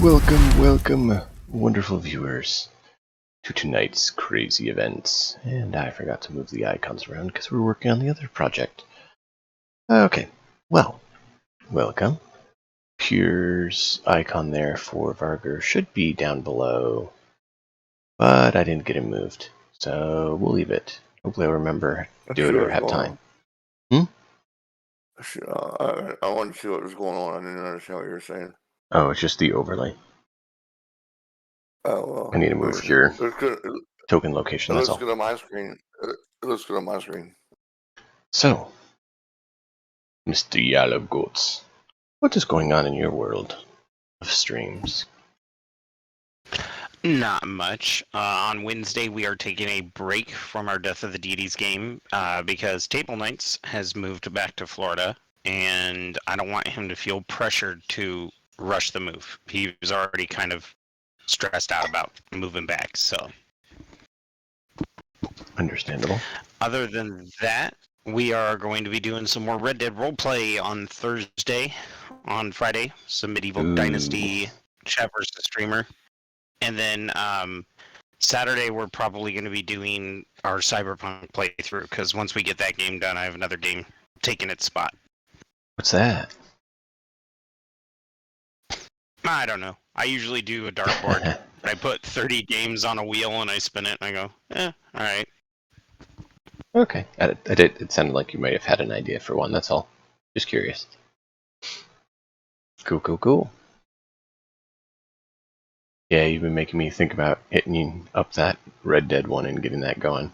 Welcome, wonderful viewers, to tonight's crazy events. And I forgot to move the icons around because we're working on the other project. Okay, well, welcome. Pure's icon there for Varger should be down below, but I didn't get it moved, so we'll leave it. Hopefully I'll remember to do it or have time. I wanted to see what was going on. I didn't understand what you were saying. Oh, it's just the overlay. Oh, well. I need to move your It token location, that's looks all. good on my screen. It looks good on my screen. So, Mr. Yellow Goats, what is going on in your world of streams? Not much. On Wednesday, we are taking a break from our Death of the Deities game because Table Knights has moved back to Florida, and I don't want him to feel pressured to rush the move. He was already kind of stressed out about moving back, so. Understandable. Other than that, we are going to be doing some more Red Dead roleplay on Thursday, on Friday, some Medieval Dynasty chat versus streamer. And then Saturday, we're probably going to be doing our Cyberpunk playthrough, because once we get that game done, I have another game taking its spot. What's that? I don't know. I usually do a dartboard. I put 30 games on a wheel and I spin it and I go, alright. Okay. It sounded like you might have had an idea for one, that's all. Just curious. Cool. Yeah, you've been making me think about hitting up that Red Dead one and getting that going.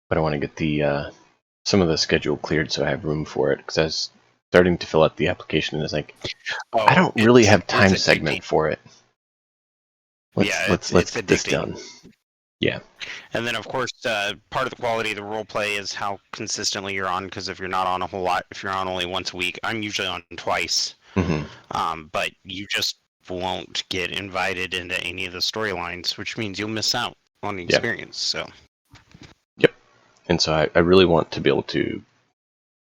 But I want to get the some of the schedule cleared so I have room for it, because I was starting to fill out the application and it's like, I don't really have time segment for it. Let's get this done. Yeah. And then, of course, part of the quality of the role play is how consistently you're on, because if you're not on a whole lot, if you're on only once a week, I'm usually on twice. Mm-hmm. But you just won't get invited into any of the storylines, which means you'll miss out on the experience. So. Yep. And so I really want to be able to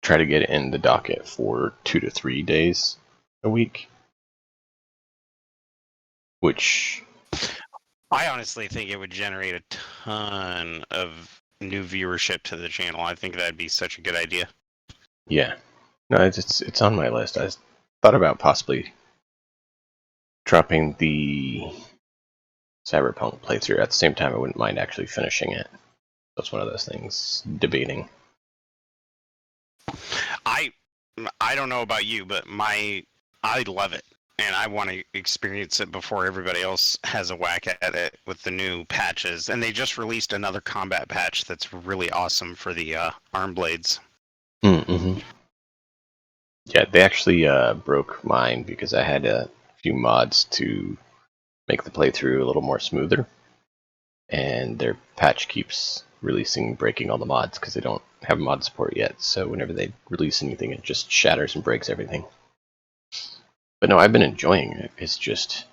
try to get it in the docket for 2 to 3 days a week. Which... I honestly think it would generate a ton of new viewership to the channel. I think that'd be such a good idea. Yeah. No, it's on my list. I thought about possibly dropping the Cyberpunk playthrough. At the same time, I wouldn't mind actually finishing it. That's one of those things, debating. I don't know about you, but I love it. And I want to experience it before everybody else has a whack at it with the new patches. And they just released another combat patch that's really awesome for the arm blades. Mm-hmm. Yeah, they actually broke mine because I had a few mods to make the playthrough a little more smoother. And their patch keeps breaking all the mods because they don't have mod support yet. So whenever they release anything, it just shatters and breaks everything. But no, I've been enjoying it. It's just,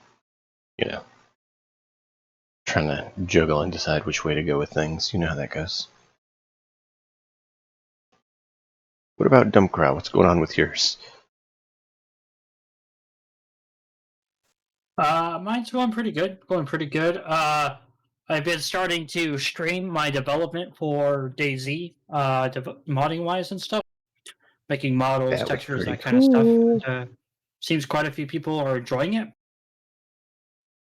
trying to juggle and decide which way to go with things. You know how that goes. What about Dumpcrow? What's going on with yours? Mine's going pretty good. I've been starting to stream my development for DayZ, modding wise and stuff, making models, textures, that kind of stuff. And, seems quite a few people are enjoying it.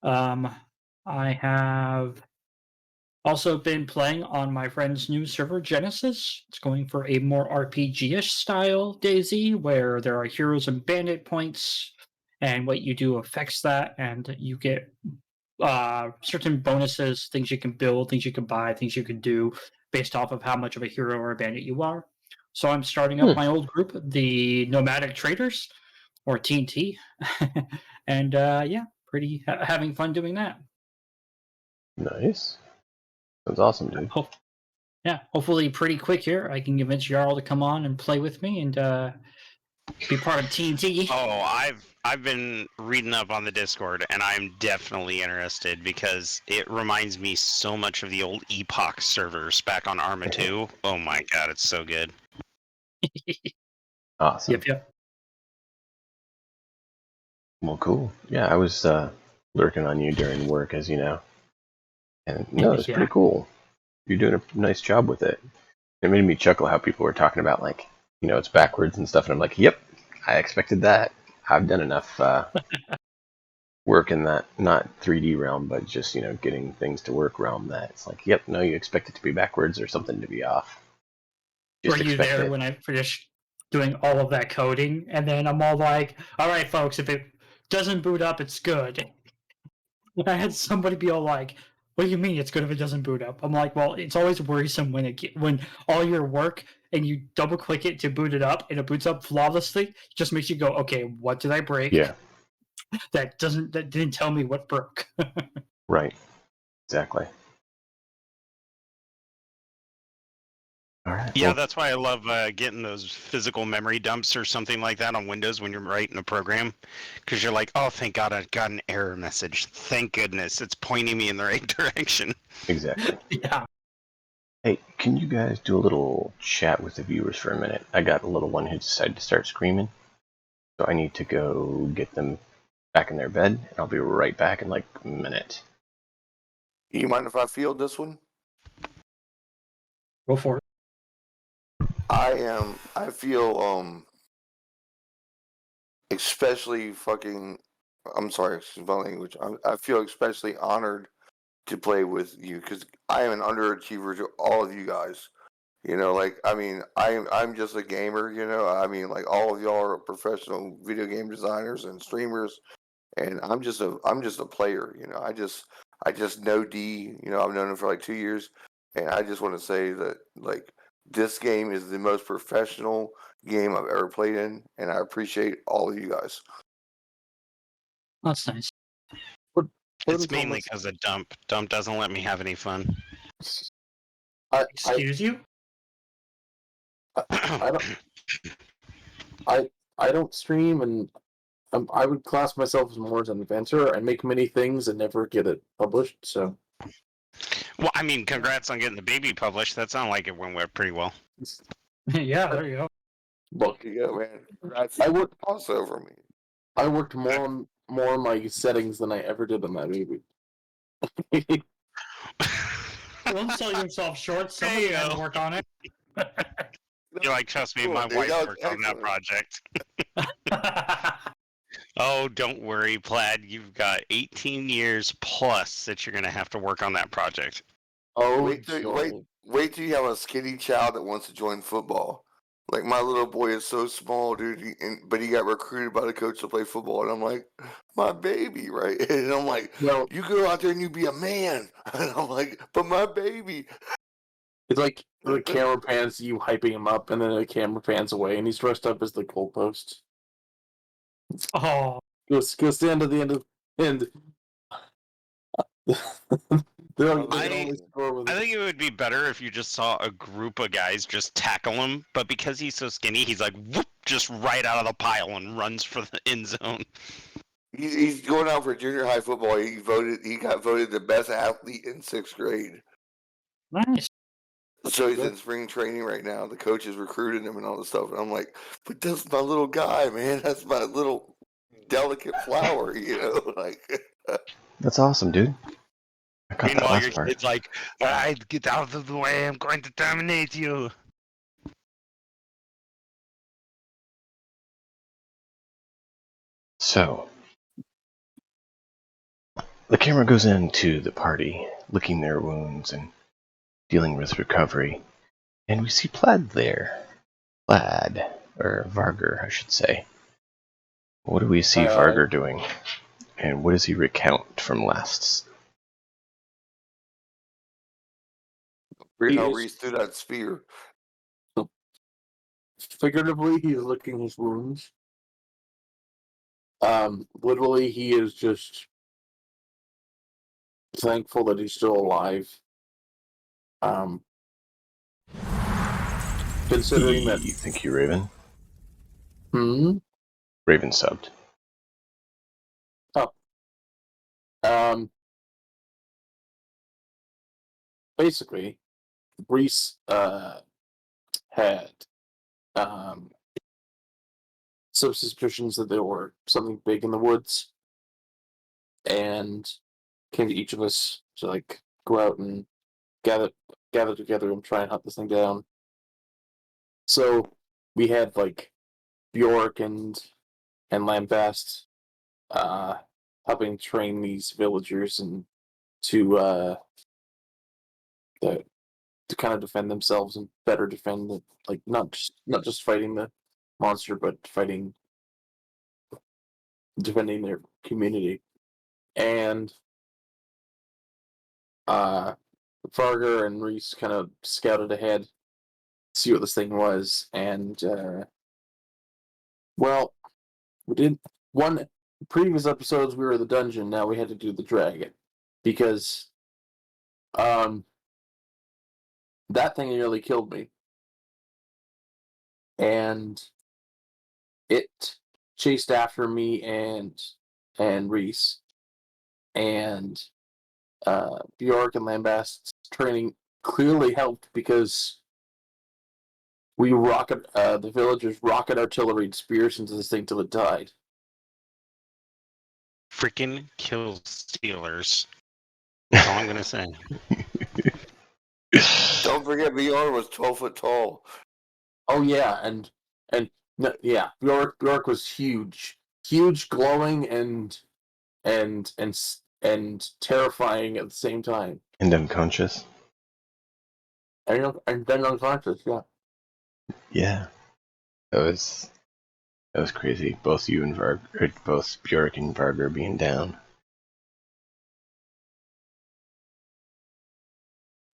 I have also been playing on my friend's new server, Genesis. It's going for a more RPG-ish style DayZ, where there are heroes and bandit points, and what you do affects that, and you get certain bonuses, things you can build, things you can buy, things you can do based off of how much of a hero or a bandit you are. So I'm starting up my old group, the Nomadic Traders, or TNT, and pretty having fun doing that. Nice. That's awesome, dude. Hopefully pretty quick here. I can convince y'all to come on and play with me and be part of TNT. Oh, I've been reading up on the Discord, and I'm definitely interested because it reminds me so much of the old Epoch servers back on Arma 2. Oh my god, it's so good. Awesome. Yep. Well, cool. Yeah, I was lurking on you during work, as you know. And no, it's Yeah. pretty cool. You're doing a nice job with it. It made me chuckle how people were talking about, like, it's backwards and stuff. And I'm like, yep, I expected that. I've done enough work in that, not 3D realm, but just, getting things to work realm that it's like, yep, no, you expect it to be backwards or something to be off. Were Just you expect there it. when I finished doing all of that coding? And then I'm all like, all right, folks, if it doesn't boot up, it's good. I had somebody be all like, what do you mean it's good if it doesn't boot up? I'm like, well, it's always worrisome when all your work and you double click it to boot it up and it boots up flawlessly. Just makes you go, okay, what did I break? Yeah, That didn't tell me what broke. right. Exactly. All right. Yeah, Well, that's why I love getting those physical memory dumps or something like that on Windows when you're writing a program, because you're like, oh, thank God I got an error message. Thank goodness it's pointing me in the right direction. exactly. Yeah. Hey, can you guys do a little chat with the viewers for a minute? I got a little one who decided to start screaming, so I need to go get them back in their bed, and I'll be right back in like a minute. You mind if I field this one? Go for it. I feel especially fucking. I'm sorry, excuse my language. I feel especially honored to play with you because I am an underachiever to all of you guys. Like I mean, I'm just a gamer. I mean, like all of y'all are professional video game designers and streamers, and I'm just a player. I just know D. I've known him for like 2 years, and I just want to say that like this game is the most professional game I've ever played in, and I appreciate all of you guys. That's nice. It's mainly because of Dump. Dump doesn't let me have any fun. Excuse you? I don't I don't stream, and I would class myself as more as an inventor. I make many things and never get it published. So Well, I mean, congrats on getting the baby published. That sounded like it went pretty well. Yeah, there you go. look, You go, man. Congrats. I worked Also over me. I worked more on my settings than I ever did on that baby. Don't sell yourself short. Somebody had to work on it. You're like, trust me, Cool, my dude. wife That was worked on that excellent. project. Oh, don't worry, Plaid. You've got 18 years plus that you're going to have to work on that project. Oh, Wait till you have a skinny child that wants to join football. Like my little boy is so small, dude, but he got recruited by the coach to play football, and I'm like, my baby, right? And I'm like, well, you go out there and you be a man, and I'm like, but my baby. it's like the camera pans to you hyping him up, and then the camera pans away, and he's dressed up as the goalpost. Oh, Go stand at the end of and I think it would be better if you just saw a group of guys just tackle him, but because he's so skinny, he's like whoop, just right out of the pile and runs for the end zone. He's going out for junior high football. He got voted the best athlete in 6th grade. nice. So he's in spring training right now. The coach is recruiting him and all this stuff. And I'm like, but that's my little guy, man. That's my little delicate flower, like. That's awesome, dude. I got that Meanwhile, last your part. kid's like, "I get out of the way. I'm going to terminate you." So, the camera goes into the party, licking their wounds and dealing with recovery, and we see Plaid there. Plaid, or Varger, I should say. What do we see Varger doing? And what does he recount from last? Read how Reese threw that spear. Figuratively, he's licking his wounds. Literally, he is just thankful that he's still alive. Considering that. Thank you, Raven. Raven subbed. Oh. Basically, Reese had some suspicions that there were something big in the woods, and came to each of us to like go out and gather together and try and hunt this thing down. So we had like Bjork and Lambast helping train these villagers and to the, to kind of defend themselves and better defend the, like not just fighting the monster, but defending their community. And Farger and Reese kind of scouted ahead, see what this thing was, and well, we did one previous episodes. We were in the dungeon. Now we had to do the dragon because that thing nearly killed me, and it chased after me and Reese, and Bjork and Lambast's training clearly helped because we the villagers rocket artillery spears into this thing till it died. Freaking kill stealers. That's all I'm gonna say. Don't forget, Bjorn was 12 foot tall. Oh yeah, and yeah, Bjork was huge, glowing and terrifying at the same time. And unconscious. And then unconscious, yeah. Yeah. That was crazy. Both you and both Bjork and Varger being down.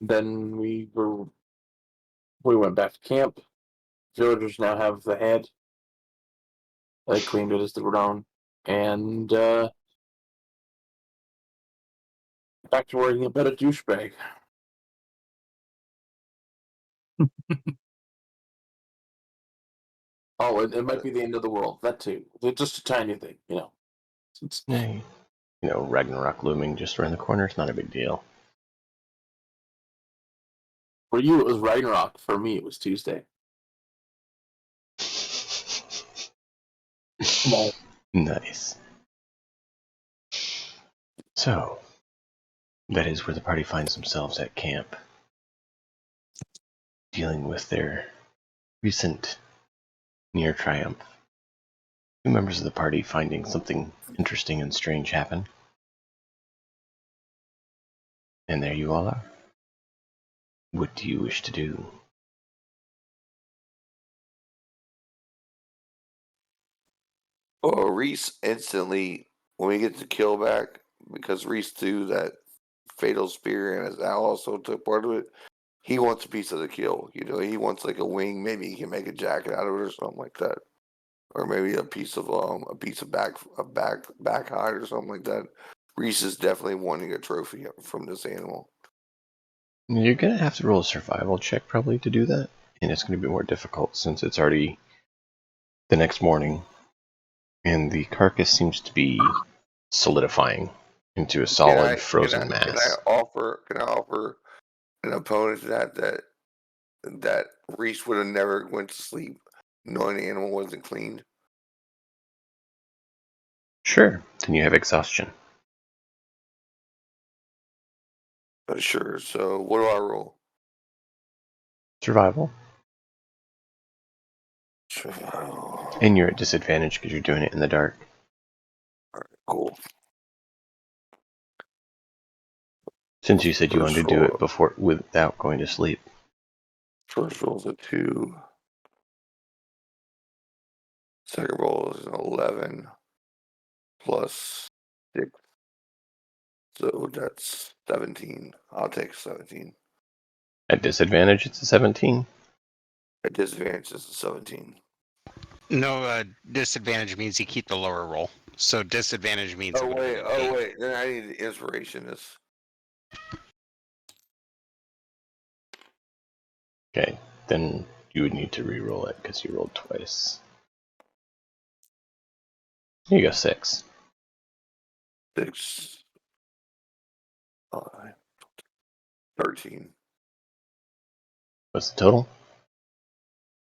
Then we went back to camp. Villagers now have the head. They claimed it as their own. And back to worrying about a douchebag. Oh, it might be the end of the world. That too. It's just a tiny thing, you know. Yeah, you know, Ragnarok looming just around the corner. It's not a big deal. For you, it was Ragnarok. For me, it was Tuesday. Nice. So, that is where the party finds themselves at camp, dealing with their recent near triumph. Two members of the party finding something interesting and strange happen. And there you all are. What do you wish to do? Well, Reese instantly, when we get the kill back, because Reese threw that fatal spear and his Al also took part of it, he wants a piece of the kill. You know, he wants like a wing. Maybe he can make a jacket out of it or something like that, or maybe a piece of back hide or something like that. Reese is definitely wanting a trophy from this animal. You're gonna have to roll a survival check probably to do that, and it's gonna be more difficult since it's already the next morning, and the carcass seems to be solidifying into a solid frozen mass. Can I offer an opponent to that Reese would have never went to sleep knowing the animal wasn't cleaned? Sure. Then you have exhaustion. Sure. So what do I roll? Survival. Survival. And you're at disadvantage because you're doing it in the dark. Alright, cool. Since you said you wanted to do it before without going to sleep. First roll's a 2. Second roll is an 11 plus 6. So that's 17. I'll take 17. At disadvantage, it's a 17. At disadvantage, it's a 17. No, disadvantage means you keep the lower roll. So disadvantage means. Oh wait. Then I need the inspiration. Okay, then you would need to re-roll it because you rolled twice. Here you go, 6. 6, 5, 13. What's the total?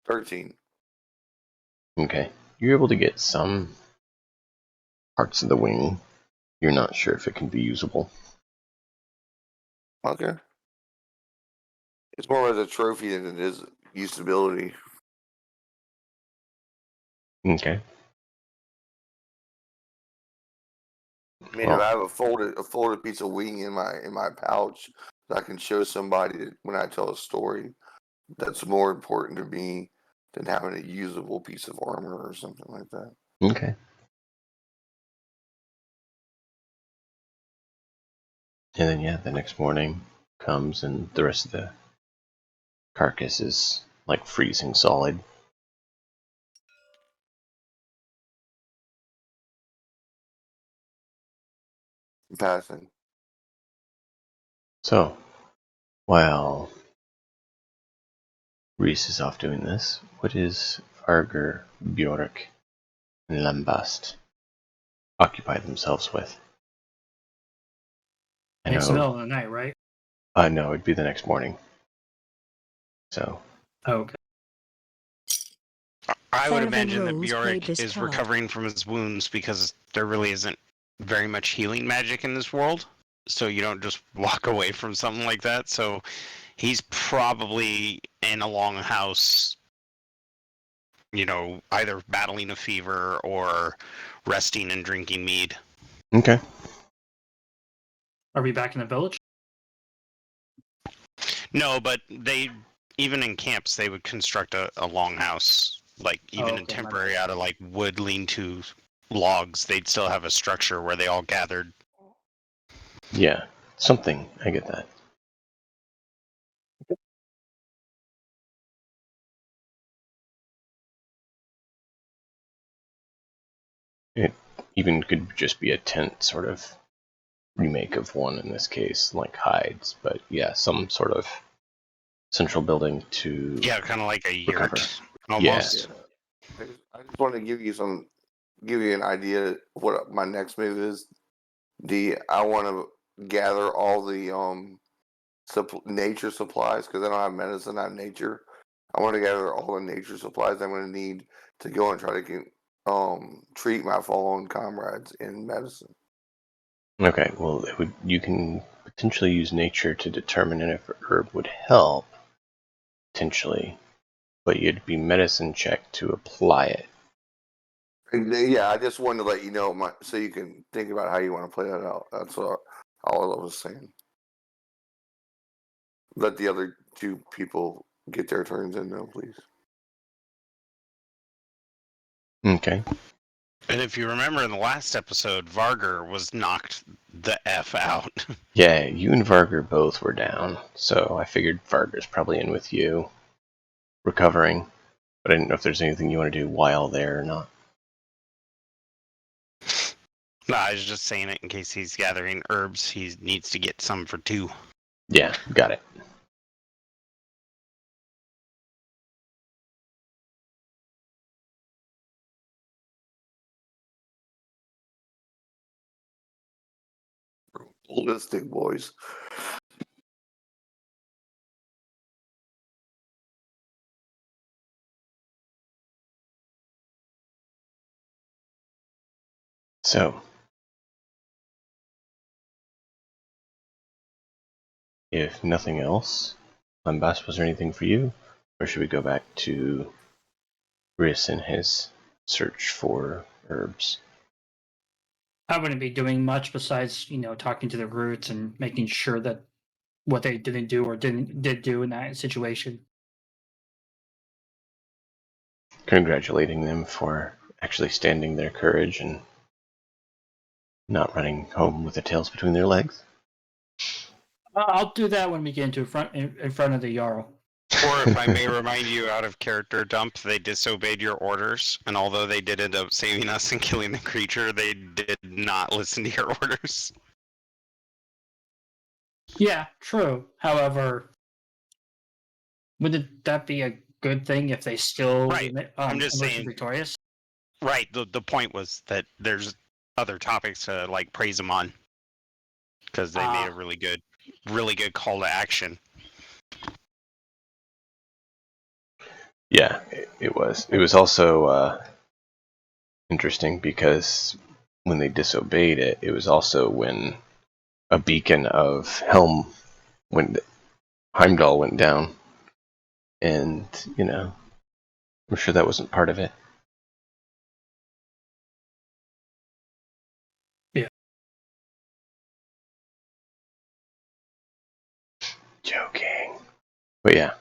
13. Okay. you're able to get some parts of the wing. You're not sure if it can be usable. Okay. It's more as a trophy than it is usability. Okay. I mean, Well, if I have a folded piece of wing in my pouch that I can show somebody that when I tell a story, that's more important to me than having a usable piece of armor or something like that. okay. And then, yeah, the next morning comes and the rest of the carcass is like freezing solid. Passing. So, while Reese is off doing this, what is Varger, Bjork, and Lambast occupy themselves with? I It's the know. middle of the night, right? No, it'd be the next morning. So, Okay. I would Fair imagine that Rose Bjork played this is card. recovering from his wounds because there really isn't very much healing magic in this world. So you don't just walk away from something like that. So he's probably in a longhouse, either battling a fever or resting and drinking mead. okay. Are we back in the village? No, but even in camps, they would construct a longhouse, like even in Okay, my temporary out of like wood lean-to logs, they'd still have a structure where they all gathered. Yeah, something. I get that. It even could just be a tent sort of remake of one in this case, like hides, but yeah, some sort of central building to Yeah, kind of like a recover. yurt, almost. I just want to give you an idea of what my next move is. I want to gather all the nature supplies because I don't have medicine. I have nature. I want to gather all the nature supplies I'm going to need to go and try to treat my fallen comrades in medicine. Okay, well, you can potentially use nature to determine if a herb would help, potentially, but you'd be medicine check to apply it. Yeah, I just wanted to let you know so you can think about how you want to play that out. That's all I was saying. Let the other two people get their turns in, though, please. Okay. And if you remember in the last episode, Varger was knocked the F out. Yeah, you and Varger both were down, so I figured Varger's probably in with you, recovering, but I didn't know if there's anything you want to do while there or not. No, I was just saying it in case he's gathering herbs. He needs to get some for 2. Yeah, got it. Holistic boys. So, if nothing else, Lambas, was there anything for you? Or should we go back to Riss and his search for herbs? I wouldn't be doing much besides, talking to the roots and making sure that what they didn't do or did do in that situation. Congratulating them for actually standing their courage and not running home with their tails between their legs. I'll do that when we get into in front of the Jarl. Or if I may remind you, out of character dump, they disobeyed your orders, and although they did end up saving us and killing the creature, they did not listen to your orders. Yeah, true. However, wouldn't that be a good thing if they still Right. I'm just emerged saying. victorious? Right. The point was that there's other topics to like praise them on because they made a really good call to action. Yeah, it was. It was also interesting because when they disobeyed it, it was also when a beacon of Heimdall went down, and I'm sure that wasn't part of it. Yeah. Joking, but yeah.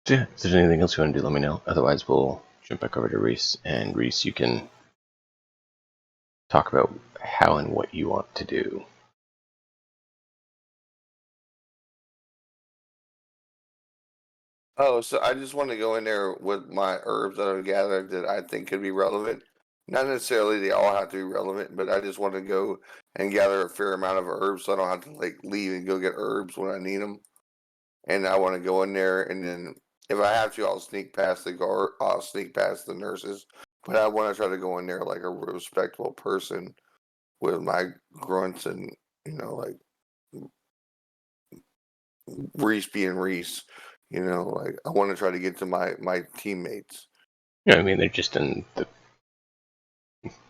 So yeah, if there's anything else you want to do, let me know. Otherwise, we'll jump back over to Reese. And Reese, you can talk about how and what you want to do. Oh, so I just want to go in there with my herbs that I've gathered that I think could be relevant. Not necessarily they all have to be relevant, but I just want to go and gather a fair amount of herbs so I don't have to like leave and go get herbs when I need them. And I want to go in there, and then if I have to, I'll sneak past the guard. I'll sneak past the nurses. But I want to try to go in there like a respectable person with my grunts and like Reese being Reese. Like I want to try to get to my teammates. Yeah, I mean, they're just in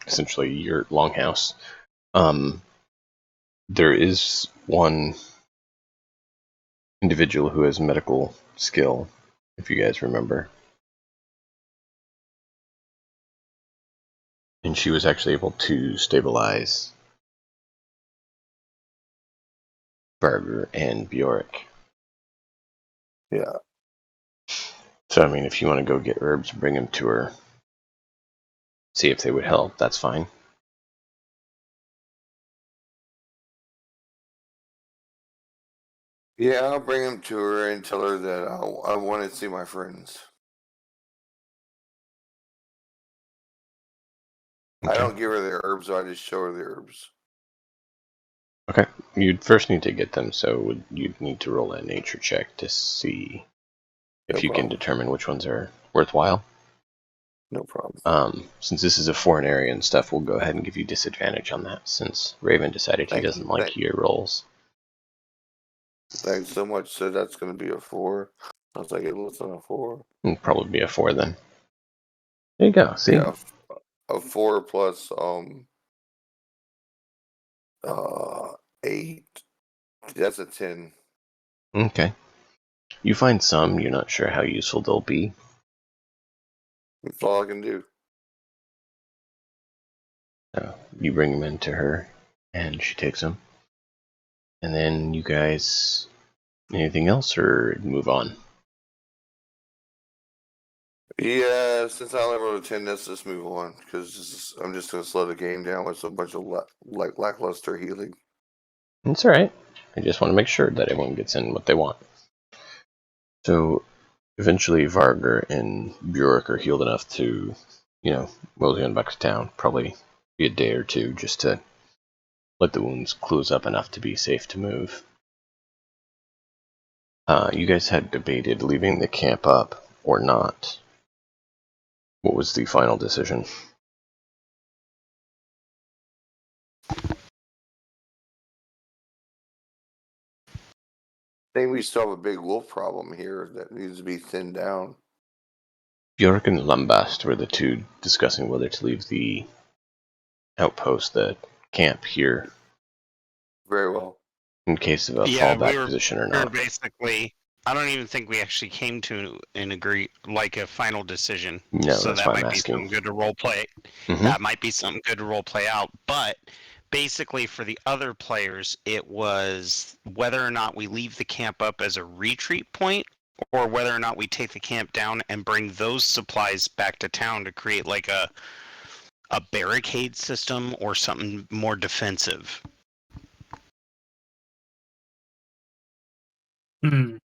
essentially your longhouse. There is one individual who has medical skill, if you guys remember. And she was actually able to stabilize Barger and Bjork. Yeah. So, I mean, if you want to go get herbs, bring them to her, see if they would help, that's fine. Yeah, I'll bring them to her and tell her that I want to see my friends. Okay. I don't give her the herbs, I just show her the herbs. Okay. You'd first need to get them, so you'd need to roll a nature check to see if No you can problem. determine which ones are worthwhile. No problem. Since this is a foreign area and stuff, we'll go ahead and give you disadvantage on that, since Raven decided he doesn't like your rolls. Thanks so much. So that's going to be a 4. I was like, it looks like a 4. It'll probably be a 4 then. There you go. See? Yeah, a 4 plus 8. That's a 10. Okay. You find some, you're not sure how useful they'll be. That's all I can do. So you bring them in to her, and she takes them. And then you guys, anything else, or move on? Yeah, since I only rolled a 10, let's just move on because I'm just going to slow the game down with a bunch of lackluster healing. It's alright. I just want to make sure that everyone gets in what they want. So eventually Varger and Bjork are healed enough to, roll you back to town. Probably be a day or two just to let the wounds close up enough to be safe to move. You guys had debated leaving the camp up or not. What was the final decision? I think we still have a big wolf problem here that needs to be thinned down. Bjork and Lambast were the two discussing whether to leave the outpost, the camp here, Very well. in case of a Yeah, fallback position or we were not. basically. I don't even think we actually came to a final decision. No, So that's that why I'm might be asking. something good to role play. Mm-hmm. That might be something good to role play out. But basically, for the other players, it was whether or not we leave the camp up as a retreat point, or whether or not we take the camp down and bring those supplies back to town to create like a barricade system or something more defensive. Hmm.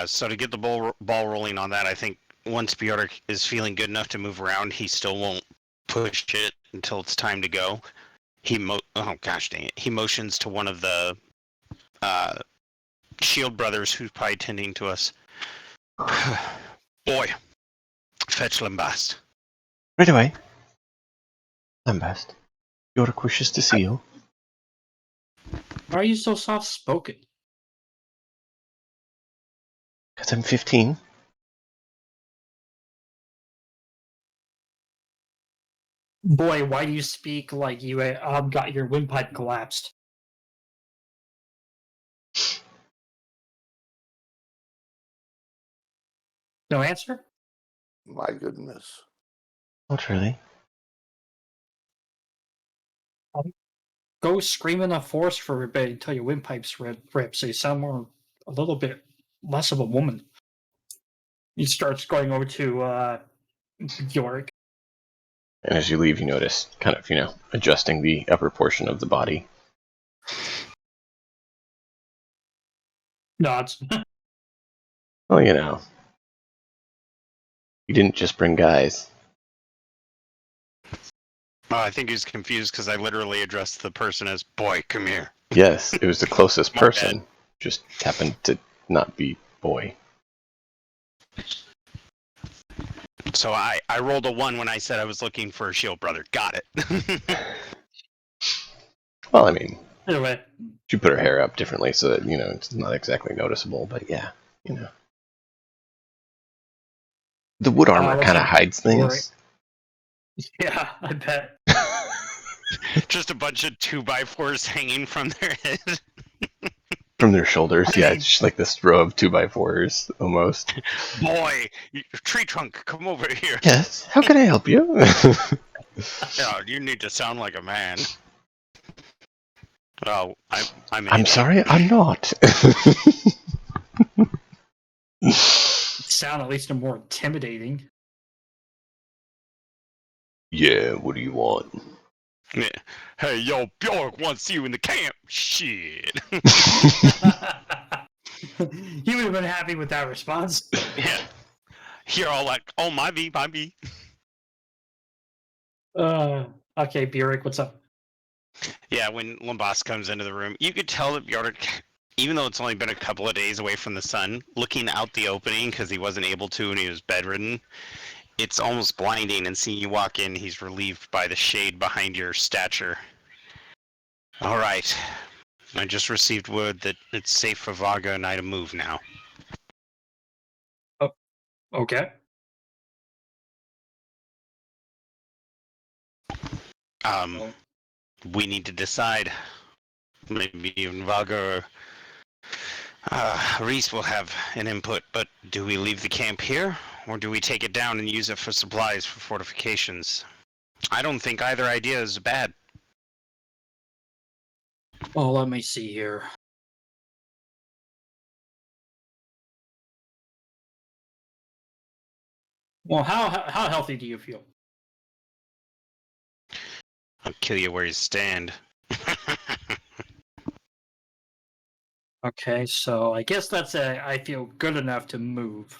So to get the ball rolling on that, I think once Bjork is feeling good enough to move around, he still won't push it until it's time to go. Oh gosh dang it! He motions to one of the Shield brothers who's probably tending to us. Boy, fetch Lambast. Right away. Lambast, Bjork wishes to see you. Why are you so soft-spoken? Because I'm 15. Boy, why do you speak like you got your windpipe collapsed? No answer? My goodness. Not really. Go scream in the forest for a bit until your windpipes rip, so you sound a little bit less of a woman. He starts going over to Bjork. And as you leave, you notice kind of, adjusting the upper portion of the body. Nods. Well, you didn't just bring guys. Oh, I think he's confused because I literally addressed the person as, boy, come here. Yes, it was the closest My person. bad. Just happened to not be boy. So I rolled a 1 when I said I was looking for a shield brother. Got it. Well, I mean, Anyway, she put her hair up differently so that, it's not exactly noticeable, but yeah, The wood armor what's kind of up? hides things. Yeah, I bet. Just a bunch of 2x4s hanging from their head. From their shoulders, I yeah, mean- it's just like this row of 2x4s, almost. Boy, tree trunk, come over here. Yes, how can I help you? Yeah, you need to sound like a man. Oh, I'm an I'm idiot. sorry, I'm not. Sound at least more intimidating. Yeah, what do you want? Yeah. Hey, yo, Bjork wants you in the camp. Shit. He would have been happy with that response. Yeah. You're all like, oh, my B. Okay, Bjork, what's up? Yeah, when Lambas comes into the room, you could tell that Bjork, even though it's only been a couple of days away from the sun, looking out the opening because he wasn't able to and he was bedridden, it's almost blinding. And seeing you walk in, he's relieved by the shade behind your stature. All right. I just received word that it's safe for Varga and I to move now. Okay. We need to decide. Maybe even Varga or Reese will have an input, but do we leave the camp here, or do we take it down and use it for supplies for fortifications? I don't think either idea is bad. Oh, let me see here. Well, how healthy do you feel? I'll kill you where you stand. Okay, so I guess that's I feel good enough to move.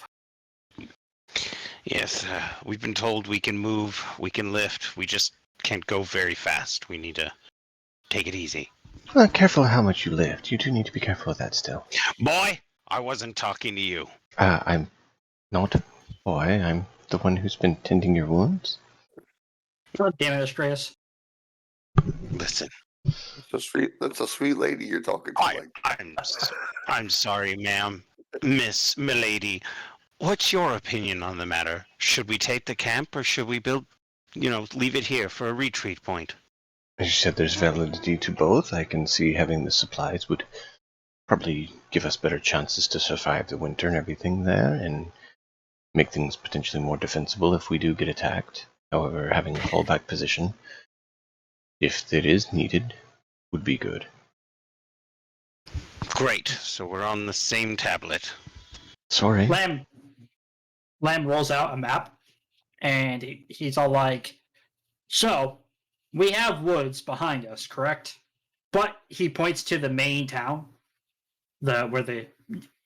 Yes, we've been told we can move, we can lift, we just can't go very fast. We need to take it easy. Well, careful how much you lift. You do need to be careful of that still. Boy, I wasn't talking to you. I'm not a boy. I'm the one who's been tending your wounds. God damn it, Astreus. Listen, That's a sweet lady you're talking to. I'm sorry, ma'am. Miss Milady, what's your opinion on the matter? Should we take the camp or should we leave it here for a retreat point? As you said, there's validity to both. I can see having the supplies would probably give us better chances to survive the winter and everything there, and make things potentially more defensible if we do get attacked. However, having a fallback position, if it is needed, would be good. Great, so we're on the same tablet. Sorry. Lamb rolls out a map, and he's all like, "So, we have woods behind us, correct?" But he points to the main town, where the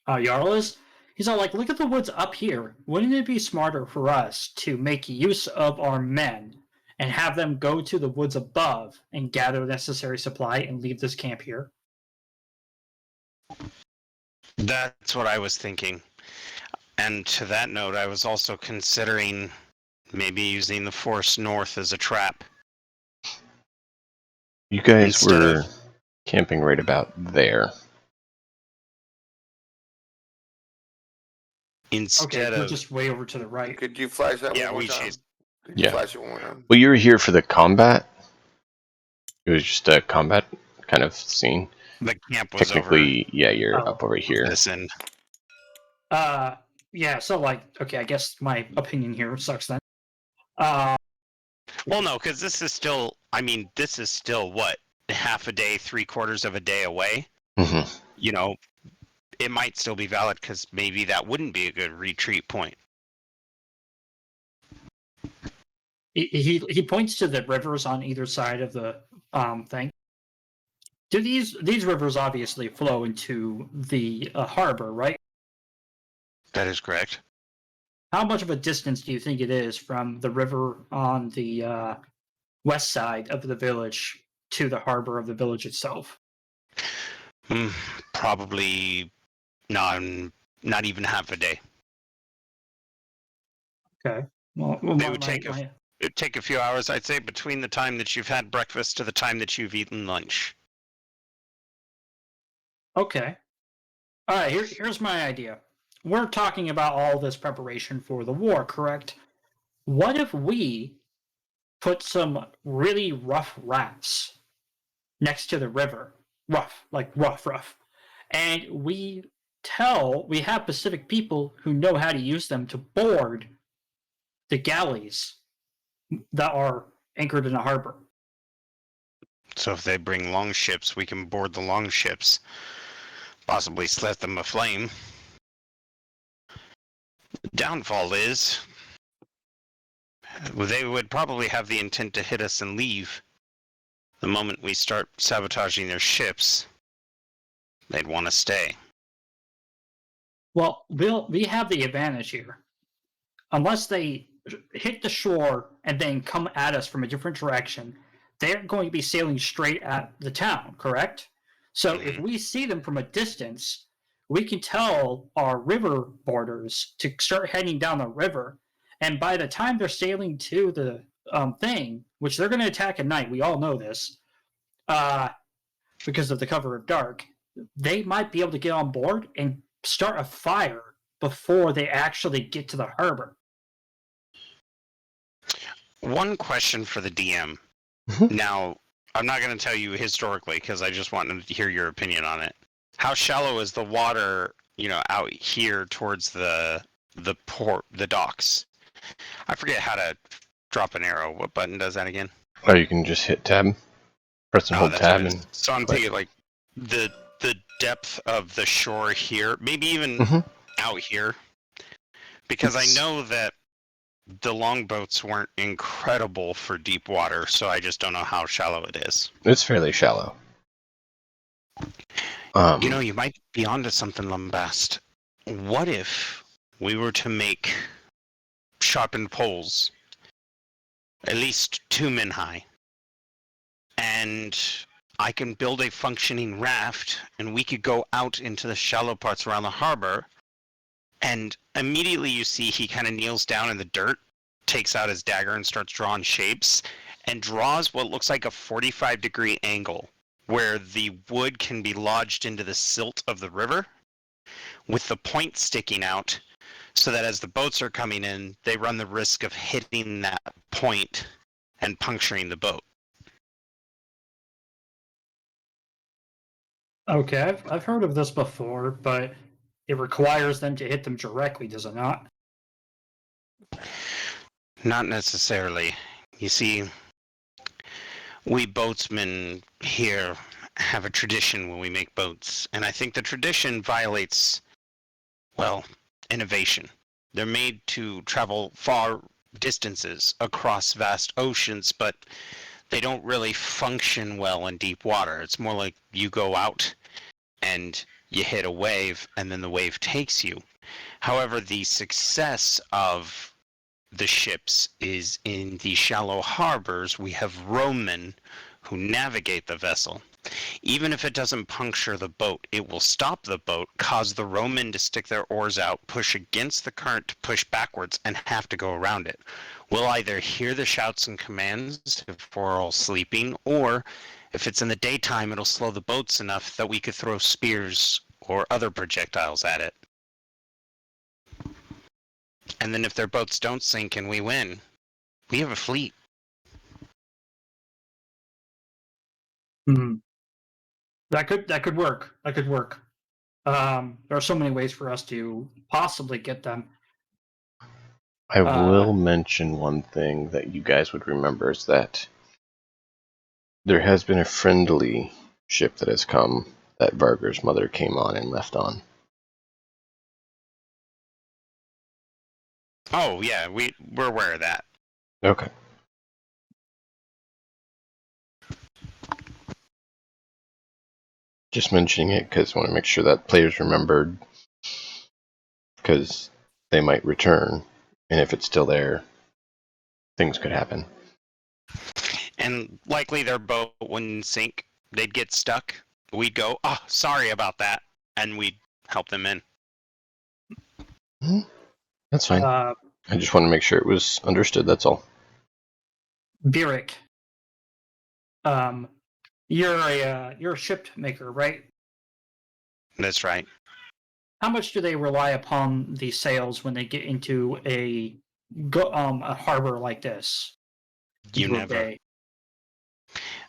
Jarl is. He's all like, "Look at the woods up here. Wouldn't it be smarter for us to make use of our men and have them go to the woods above and gather necessary supply and leave this camp here?" That's what I was thinking. And to that note, I was also considering maybe using the force north as a trap. You guys were Camping right about there. Instead we're of just way over to the right. Could you flash that Yeah, one more we time? chased- Could you Yeah. flash it one more time? Well, you were here for the combat. It was just a combat kind of scene. the camp was Technically, yeah, you're Oh. up over here. over this end. Yeah. So like, okay, I guess my opinion here sucks then. Well, no, because this is still. I mean, this is still what, half a day, 3/4 of a day away. hmm You know, it might still be valid because maybe that wouldn't be a good retreat point. He points to the rivers on either side of the thing. Do these rivers obviously flow into the harbor, right? That is correct. How much of a distance do you think it is from the river on the west side of the village to the harbor of the village itself? Probably not even half a day. Okay. Well, It would take a few hours, I'd say, between the time that you've had breakfast to the time that you've eaten lunch. Okay. All right. Here's my idea. We're talking about all this preparation for the war, correct? What if we put some really rough rafts next to the river? Rough, like rough. And we have Pacific people who know how to use them to board the galleys that are anchored in a harbor. So if they bring long ships, we can board the long ships, possibly set them aflame. The downfall is they would probably have the intent to hit us and leave. The moment we start sabotaging their ships, they'd want to stay. Well, we have the advantage here. Unless they hit the shore and then come at us from a different direction, they're going to be sailing straight at the town, correct? So if we see them from a distance, we can tell our river boarders to start heading down the river. And by the time they're sailing to the thing, which they're going to attack at night, we all know this, because of the cover of dark, they might be able to get on board and start a fire before they actually get to the harbor. One question for the DM. Now, I'm not going to tell you historically because I just wanted to hear your opinion on it. How shallow is the water, out here towards the port, the docks? I forget how to drop an arrow. What button does that again? Oh, you can just hit tab. Press and hold that's tab what it is. and So I'm click. thinking like the depth of the shore here, maybe even out here, because I know that the longboats weren't incredible for deep water, so I just don't know how shallow it is. It's fairly shallow. You might be onto something, Lumbast. What if we were to make sharpened poles, at least 2 men high, and I can build a functioning raft, and we could go out into the shallow parts around the harbor, and immediately you see he kind of kneels down in the dirt, takes out his dagger and starts drawing shapes, and draws what looks like a 45-degree angle where the wood can be lodged into the silt of the river with the point sticking out, so that as the boats are coming in, they run the risk of hitting that point and puncturing the boat. Okay, I've heard of this before, but it requires them to hit them directly, does it not? Not necessarily. You see, we boatsmen here have a tradition when we make boats, and I think the tradition violates, innovation. They're made to travel far distances across vast oceans, but they don't really function well in deep water. It's more like you go out and you hit a wave and then the wave takes you. However, the success of the ships is in the shallow harbors. We have Roman who navigate the vessel. Even if it doesn't puncture the boat, it will stop the boat, cause the rowmen to stick their oars out, push against the current to push backwards, and have to go around it. We'll either hear the shouts and commands if we're all sleeping, or if it's in the daytime, it'll slow the boats enough that we could throw spears or other projectiles at it. And then if their boats don't sink and we win, we have a fleet. Hmm. That could work. That could work. There are so many ways for us to possibly get them. I will mention one thing that you guys would remember is that there has been a friendly ship that has come that Varger's mother came on and left on. Oh yeah, we're aware of that. Okay. Just mentioning it because I want to make sure that players remembered, because they might return, and if it's still there, things could happen. And likely their boat wouldn't sink. They'd get stuck. We'd go, oh, sorry about that, and we'd help them in. That's fine. I just want to make sure it was understood, that's all. Birik, you're a ship maker, right? That's right. How much do they rely upon the sails when they get into a harbor like this? You never. Bay?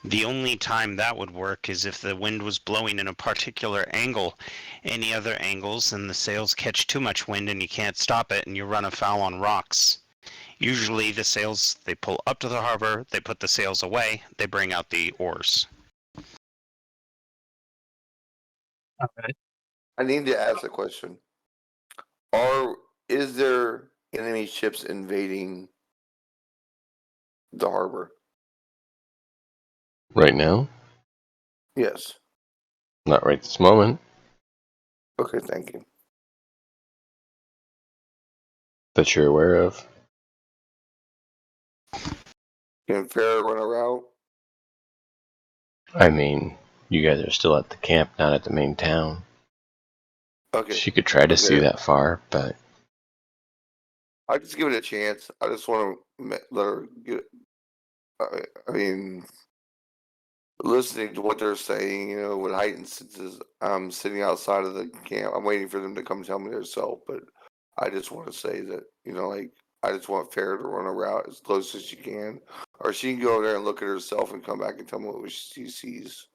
The only time that would work is if the wind was blowing in a particular angle. Any other angles and the sails catch too much wind and you can't stop it and you run afoul on rocks. Usually the sails, they pull up to the harbor, they put the sails away, they bring out the oars. Okay. I need to ask a question. Is there enemy ships invading the harbor? Right now? Yes. Not right this moment. Okay, thank you. That you're aware of. Can Farrah run a route? I mean, you guys are still at the camp, not at the main town. Okay. She could try to see that far, but I just give it a chance. I just want to let her get. I mean, listening to what they're saying, with heightened senses, I'm sitting outside of the camp. I'm waiting for them to come tell me themselves, but I just want to say that, I just want Farrah to run a route as close as she can, or she can go there and look at herself and come back and tell me what she sees.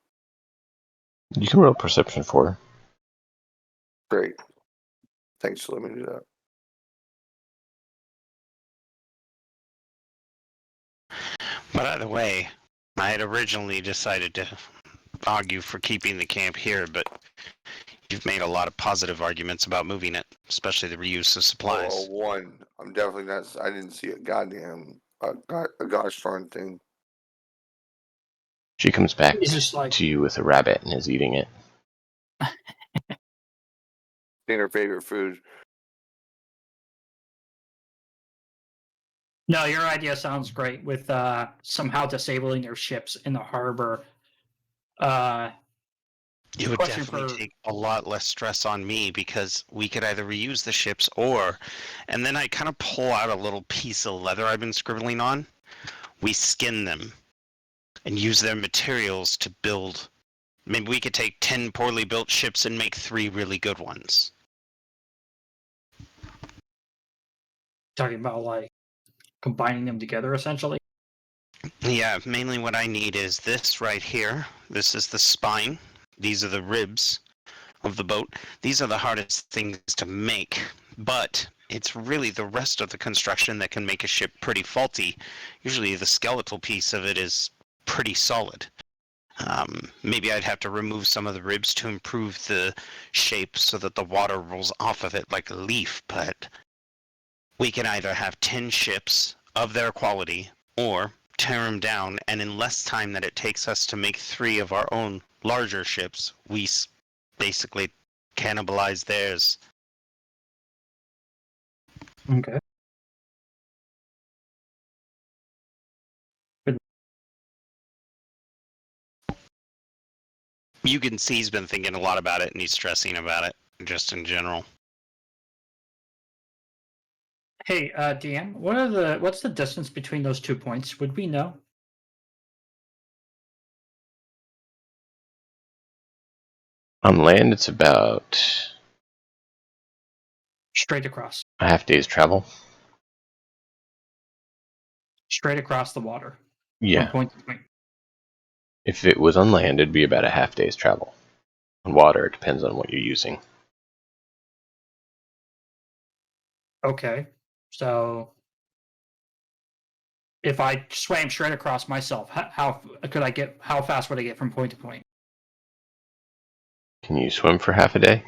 you can roll perception for her. Great. Thanks for letting me do that. But either way, I had originally decided to argue for keeping the camp here, but you've made a lot of positive arguments about moving it, especially the reuse of supplies. Oh, one. I'm definitely not. I didn't see a gosh darn thing. She comes back like... to you with a rabbit and is eating it. Ain't her favorite food. No, your idea sounds great with somehow disabling their ships in the harbor. It would definitely take a lot less stress on me because we could either reuse the ships and then I kind of pull out a little piece of leather I've been scribbling on. We skin them and use their materials to build. Maybe we could take 10 poorly built ships and make 3 really good ones. Talking about like combining them together, essentially. Yeah, mainly what I need is this right here. This is the spine. These are the ribs of the boat. These are the hardest things to make, but it's really the rest of the construction that can make a ship pretty faulty. Usually the skeletal piece of it is pretty solid. Maybe I'd have to remove some of the ribs to improve the shape so that the water rolls off of it like a leaf, but we can either have 10 ships of their quality or tear them down, and in less time than it takes us to make 3 of our own larger ships, we basically cannibalize theirs. Okay. You can see he's been thinking a lot about it, and he's stressing about it, just in general. Hey, DM, what's the distance between those 2 points? Would we know? On land, it's about Straight across. a half day's travel. Straight across the water. Yeah. From point to point. If it was on land, it'd be about a half day's travel. On water, it depends on what you're using. Okay. So if I swam straight across myself, how fast would I get from point to point? Can you swim for half a day?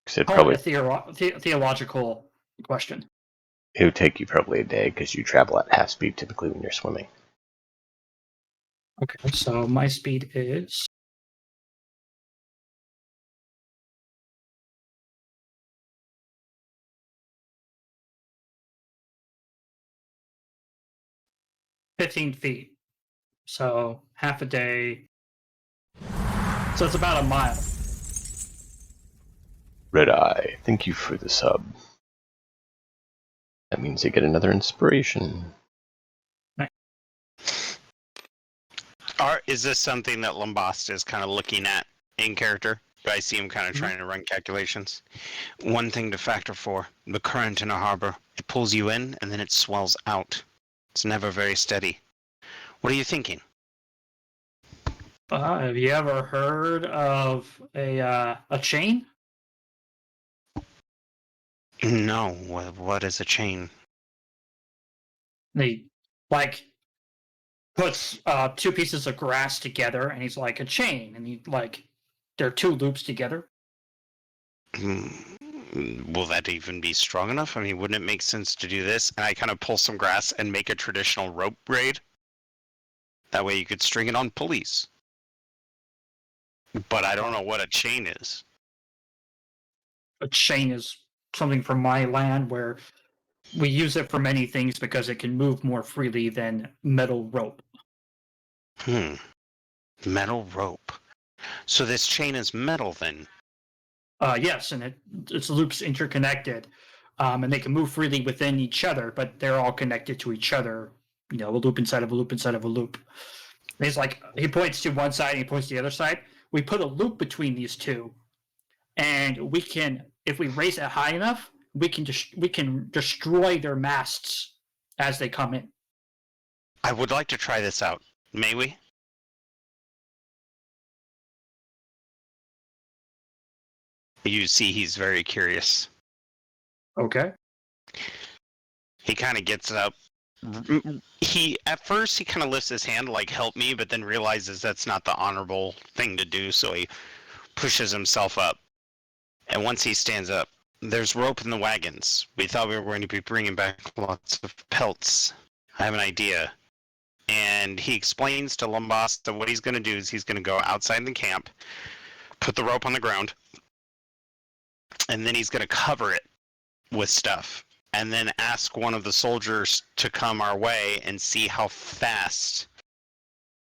Because Call it a theological question. it would take you probably a day because you travel at half speed typically when you're swimming. Okay, so my speed is 15 feet. So half a day. So it's about a mile. Red Eye, thank you for the sub. That means they get another inspiration. Is this something that Lambast is kind of looking at in character? Do I see him kind of trying to run calculations? One thing to factor for, the current in a harbor. It pulls you in, and then it swells out. It's never very steady. What are you thinking? Have you ever heard of a chain? No, what is a chain? He like puts 2 pieces of grass together, and he's like a chain, and they're 2 loops together. Will that even be strong enough? I mean, wouldn't it make sense to do this? And I kind of pull some grass and make a traditional rope braid. That way you could string it on pulleys. But I don't know what a chain is. A chain is something from my land where we use it for many things because it can move more freely than metal rope. Metal rope. So this chain is metal then? Yes, and its loops interconnected, and they can move freely within each other, but they're all connected to each other. You know, a loop inside of a loop inside of a loop. And he's like, he points to one side and he points to the other side. We put a loop between these two, and we can, if we raise it high enough, we can destroy their masts as they come in. I would like to try this out. May we? You see, he's very curious. Okay. He kind of gets up. At first he kind of lifts his hand like help me, but then realizes that's not the honorable thing to do, so he pushes himself up. And once he stands up, there's rope in the wagons. We thought we were going to be bringing back lots of pelts. I have an idea. And he explains to Lumbas that what he's going to do is he's going to go outside the camp, put the rope on the ground, and then he's going to cover it with stuff. And then ask one of the soldiers to come our way and see how fast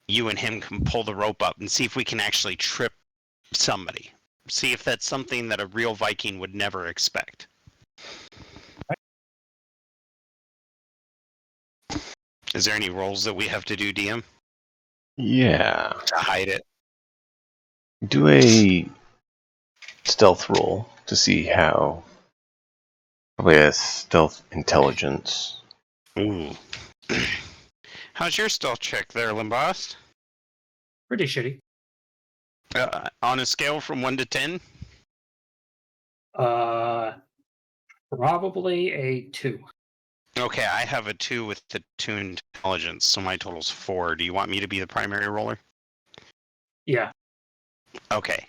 you and him can pull the rope up and see if we can actually trip somebody. See if that's something that a real Viking would never expect. Is there any rolls that we have to do, DM? Yeah. To hide it? Do a stealth roll to see how. Probably a stealth intelligence. Ooh. How's your stealth check there, Limbast? Pretty shitty. On a scale from 1 to 10? Probably a 2. Okay, I have a 2 with the 2 intelligence, so my total's 4. Do you want me to be the primary roller? Yeah. Okay.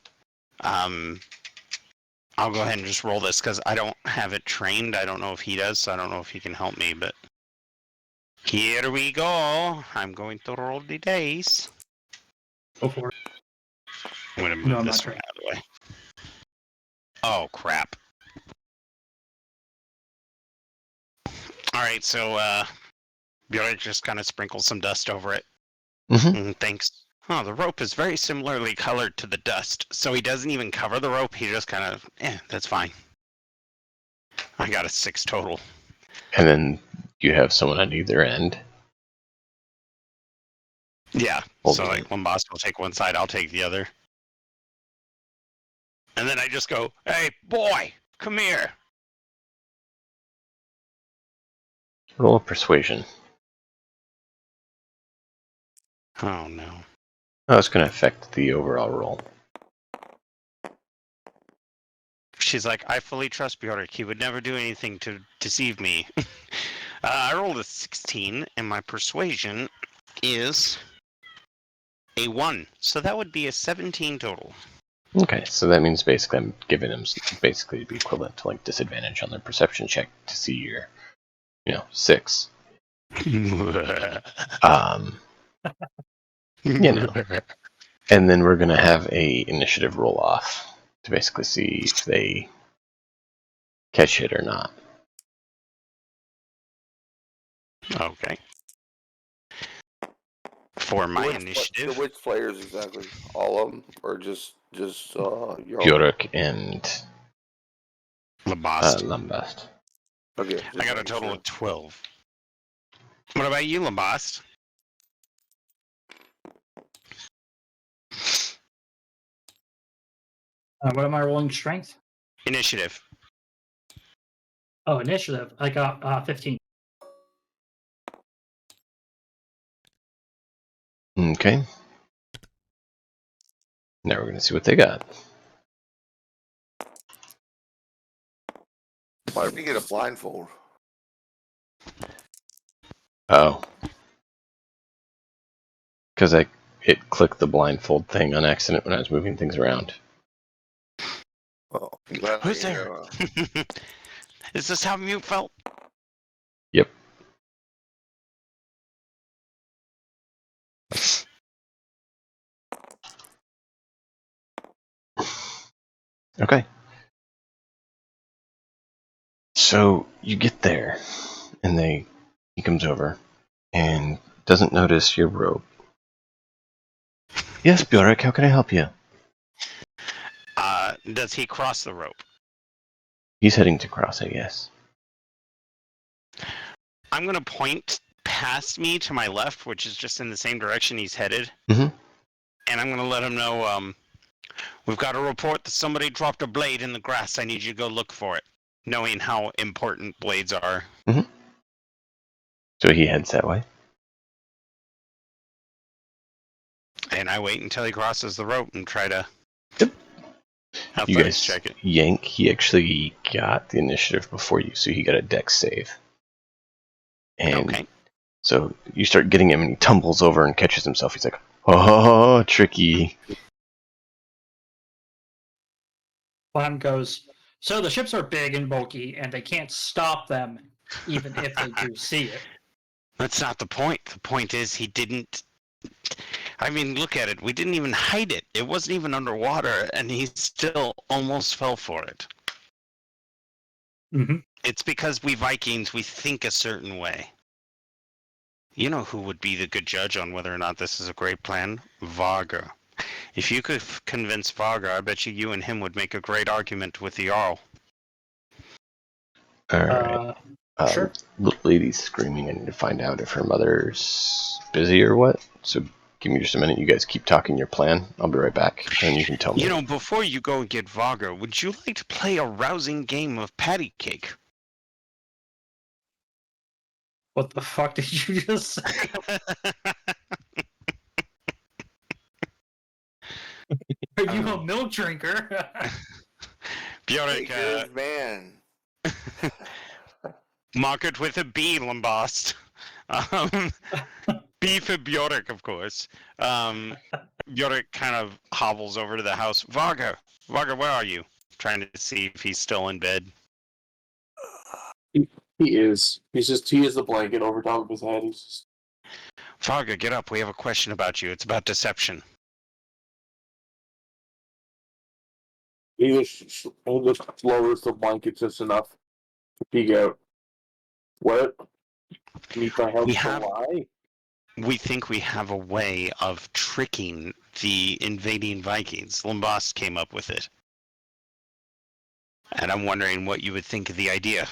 I'll go ahead and just roll this because I don't have it trained. I don't know if he does, so I don't know if he can help me, but here we go. I'm going to roll the dice. Go for it. I'm going to No, move I'm this not one out of the way. Oh, crap. Alright, so Bjork just kind of sprinkles some dust over it. Mm-hmm. Thanks Oh, the rope is very similarly colored to the dust, so he doesn't even cover the rope. He just kind of, that's fine. I got a 6 total. And then you have someone on either end. Yeah, Holding so like it. one boss will take one side, I'll take the other. And then I just go, hey, boy, come here. Roll of persuasion. Oh, no. Oh, it's going to affect the overall roll. She's like, I fully trust Bjork. He would never do anything to deceive me. I rolled a 16, and my persuasion is a 1. So that would be a 17 total. Okay, so that means basically I'm giving him basically the equivalent to like disadvantage on their perception check to see your, 6. And then we're gonna have a initiative roll off to basically see if they catch it or not. Okay. For my So initiative, which players exactly? All of them, or just your Bjork and Labast. Lambast. Okay, I just got a making total sure. of 12. What about you, Labast? What am I rolling strength? Initiative. Oh, initiative. I got 15. Okay. Now we're gonna see what they got. Why did we get a blindfold? Oh. Because it clicked the blindfold thing on accident when I was moving things around. Oh, I'm glad Who's I, there? Is this how Mute felt? Yep. Okay. So you get there, and he comes over and doesn't notice your rope. Yes, Bjork, how can I help you? Does he cross the rope? He's heading to cross, I guess. I'm going to point past me to my left, which is just in the same direction he's headed. Mm-hmm. And I'm going to let him know, we've got a report that somebody dropped a blade in the grass. I need you to go look for it, knowing how important blades are. Mm-hmm. So he heads that way. And I wait until he crosses the rope and try to Yep. You athletics guys check it. yank. He actually got the initiative before you, so he got a dex save. And Okay. so you start getting him, and he tumbles over and catches himself. He's like, oh, tricky. Clam goes, so the ships are big and bulky, and they can't stop them, even if they do see it. That's not the point. The point is he didn't. I mean, look at it. We didn't even hide it. It wasn't even underwater, and he still almost fell for it. Mm-hmm. It's because we Vikings, we think a certain way. You know who would be the good judge on whether or not this is a great plan? Varga. If you could convince Varga, I bet you and him would make a great argument with the Jarl. All right. Sure. Little lady's screaming. I need to find out if her mother's busy or what. So give me just a minute. You guys keep talking your plan. I'll be right back, and you can tell me. You know, before you go and get Varga, would you like to play a rousing game of patty cake? What the fuck did you just say? Are you a milk drinker? Bjork, man. mark it with a B, Lambast. B for Bjork, of course. Bjork kind of hobbles over to the house. Varga, where are you? Trying to see if he's still in bed. He is. He has the blanket over top of his head. He's just. Varga, get up. We have a question about you. It's about deception. He just lowers the blanket just enough to peek out. What? Can you try help We to have- lie? we think we have a way of tricking the invading Vikings. Lambast came up with it. And I'm wondering what you would think of the idea.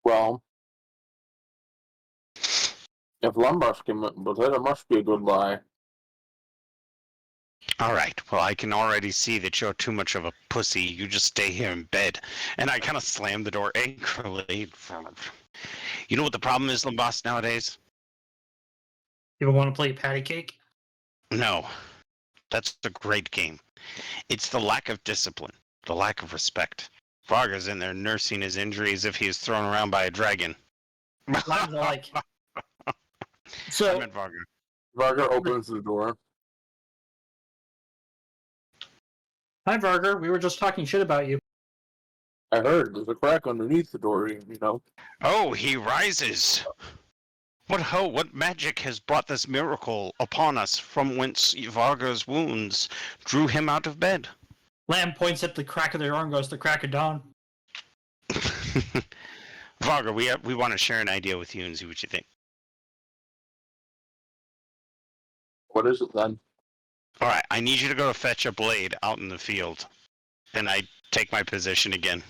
Well, if Lumbus came up with it, it must be a good buy. All right. Well, I can already see that you're too much of a pussy. You just stay here in bed. And I kind of slammed the door angrily. You know what the problem is, Lambast, nowadays? People want to play patty cake? No. That's a great game. It's the lack of discipline, the lack of respect. Varga's in there nursing his injuries if he was thrown around by a dragon. Lambs are like. I So, meant Varga. Varga opens the door. hi, Varger. We were just talking shit about you. I heard there's a crack underneath the door, you know. Oh, he rises. What magic has brought this miracle upon us, from whence Varga's wounds drew him out of bed? Lamb points at the crack of their arm, goes, the crack of dawn. Varga, we want to share an idea with you and see what you think. What is it then? All right, I need you to go fetch a blade out in the field, and I take my position again.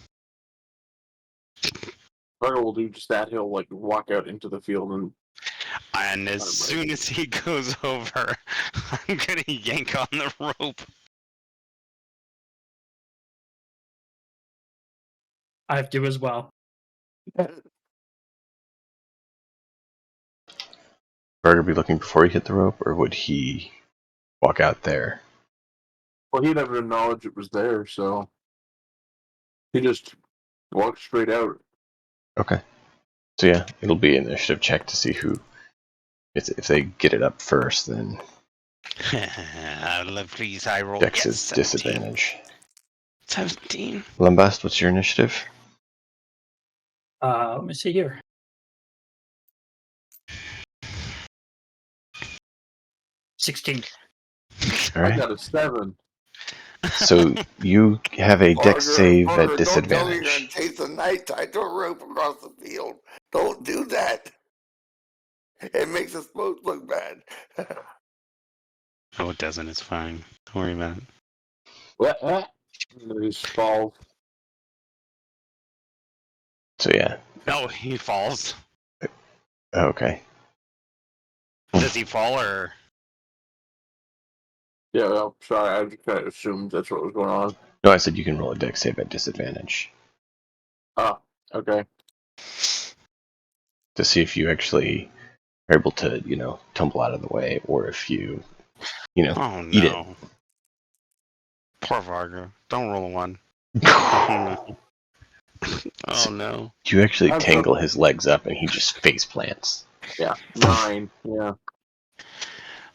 Varga will do just that. He'll like walk out into the field And as soon as he goes over, I'm gonna yank on the rope. I have to as well. Barter be looking before he hit the rope, or would he walk out there? Well, he never acknowledged it was there, so he just walked straight out. Okay. So yeah, it'll be an initiative check to see who. If they get it up first, then Please, I roll. Dex Yes, is 17. disadvantage. 17. Lambast, what's your initiative? Let me see here. 16. All I right. got a 7. So you have a Dex save at Don't tell me you're disadvantage. going to chase a knight tied to a rope across the field. Don't do that. It makes us both look bad. Oh, it doesn't. It's fine. Don't worry about it. What? He just falls. So yeah. No, he falls. Okay. Does he fall or? Yeah, well, sorry, I just kind of assumed that's what was going on. No, I said you can roll a Dex save at disadvantage Ah, okay. to see if you actually are able to, tumble out of the way, or if you, Oh eat no. Poor Varga. Don't roll a 1. it. Oh no. You actually I'm tangle his legs up, and he just face plants. Yeah, 9. Yeah.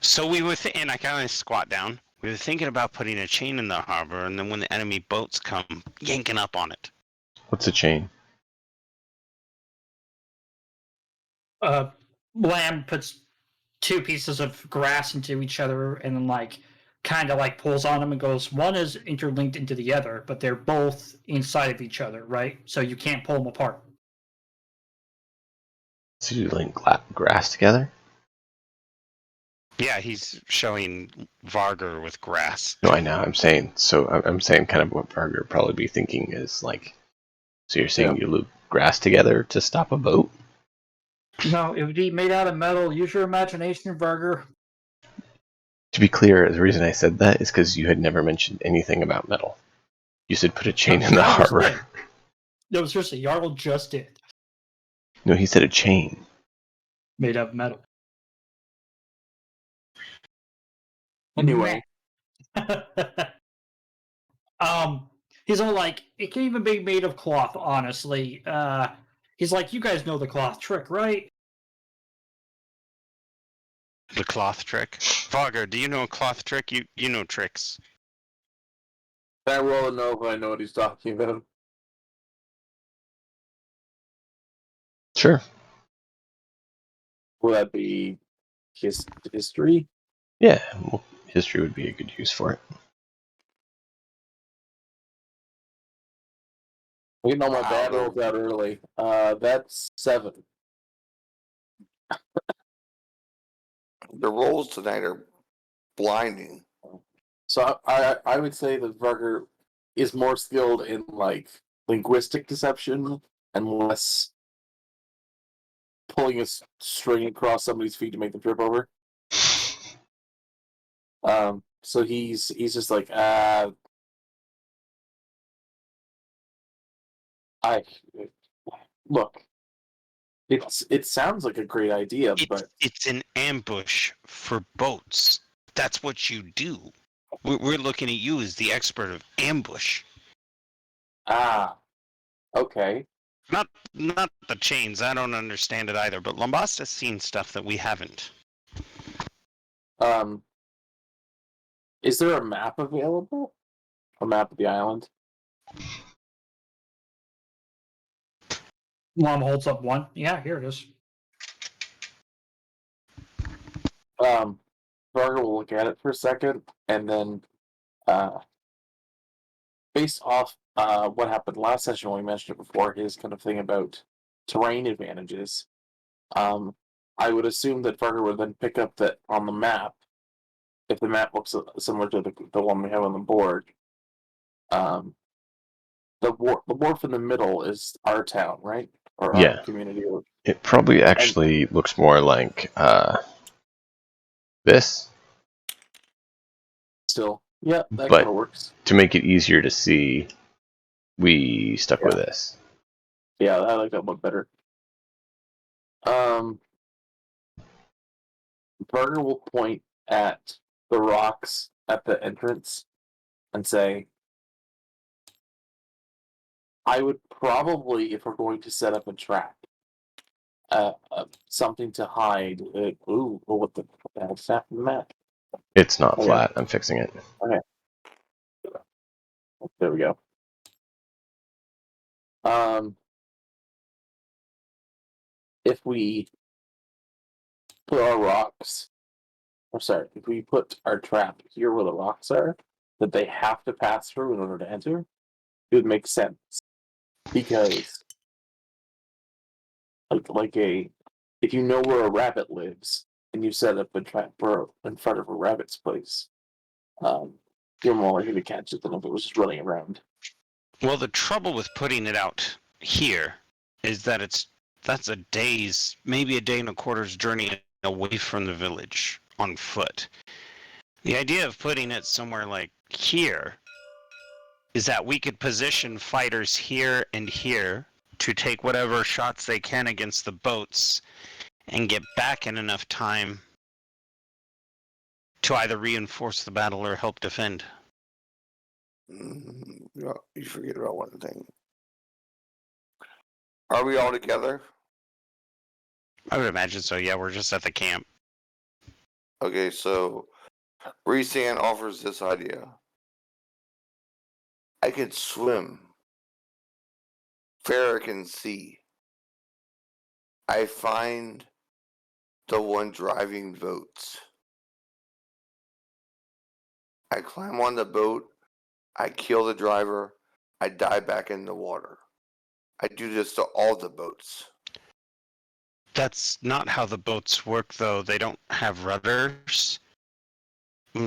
So we were, and I kind of squat down. We were thinking about putting a chain in the harbor, and then when the enemy boats come, yanking up on it. What's a chain? Lamb puts 2 pieces of grass into each other and then kind of pulls on them and goes, one is interlinked into the other, but they're both inside of each other, right? So you can't pull them apart. So you link grass together? Yeah, he's showing Varga with grass. No, I know. I'm saying kind of what Varga would probably be thinking is like. So you're saying you loop grass together to stop a boat? No, it would be made out of metal. Use your imagination, Varga. To be clear, the reason I said that is because you had never mentioned anything about metal. You said put a chain in the harbor. No, seriously, Jarl just did. No, he said a chain. Made out of metal. Anyway. He's all like, it can even be made of cloth, honestly. He's like, you guys know the cloth trick, right? The cloth trick. Varga, do you know a cloth trick? You know tricks. I will know if I know what he's talking about. Sure. Will that be history? Yeah, well, history would be a good use for it. Getting all my bad Wow, rolls out early. That's 7. the rolls tonight are blinding. So I would say that Varger is more skilled in like linguistic deception and less pulling a string across somebody's feet to make them trip over. So he's just like I look. It sounds like a great idea, but It's an ambush for boats. That's what you do. We're looking at you as the expert of ambush. okay. Not the chains. I don't understand it either. But Lombasta's seen stuff that we haven't. Um, is there a map available? A map of the island? Mom holds up one. Yeah, here it is. Varga will look at it for a second, and then, based off what happened last session when we mentioned it before, his kind of thing about terrain advantages, I would assume that Varga would then pick up that on the map, if the map looks similar to the one we have on the board. The wharf in the middle is our town, right? Or our Yeah. community. It probably And actually looks more like this, still, yeah, that kind but of works. to make it easier to see, we stuck with this. Yeah, I like that one better. Burger will point at the rocks at the entrance and say, I would probably, if we're going to set up a trap, something to hide. What the heck's happened to the map? It's not Okay. flat. I'm fixing it. Okay. There we go. If we put our rocks, or sorry, if we put our trap here where the rocks are, that they have to pass through in order to enter, it would make sense. Because, if you know where a rabbit lives and you set up a trap in front of a rabbit's place, you're more likely to catch it than if it was just running around. Well, the trouble with putting it out here is that that's maybe a day and a quarter's journey away from the village on foot. The idea of putting it somewhere like here is that we could position fighters here and here to take whatever shots they can against the boats and get back in enough time to either reinforce the battle or help defend. You forget about one thing. Are we all together? I would imagine so. Yeah, we're just at the camp. Okay, so Resan offers this idea. I could swim. Farrah can see. I find the one driving boats. I climb on the boat. I kill the driver. I dive back in the water. I do this to all the boats. That's not how the boats work, though. They don't have rudders.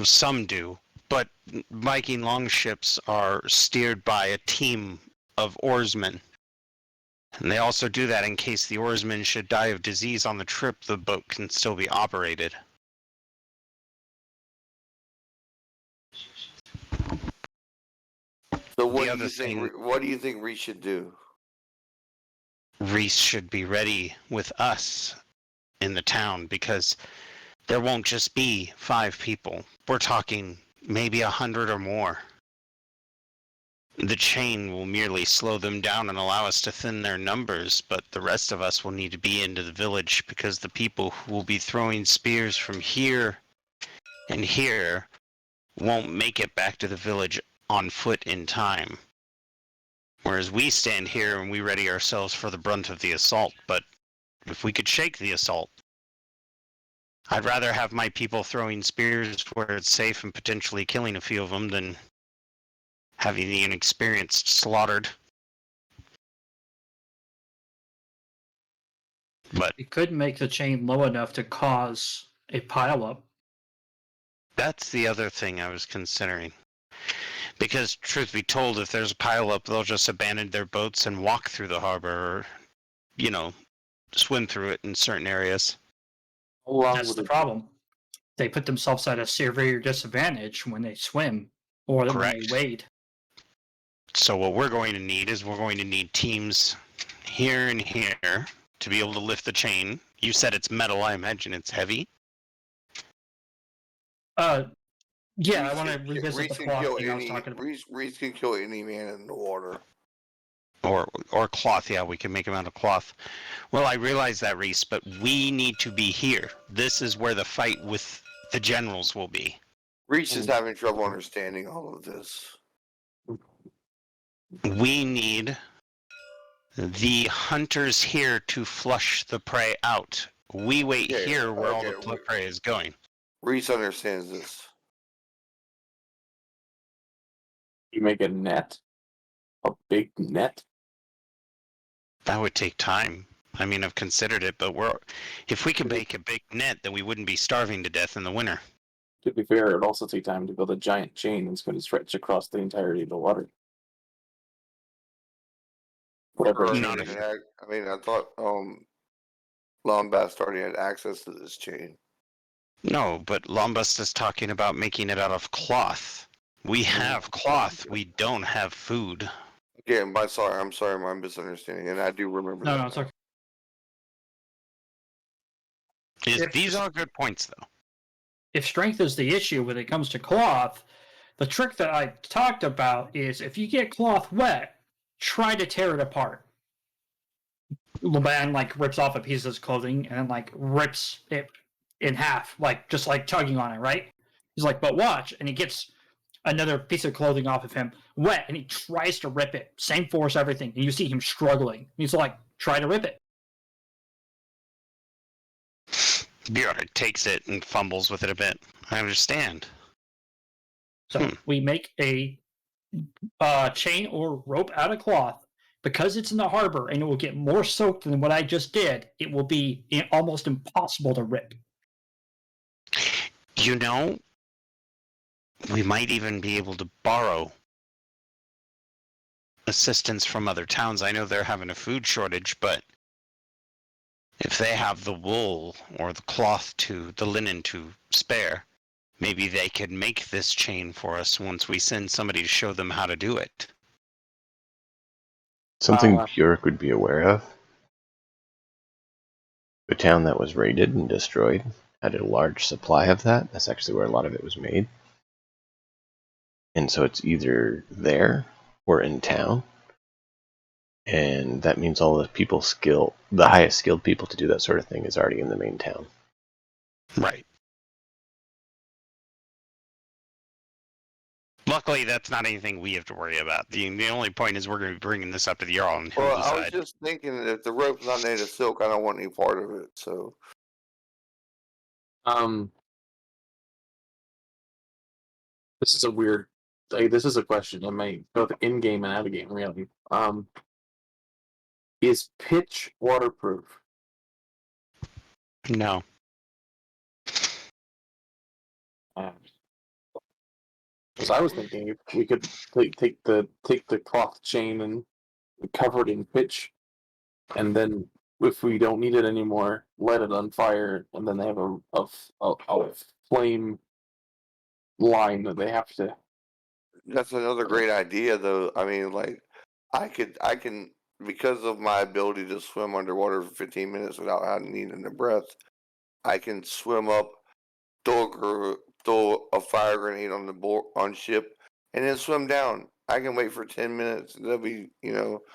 Some do, but Viking longships are steered by a team of oarsmen. And they also do that in case the oarsmen should die of disease on the trip, the boat can still be operated. So what do you think Reese should do? Reese should be ready with us in the town, because there won't just be 5 people. We're talking maybe 100 or more. The chain will merely slow them down and allow us to thin their numbers, but the rest of us will need to be into the village, because the people who will be throwing spears from here and here won't make it back to the village on foot in time. Whereas we stand here and we ready ourselves for the brunt of the assault, but if we could shake the assault, I'd rather have my people throwing spears where it's safe and potentially killing a few of them than having the inexperienced slaughtered. But it could make the chain low enough to cause a pileup. that's the other thing I was considering. Because, truth be told, if there's a pileup, they'll just abandon their boats and walk through the harbor or, swim through it in certain areas. How long That's would the it problem. They put themselves at a severe disadvantage when they swim or when they Correct. wade. So what we're going to need is we're going to need teams here and here to be able to lift the chain. You said it's metal. I imagine it's heavy. Yeah, I want to revisit the cloth thing I was talking about. Reese can kill any man in the water. Or cloth. Yeah, we can make them out of cloth. Well, I realize that, Reese, but we need to be here. This is where the fight with the generals will be. Reese is having trouble understanding all of this. We need the hunters here to flush the prey out. We wait here where all the prey is going. Reese understands this. You make a net? A big net? That would take time. I mean, I've considered it, but if we could make a big net, then we wouldn't be starving to death in the winter. To be fair, it would also take time to build a giant chain that's going to stretch across the entirety of the water. Whatever. I thought Lombast already had access to this chain. No, but Lombast is talking about making it out of cloth. We have cloth. We don't have food. Yeah, I'm sorry, my misunderstanding, and I do remember that. No, it's okay. These are good points, though. If strength is the issue when it comes to cloth, the trick that I talked about is if you get cloth wet, try to tear it apart. The man rips off a piece of his clothing and then rips it in half, just tugging on it, right? He's like, but watch, and he gets another piece of clothing off of him, wet, and he tries to rip it. Same force, everything. And you see him struggling. He's like, try to rip it. Bjorn takes it and fumbles with it a bit. I understand. So we make a chain or rope out of cloth. Because it's in the harbor and it will get more soaked than what I just did, it will be almost impossible to rip. We might even be able to borrow assistance from other towns. I know they're having a food shortage, but if they have the wool or the cloth the linen to spare, maybe they could make this chain for us once we send somebody to show them how to do it. Something Bjork would be aware of. The town that was raided and destroyed had a large supply of that. That's actually where a lot of it was made. And so it's either there or in town. And that means all the highest skilled people to do that sort of thing is already in the main town. Right. Luckily, that's not anything we have to worry about. The only point is we're going to be bringing this up to the Jarl and he'll decide. I was just thinking that if the rope's not made of silk, I don't want any part of it. So, this is a weird. This is a question. It may both in game and out of game, really. Is pitch waterproof? No. Because I was thinking if we could take the cloth chain and cover it in pitch, and then if we don't need it anymore, let it on fire, and then they have a flame line that they have to. that's another great idea, though. I mean, I can, because of my ability to swim underwater for 15 minutes without needing a breath, I can swim up, throw a fire grenade on ship, and then swim down. I can wait for 10 minutes. That'll be,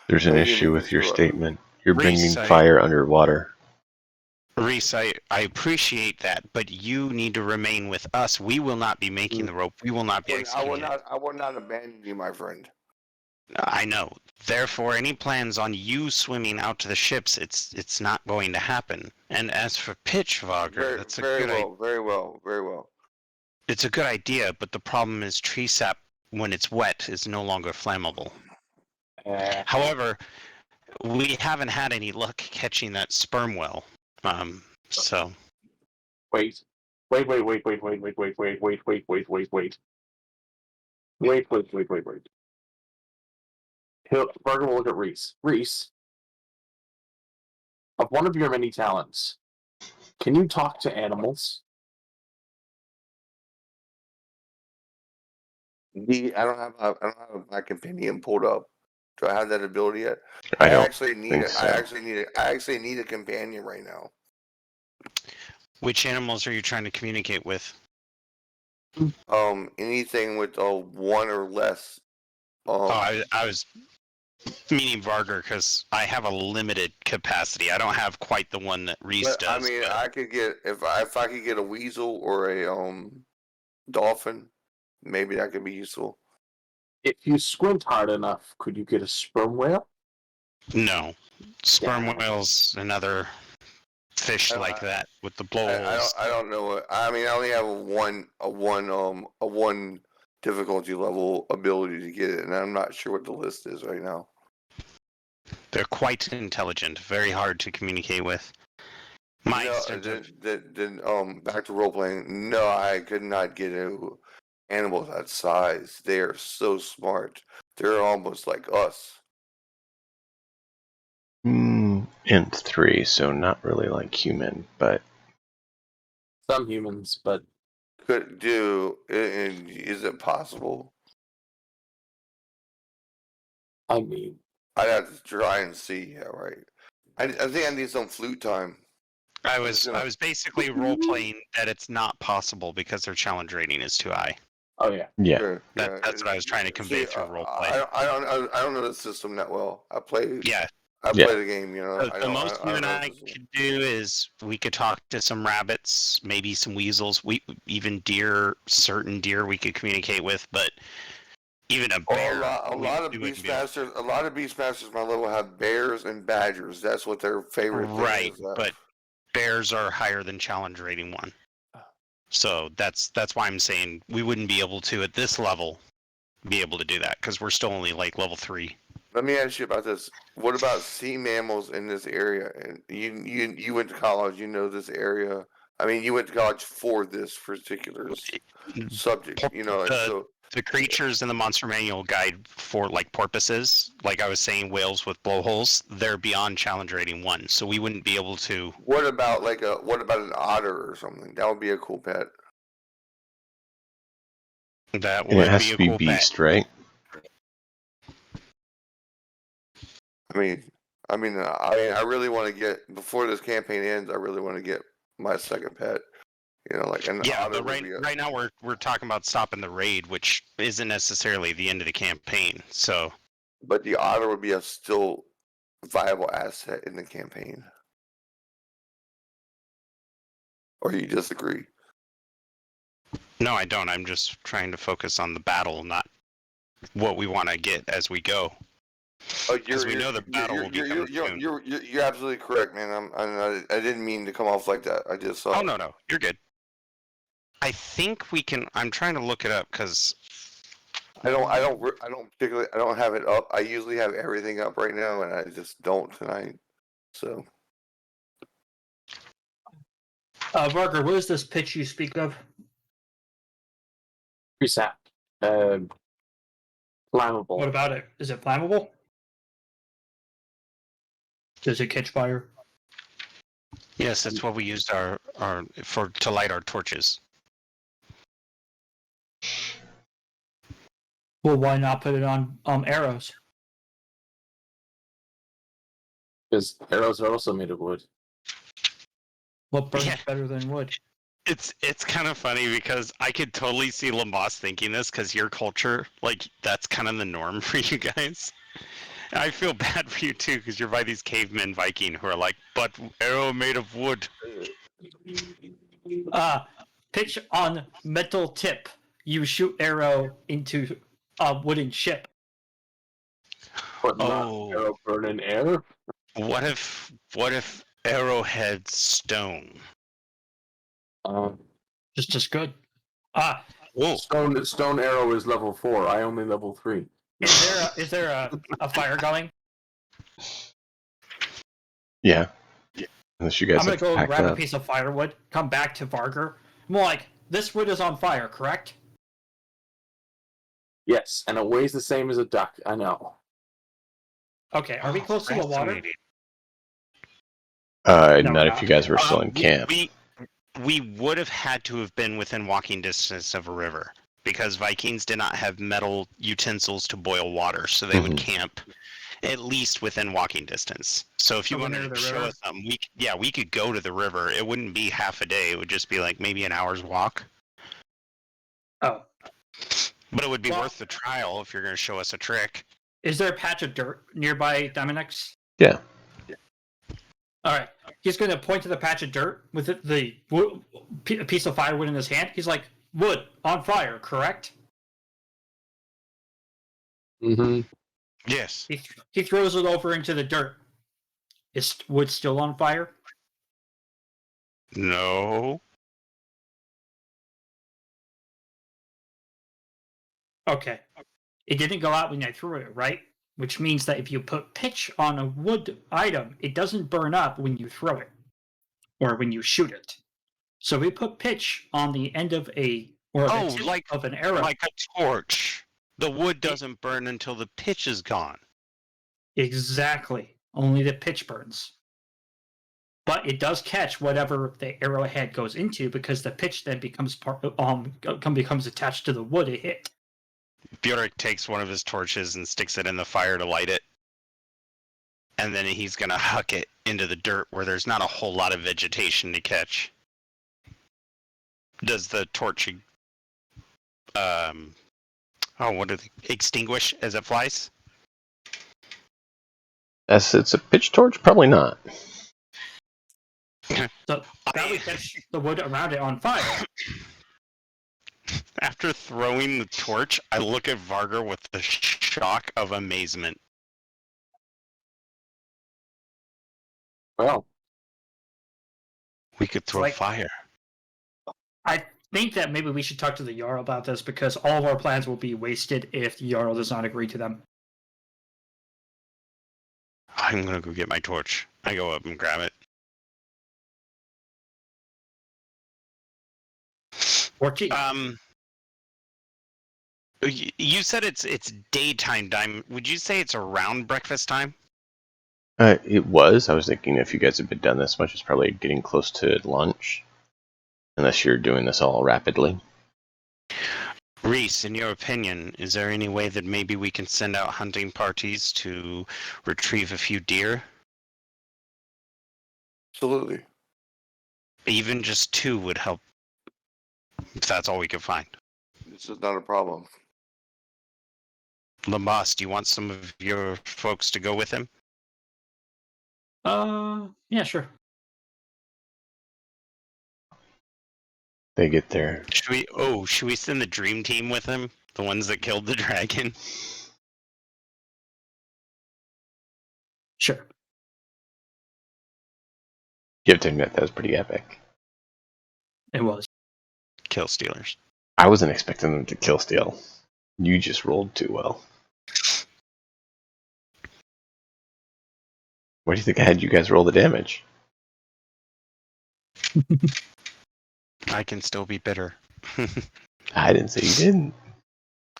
There's an issue with your statement. You're bringing fire underwater. Reese, I appreciate that, but you need to remain with us. We will not be making the rope. We will not be executing it. I will not abandon you, my friend. I know. Therefore, any plans on you swimming out to the ships, it's not going to happen. And as for pitch, Vogger, that's very well. It's a good idea, but the problem is tree sap, when it's wet, is no longer flammable. However, We haven't had any luck catching that sperm whale. So Wait. Wait. Barker will look at Reese. Reese, of one of your many talents, can you talk to animals? I don't have my companion pulled up. Do I have that ability yet? I don't actually need think it. so. I actually need a companion right now. which animals are you trying to communicate with? Anything with one or less. I was meaning Varger because I have a limited capacity. I don't have quite the one that Reese But, does. I mean, I could get if I could get a weasel or a dolphin, maybe that could be useful. If you squint hard enough, could you get a sperm whale? No. Sperm Damn. whales and other fish like that with the blowholes. I don't know what. I mean, I only have a one difficulty level ability to get it, and I'm not sure what the list is right now. They're quite intelligent, very hard to communicate with. My Back to role playing. No, I could not get animals that size. They are so smart. They're almost like us. Int 3, so not really like human, but Some humans, but Could do. Is it possible? I mean, I'd have to try and see. Yeah, right. I think I need some flute time. I was basically role playing that it's not possible because their challenge rating is too high. oh yeah. yeah. Sure, That's what I was trying to convey through role play. I don't know the system that well. I play the game. The most you and I could do is we could talk to some rabbits, maybe some weasels, even deer. Certain deer we could communicate with, but even a bear. A lot of beastmasters my level have bears and badgers. That's what their favorite thing is. But bears are higher than challenge rating 1. So that's why I'm saying we wouldn't be able to at this level be able to do that because we're still only like level 3. Let me ask you about this. What about sea mammals in this area? And you went to college. You know this area. I mean, you went to college for this particular subject. The creatures in the Monster Manual guide for like porpoises, like I was saying, whales with blowholes, they're beyond challenge rating 1, so we wouldn't be able to. What about an otter or something? That would be a cool pet. That And would it has be to a be cool beast, pet. right? I mean, I really want to get before this campaign ends. I really want to get my second pet. But right now we're talking about stopping the raid, which isn't necessarily the end of the campaign. So, but the otter would be a still viable asset in the campaign. Or you disagree? No, I don't. I'm just trying to focus on the battle, not what we want to get as we go. Because we know the battle will be coming soon. You're absolutely correct, man. I didn't mean to come off like that. I just Oh no, you're good. I think we can. I'm trying to look it up because I don't have it up. I usually have everything up right now, and I just don't tonight. So, Barker, what is this pitch you speak of? Reset. Flammable. What about it? Is it flammable? Does it catch fire? yes, that's what we used our to light our torches. Well, why not put it on arrows? Because arrows are also made of wood. What burns better than wood? It's kind of funny because I could totally see Lambos thinking this because your culture, like, that's kind of the norm for you guys. I feel bad for you too because you're by these cavemen Viking who are like, but arrow made of wood. Pitch on metal tip. You shoot arrow into a wooden ship. But not arrow burn in air? What if arrowhead stone? Just as good. Stone arrow is level 4. I only level 3. Is there a fire going? Yeah. Unless you guys I'm gonna have go packed grab a up. piece of firewood, come back to Varger. I'm like, this wood is on fire, correct? Yes, and it weighs the same as a duck. I know. Okay, are we close to the water? Fascinating. No, Not we're if not. you guys were still in camp. We would have had to have been within walking distance of a river because Vikings did not have metal utensils to boil water, so they would camp at least within walking distance. So if you Over wanted near to the show river? us something, we could go to the river. It wouldn't be half a day. It would just be like maybe an hour's walk. Oh. But it would be Well- worth the trial if you're going to show us a trick. Is there a patch of dirt nearby Dominic's? Yeah. Alright. He's going to point to the patch of dirt with the wood, a piece of firewood in his hand. He's like, wood on fire, correct? Mm-hmm. Yes. He throws it over into the dirt. Is wood still on fire? No. Okay. It didn't go out when I threw it, right? Which means that if you put pitch on a wood item, it doesn't burn up when you throw it or when you shoot it. So we put pitch on the end of the tip of an arrow. Like a torch. The wood doesn't burn until the pitch is gone. Exactly. Only the pitch burns. But it does catch whatever the arrowhead goes into because the pitch then becomes becomes attached to the wood it hit. Bjork takes one of his torches and sticks it in the fire to light it. And then he's going to huck it into the dirt where there's not a whole lot of vegetation to catch. Does the torch extinguish as it flies? As it's a pitch torch, probably not. So that would catch the wood around it on fire. After throwing the torch, I look at Varger with the shock of amazement. Well, We could throw fire. I think that maybe we should talk to the Jarl about this because all of our plans will be wasted if the Jarl does not agree to them. I'm going to go get my torch. I go up and grab it. 14. You said it's daytime time. Would you say it's around breakfast time? It was. I was thinking if you guys have been done this much, it's probably getting close to lunch. Unless you're doing this all rapidly. Reese, in your opinion, is there any way that maybe we can send out hunting parties to retrieve a few deer? Absolutely. Even just 2 would help, if that's all we could find. This is not a problem. Lambas, do you want some of your folks to go with him? Yeah, sure. They get there. Should we send the dream team with him? The ones that killed the dragon? Sure. You have to admit that was pretty epic. It was. Kill stealers. I wasn't expecting them to kill steal. You just rolled too well. Why do you think I had you guys roll the damage? I can still be bitter. I didn't say you didn't.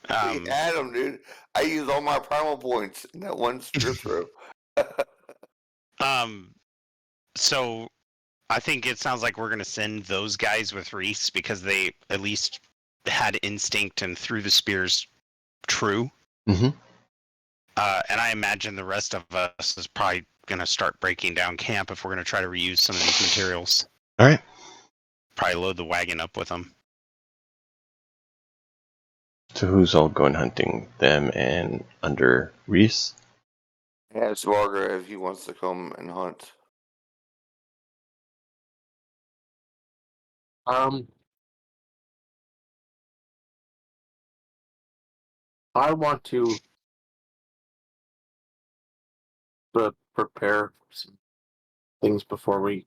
Hey, Adam, dude, I used all my primal points in that one spear throw. So I think it sounds like we're going to send those guys with Reese because they at least had instinct and threw the spears true. Mm-hmm. And I imagine the rest of us is probably going to start breaking down camp if we're going to try to reuse some of these materials. All right. Probably load the wagon up with them. So who's all going hunting? Them and under Reese? Ask Varga if he wants to come and hunt. I want to prepare some things before we.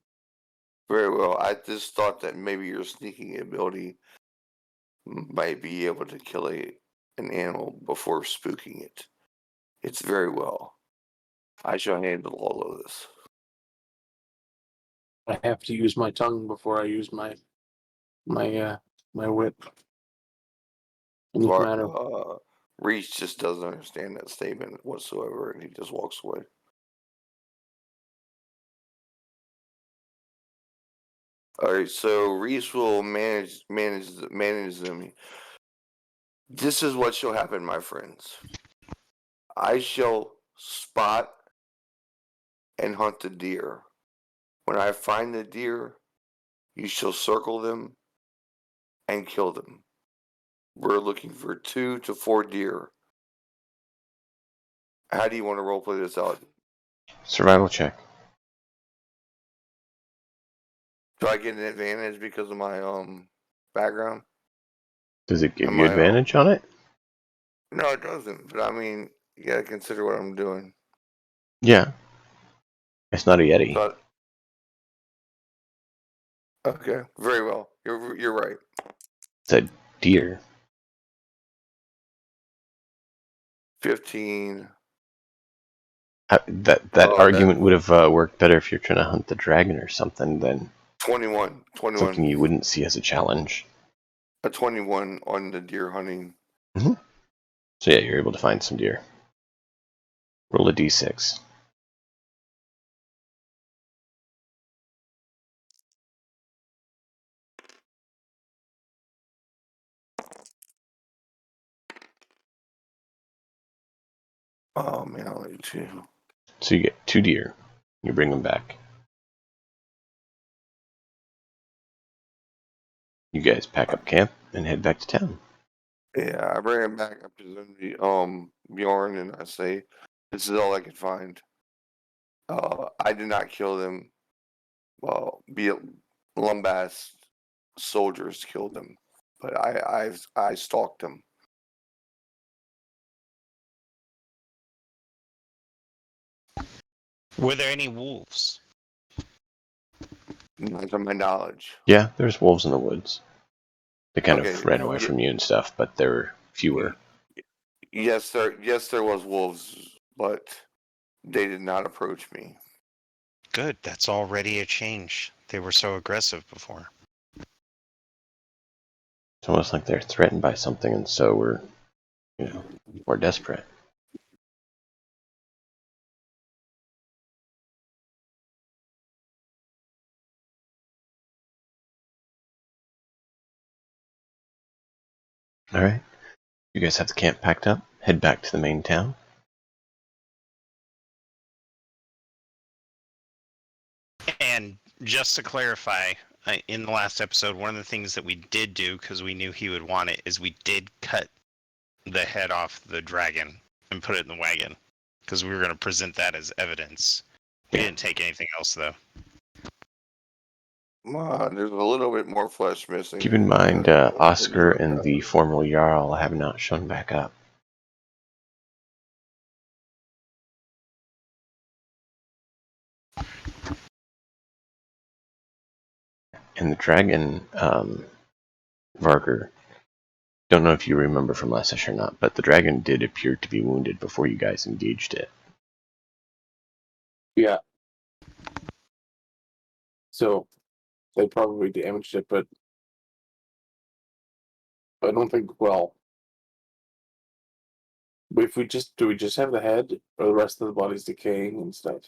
Very well. I just thought that maybe your sneaking ability might be able to kill an animal before spooking it. It's very well. I shall handle all of this. I have to use my tongue before I use my wit. In this matter. Reese just doesn't understand that statement whatsoever, and he just walks away. All right, so Reese will manage them. This is what shall happen, my friends. I shall spot and hunt the deer. When I find the deer, you shall circle them and kill them. We're looking for 2 to 4 deer. How do you want to roleplay this out? Survival check. Do I get an advantage because of my background? Does it give Am you I, advantage on it? No, it doesn't. But I mean, you gotta consider what I'm doing. Yeah. It's not a Yeti. So, okay, very well. You're right. It's a deer. 15. That argument would have worked better if you're trying to hunt the dragon or something than 21. something you wouldn't see as a challenge. A 21 on the deer hunting. Mm-hmm. So yeah, you're able to find some deer. Roll a d6. Oh man, I'll let you too. So you get 2 deer. You bring them back. You guys pack up camp and head back to town. Yeah, I bring him back up to the Bjorn, and I say, "This is all I could find. I did not kill them. Well, Lumbast soldiers killed them, but I stalked them." Were there any wolves? Not to my knowledge. Yeah, there's wolves in the woods. They kind Okay, of ran away from you and stuff, but there were fewer. Yes, there was wolves, but they did not approach me. Good, that's already a change. They were so aggressive before. It's almost like they're threatened by something, and so we're, more desperate. All right, you guys have the camp packed up. Head back to the main town. And just to clarify, in the last episode, one of the things that we did do, because we knew he would want it, is we did cut the head off the dragon and put it in the wagon, because we were going to present that as evidence. We didn't take anything else, though. There's a little bit more flesh missing. Keep in mind, Oscar and the former Jarl have not shown back up. And the dragon, Varger, don't know if you remember from last session or not, but the dragon did appear to be wounded before you guys engaged it. Yeah. So they probably damaged it, but I don't think. Well, if we just have the head, or the rest of the body's decaying and stuff.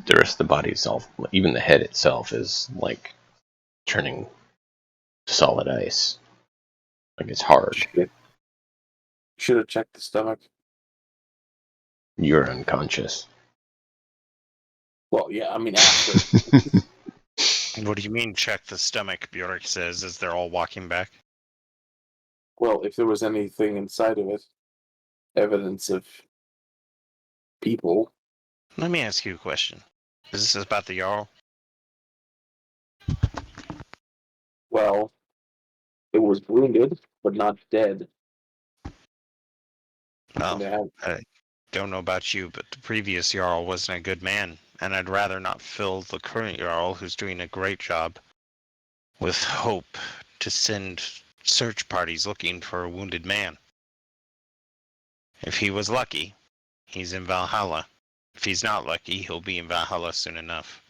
The rest of the body itself, even the head itself, is like turning to solid ice. Like it's hard. Should have checked the stomach. You're unconscious. Well, yeah, I mean after. What do you mean, check the stomach, Bjork says, as they're all walking back? Well, if there was anything inside of it, evidence of people. Let me ask you a question. Is this about the Jarl? Well, it was wounded, but not dead. Well, I don't know about you, but the previous Jarl wasn't a good man, and I'd rather not fill the current Jarl, who's doing a great job, with hope to send search parties looking for a wounded man. If he was lucky, he's in Valhalla. If he's not lucky, he'll be in Valhalla soon enough.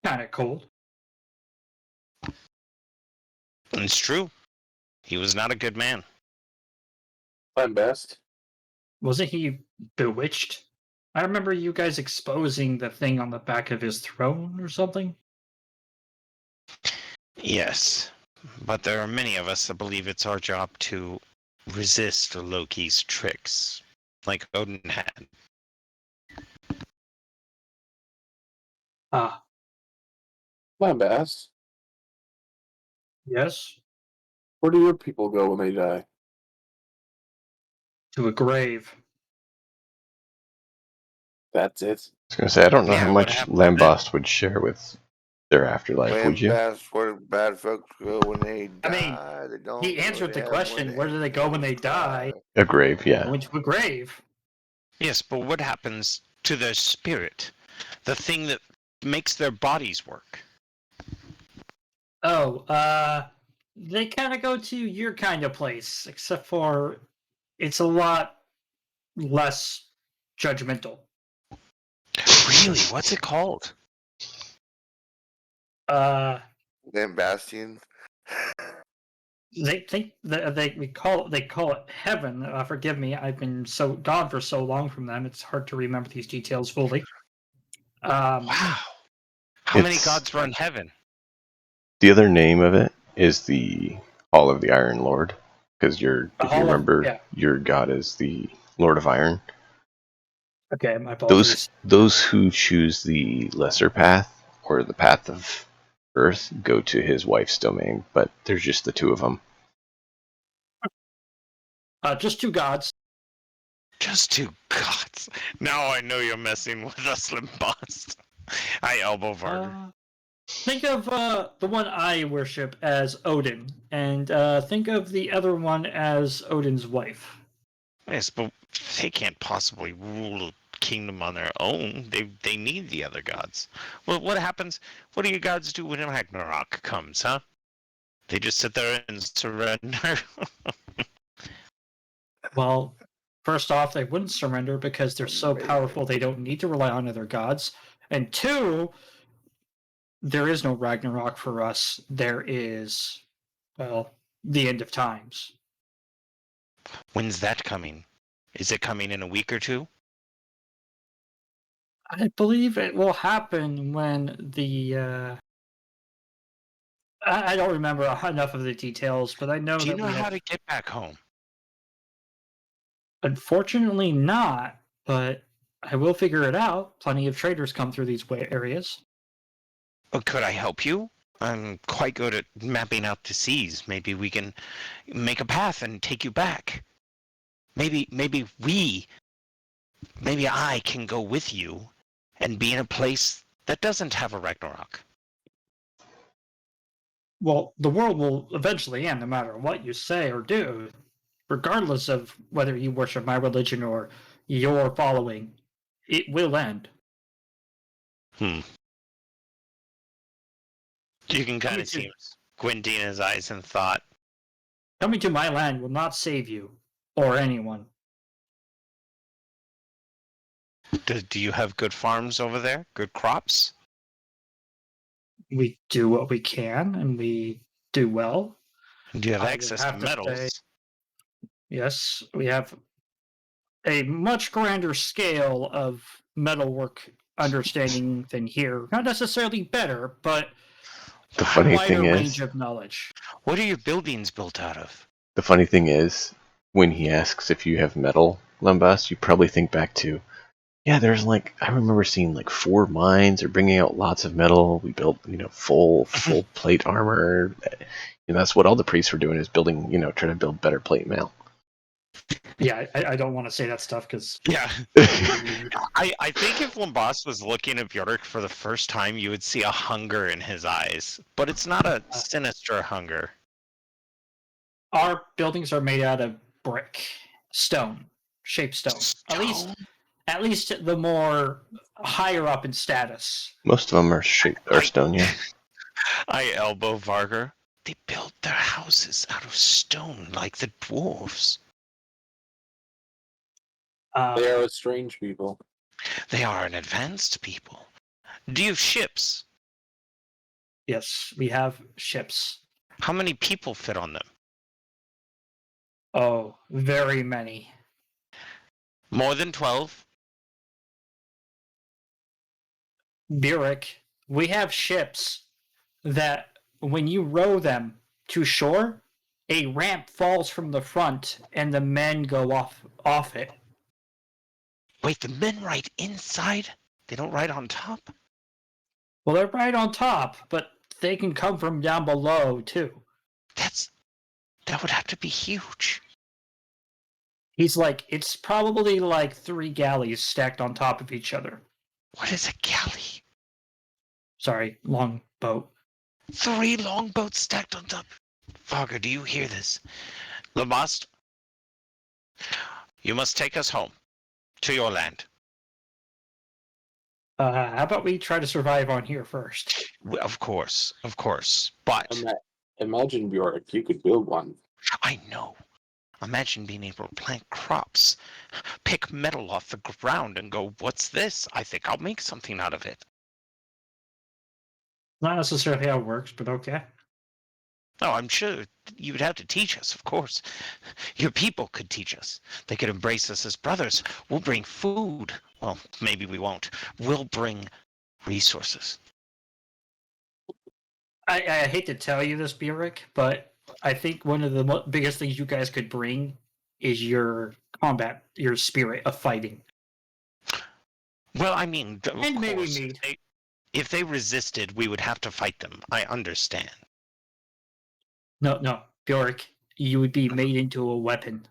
Kind of cold. It's true. He was not a good man. I'm best. Wasn't he bewitched? I remember you guys exposing the thing on the back of his throne or something. Yes, but there are many of us that believe it's our job to resist Loki's tricks, like Odin had. Ah, I'm best. yes. Where do your people go when they die? To a grave. That's it. I was going to say, I don't know how Yeah, what much happens then? Lambast would share with their afterlife, would you? Lambast, where bad folks go when they I mean, die. They he don't go answered to the heaven where question, the where do they go when angels they die? cry. A grave, yeah. Going to a grave. Yes, but what happens to their spirit? The thing that makes their bodies work? Oh, they kind of go to your kind of place, except for it's a lot less judgmental. Really? What's it called? Uh, Lambastian. they think that they call it heaven. Forgive me, I've been so gone for so long from them. It's hard to remember these details fully. Wow. How many It's gods run heaven? the other name of it is the Hall of the Iron Lord, because The if you Hall of remember, yeah. your god is the Lord of Iron. Okay, my Those apologies. those who choose the lesser path or the path of Earth go to his wife's domain, but there's just the two of them. Just two gods. Just two gods. Now I know you're messing with us, Limbast. I elbow Varder. Think of the one I worship as Odin, and think of the other one as Odin's wife. Yes, but they can't possibly rule a kingdom on their own. They need the other gods. Well, what happens? What do you gods do when Ragnarok comes, huh? They just sit there and surrender. Well, first off, they wouldn't surrender because they're so powerful they don't need to rely on other gods. And two, there is no Ragnarok for us. There is, well, the end of times. When's that coming? Is it coming in a week or two? I believe it will happen when the. I don't remember enough of the details, but I know Do you that know we how have. to get back home? Unfortunately, not, but I will figure it out. Plenty of traders come through these areas. Could I help you? I'm quite good at mapping out the seas. Maybe we can make a path and take you back. Maybe I can go with you and be in a place that doesn't have a Ragnarok. Well, the world will eventually end no matter what you say or do, regardless of whether you worship my religion or your following. It will end. You can kind Coming of to, see Gwendina's eyes in thought. coming to my land will not save you or anyone. Do you have good farms over there? Good crops? We do what we can, and we do well. Do you have I would access to have to say, metals? yes, we have a much grander scale of metalwork understanding than here. Not necessarily better, but The a funny wider thing range is, of knowledge. What are your buildings built out of? the funny thing is, when he asks if you have metal, Lambast, you probably think back to, yeah, there's I remember seeing 4 mines or bringing out lots of metal. We built, full plate armor. And that's what all the priests were doing is building, trying to build better plate mail. Yeah, I don't want to say that stuff because Yeah. I think if Lambas was looking at Bjork for the first time, you would see a hunger in his eyes. But it's not a sinister hunger. our buildings are made out of brick, stone, shaped stone. Stone? At least the more higher up in status. Most of them are stone, yeah. I elbow Varger. They built their houses out of stone like the dwarves. They are a strange people. They are an advanced people. Do you have ships? Yes, we have ships. How many people fit on them? Oh, very many. More than 12? Burek, we have ships that when you row them to shore, a ramp falls from the front and the men go off it. Wait, the men ride inside? They don't ride on top? Well, they're right on top, but they can come from down below too. That would have to be huge. He's like, it's probably like 3 galleys stacked on top of each other. What is a galley? Sorry, long boat. 3 longboats stacked on top. Fogger, do you hear this? Lamast, you must take us home. To your land. How about we try to survive on here first? Of course. But Imagine, Bjork, you could build one. I know. Imagine being able to plant crops, pick metal off the ground and go, what's this? I think I'll make something out of it. Not necessarily how it works, but okay. Oh, I'm sure you would have to teach us, of course. Your people could teach us. They could embrace us as brothers. We'll bring food. Well, maybe we won't. We'll bring resources. I hate to tell you this, Burek, but I think one of the biggest things you guys could bring is your combat, your spirit of fighting. Well, I mean, of And maybe course, meat. if they resisted, we would have to fight them. I understand. No, Bjork, you would be made into a weapon.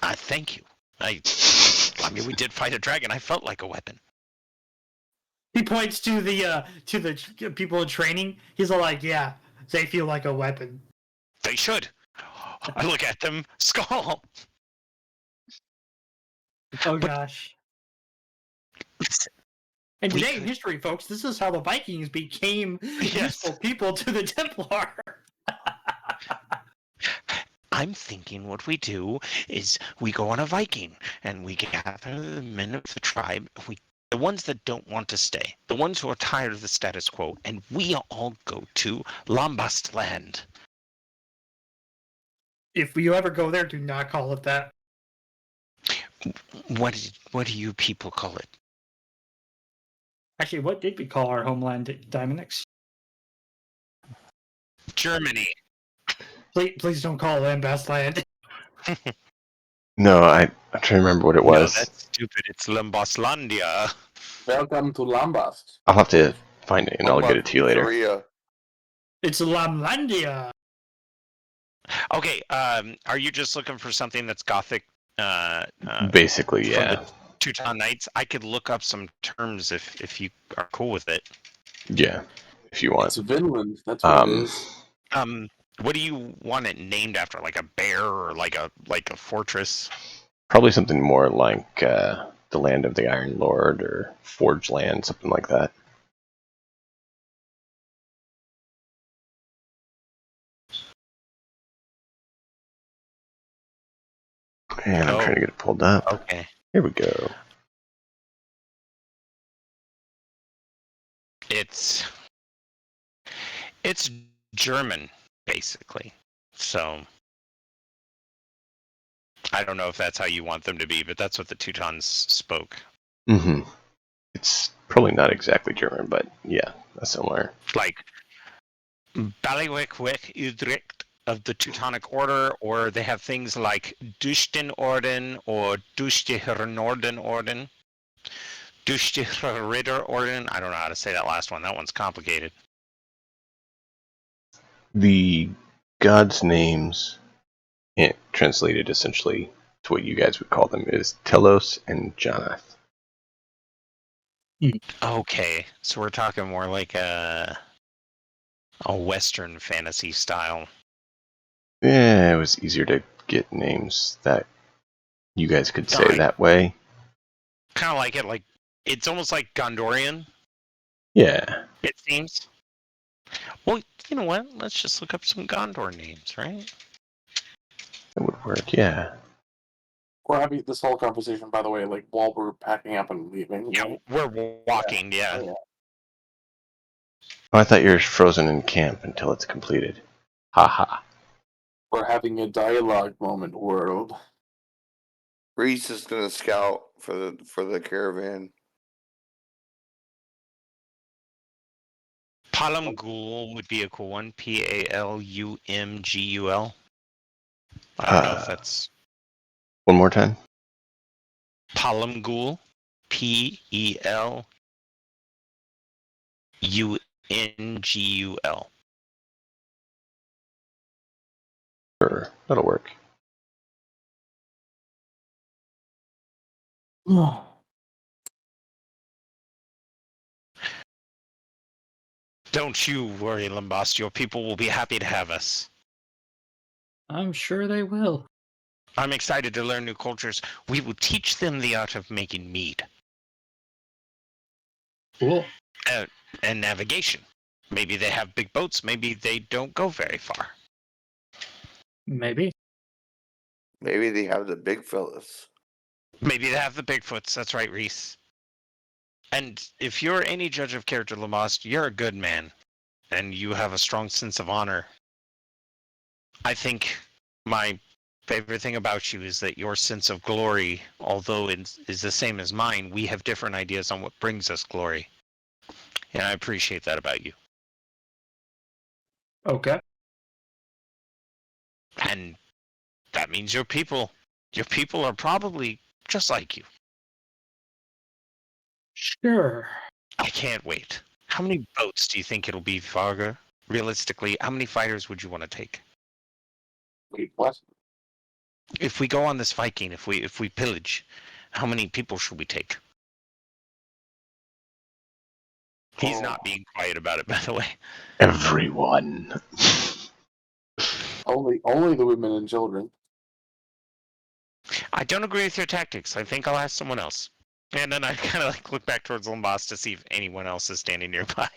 Thank you. I mean, we did fight a dragon. I felt like a weapon. He points to the people in training. He's all like, "Yeah, they feel like a weapon." They should. I look at them. Skull. Oh But- gosh! Listen, And we today in could- history, folks, this is how the Vikings became Yes. useful people to the Templar. I'm thinking what we do is we go on a Viking and we gather the men of the tribe. The ones that don't want to stay, the ones who are tired of the status quo, and we all go to Lambast land. If you ever go there, do not call it that. What do you people call it? Actually, what did we call our homeland, Diamondix? Germany. Please don't call it Lambast Land. No, I'm trying to remember what it No, was. that's stupid. It's Lambaslandia. Welcome to Lambast. I'll have to find it and I'll get it to you later. Pizzeria. It's Lamlandia. Okay, are you just looking for something that's Gothic? Basically, from yeah. the Teuton Knights? I could look up some terms if you are cool with it. Yeah, if you It's want. Vinland. That's what it is. What do you want it named after? Like a bear or like a fortress? Probably something more like the Land of the Iron Lord or Forge Land, something like that. And I'm trying to get it pulled up. Okay. Here we go. It's German, basically. So I don't know if that's how you want them to be, but that's what the Teutons spoke. Mm-hmm. It's probably not exactly German, but yeah, that's similar. Like Ballywick Utrecht of the Teutonic Order, or they have things like Duchten Orden or Duchte Norden Orden. Duchte Ritter Orden. I don't know how to say that last one. That one's complicated. The gods' names, translated essentially to what you guys would call them, is Telos and Janath. Okay, so we're talking more like a Western fantasy style. Yeah, it was easier to get names that you guys could say Alright. that way. Kind of like it, like it's almost like Gondorian. Yeah. It seems. Well, you know what? Let's just look up some Gondor names, right? That would work, yeah. We're having this whole conversation, by the way, like while we're packing up and leaving. Yeah, we're walking. Yeah. Oh, yeah. Oh, I thought you were frozen in camp until it's completed. Haha. We're having a dialogue moment, world. Reese is gonna scout for the caravan. Palumgul would be a cool one. Palumgul. I don't know if that's One more time. Palumgul. Pelungul. Sure, that'll work. Don't you worry, Lambast. Your people will be happy to have us. I'm sure they will. I'm excited to learn new cultures. We will teach them the art of making mead. Cool. And navigation. Maybe they have big boats. Maybe they don't go very far. Maybe. Maybe they have the big fellas. Maybe they have the Bigfoots. That's right, Reese. And if you're any judge of character, Lambast, you're a good man. And you have a strong sense of honor. I think my favorite thing about you is that your sense of glory, although it is the same as mine, we have different ideas on what brings us glory. And I appreciate that about you. Okay. And that means your people are probably just like you. Sure. I can't wait. How many boats do you think it'll be, Varga? Realistically, how many fighters would you want to take? Wait, what? If we go on this Viking, if we pillage, how many people should we take? He's not being quiet about it, by the way. Everyone. Only the women and children. I don't agree with your tactics. I think I'll ask someone else. And then I kind of look back towards Lambas to see if anyone else is standing nearby.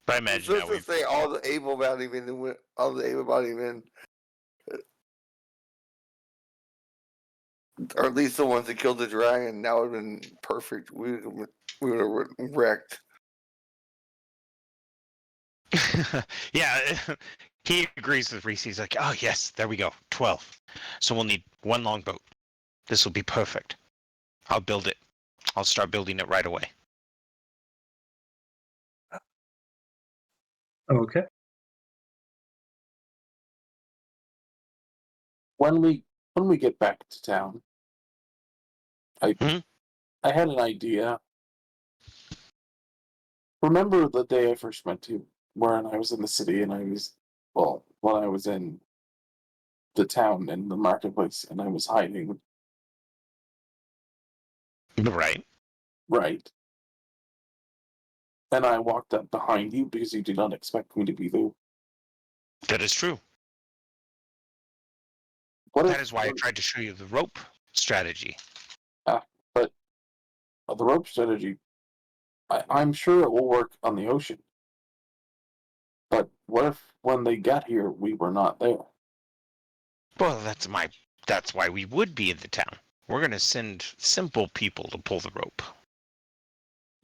But I imagine So that to we. say all the able-bodied men, or at least the ones that killed the dragon, that would have been perfect. We would have wrecked. Yeah, he agrees with Reese. He's like, oh, yes, there we go. 12. So we'll need one longboat. This will be perfect. I'll build it. I'll start building it right away. Okay. When we get back to town, I had an idea. Remember the day I first went to when I was in the city and when I was in the town in the marketplace and I was hiding. Right. Right. And I walked up behind you because you did not expect me to be there. That is true. That is why I tried to show you the rope strategy. But the rope strategy, I'm sure it will work on the ocean. But what if when they got here, we were not there? Well, that's why we would be in the town. We're going to send simple people to pull the rope.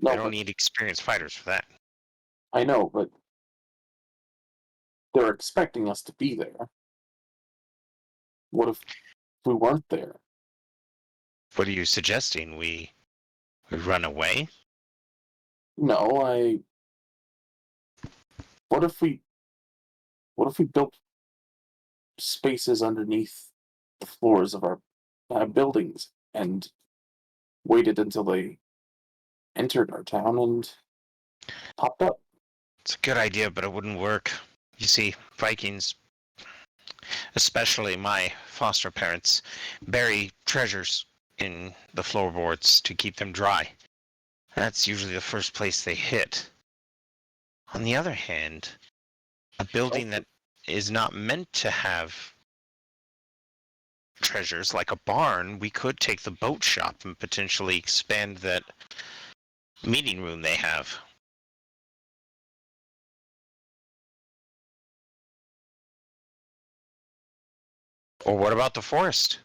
They don't need experienced fighters for that. I know, but they're expecting us to be there. What if we weren't there? What are you suggesting? We run away? No, What if we built spaces underneath the floors of our buildings and waited until they entered our town and popped up? It's a good idea, but it wouldn't work. You see, Vikings, especially my foster parents, bury treasures in the floorboards to keep them dry. That's usually the first place they hit. On the other hand, a building that is not meant to have treasures like a barn, we could take the boat shop and potentially expand that meeting room they have. Or what about the forest?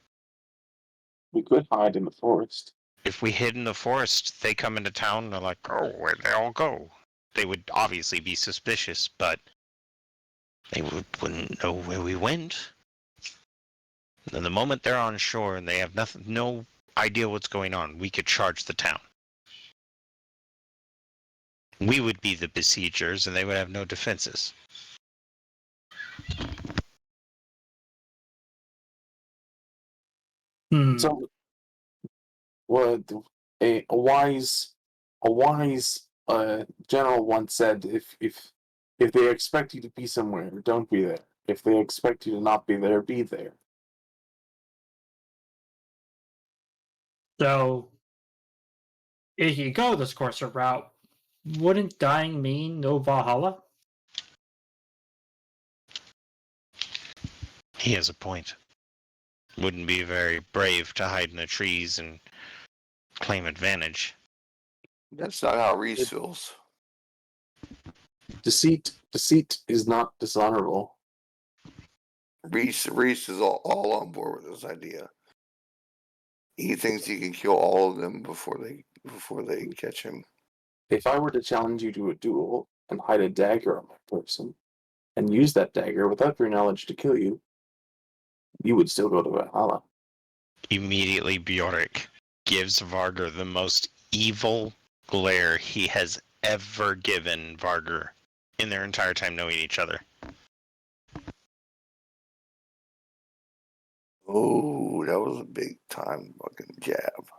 We could hide in the forest. If we hid in the forest, they come into town and they're like, oh, where'd they all go? they would obviously be suspicious, but they wouldn't know where we went. And the moment they're on shore and they have no idea what's going on, we could charge the town. We would be the besiegers, and they would have no defenses. So, what a wise general once said: if they expect you to be somewhere, don't be there. If they expect you to not be there, be there. So, if you go this course of route, wouldn't dying mean no Valhalla? He has a point. Wouldn't be very brave to hide in the trees and claim advantage. That's not how Reese feels. Deceit is not dishonorable. Reese is all on board with this idea. He thinks he can kill all of them before they catch him. If I were to challenge you to a duel and hide a dagger on my person, and use that dagger without your knowledge to kill you, you would still go to Valhalla. Immediately, Bjork gives Vargar the most evil glare he has ever given Vargar in their entire time knowing each other. Oh, that was a big time fucking jab.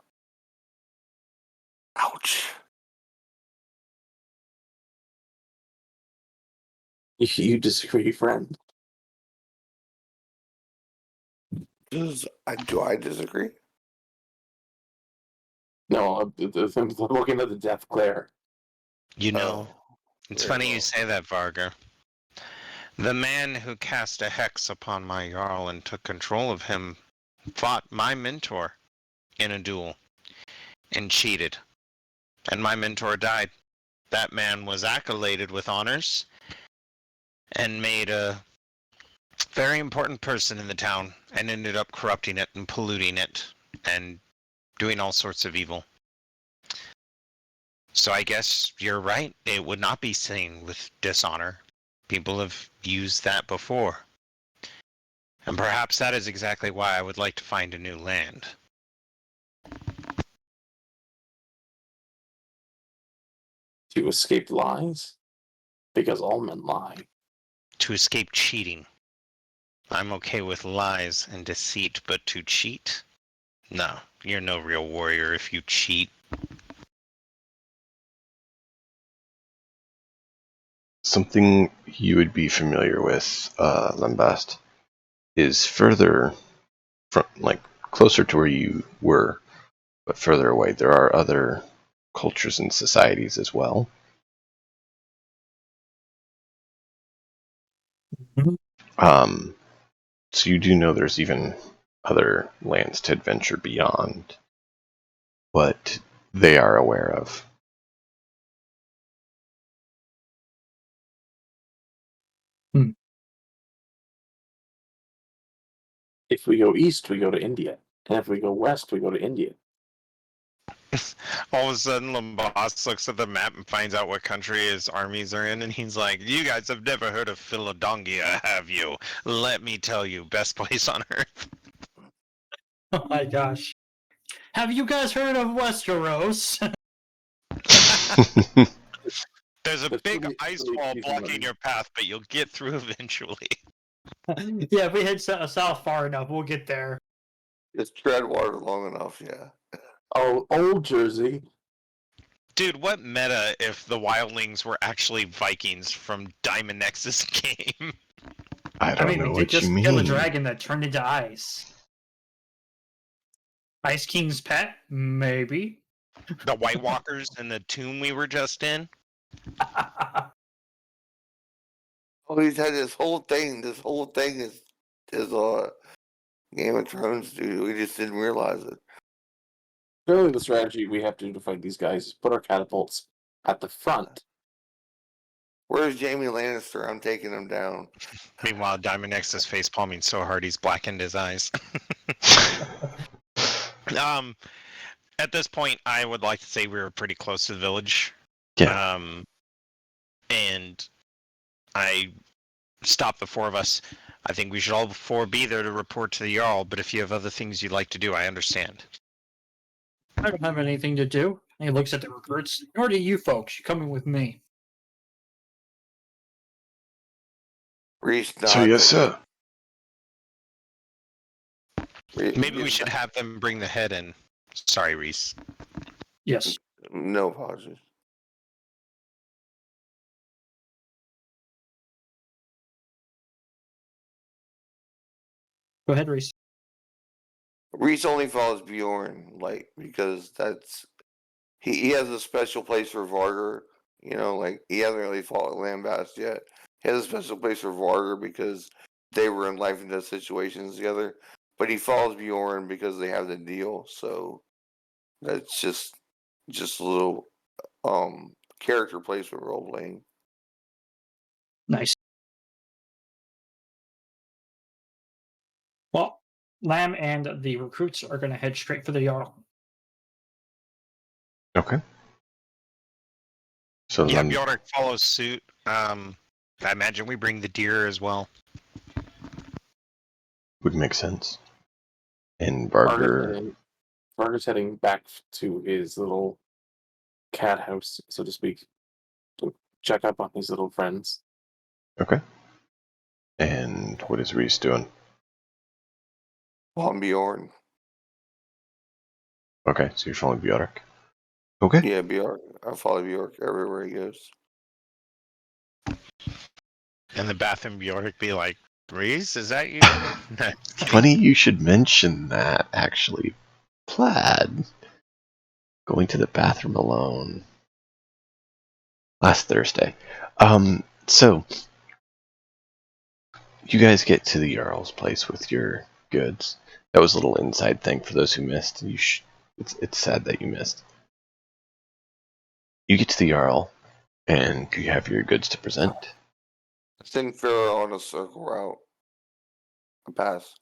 Ouch. You disagree, friend? Do I disagree? No, I'm looking at the death glare. You know, it's very funny you well. say that, Vargar. The man who cast a hex upon my Jarl and took control of him fought my mentor in a duel and cheated. And my mentor died. That man was accoladed with honors and made a very important person in the town and ended up corrupting it and polluting it and doing all sorts of evil. So I guess you're right. It would not be seen with dishonor. People have used that before. And perhaps that is exactly why I would like to find a new land. To escape lies? Because all men lie. To escape cheating. I'm okay with lies and deceit, but to cheat? No, you're no real warrior if you cheat. Something you would be familiar with, Lambast, is further from, like, closer to where you were, but further away. There are other cultures and societies as well. So you do know there's even other lands to adventure beyond what they are aware of. If we go east, we go to India. And if we go west, we go to India. All of a sudden, Lambas looks at the map and finds out what country his armies are in, and he's like, "You guys have never heard of Philadelphia, have you? Let me tell you, best place on earth." Oh my gosh. Have you guys heard of Westeros? There's a That's big really- ice really wall confusing blocking money. your path, but you'll get through eventually. Yeah, if we head south far enough, we'll get there. Just tread water long enough, yeah. Oh, old Jersey. Dude, what meta if the wildlings were actually Vikings from Diamond Nexus game? I don't I mean, know we what did just you kill a mean. dragon that turned into ice. Ice King's pet? Maybe. The White Walkers in the tomb we were just in? Oh, he's had this whole thing. This whole thing is Game of Thrones, dude. We just didn't realize it. Clearly, the strategy we have to do to fight these guys is put our catapults at the front. Where's Jamie Lannister? I'm taking him down. Meanwhile, Diamond Nexus face palming so hard he's blackened his eyes. At this point, I would like to say we were pretty close to the village. Yeah. and I stop the four of us. I think we should all four be there to report to the Jarl, but if you have other things you'd like to do, I understand. I don't have anything to do. And he looks at the recruits. Nor do you folks. You're coming with me. Reese So nods yes, at sir. you. Maybe we should have them bring the head in. Sorry, Reese. Yes. No apologies. Go ahead, Reese. Reese only follows Bjorn, like, because that's he has a special place for Varger. You know, like he hasn't really fought Lambast yet. He has a special place for Varger because they were in life and death situations together. But he follows Bjorn because they have the deal. So that's just a little character placement role playing. Nice. Well, Lamb and the recruits are going to head straight for the Jarl. Okay. So Yeah, then Bjork follows suit. I imagine we bring the deer as well. would make sense. And Barger. Varga's heading back to his little cat house, so to speak, to check up on his little friends. Okay. And what is Reese doing? On Bjorn. Okay, so you're following Bjork. Okay. Yeah, Bjorn. I follow Bjorn everywhere he goes. And the bathroom Bjork be like, Reese, is that you? No, Funny you should mention that, actually. Plaid. Going to the bathroom alone. Last Thursday. So you guys get to the Jarl's place with your goods. That was a little inside thing for those who missed. It's sad that you missed. You get to the Jarl, and you have your goods to present. Send Pharaoh on a circle route. A pass.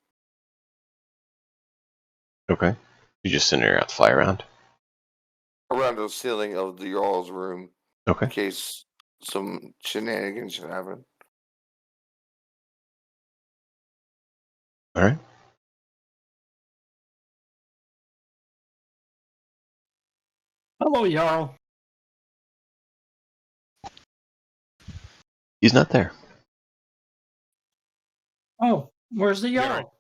Okay. You just send her out to fly around. Around the ceiling of the Jarl's room Okay. in case some shenanigans should happen. All right. Hello, Jarl. He's not there. Oh, where's the Bjork. Jarl?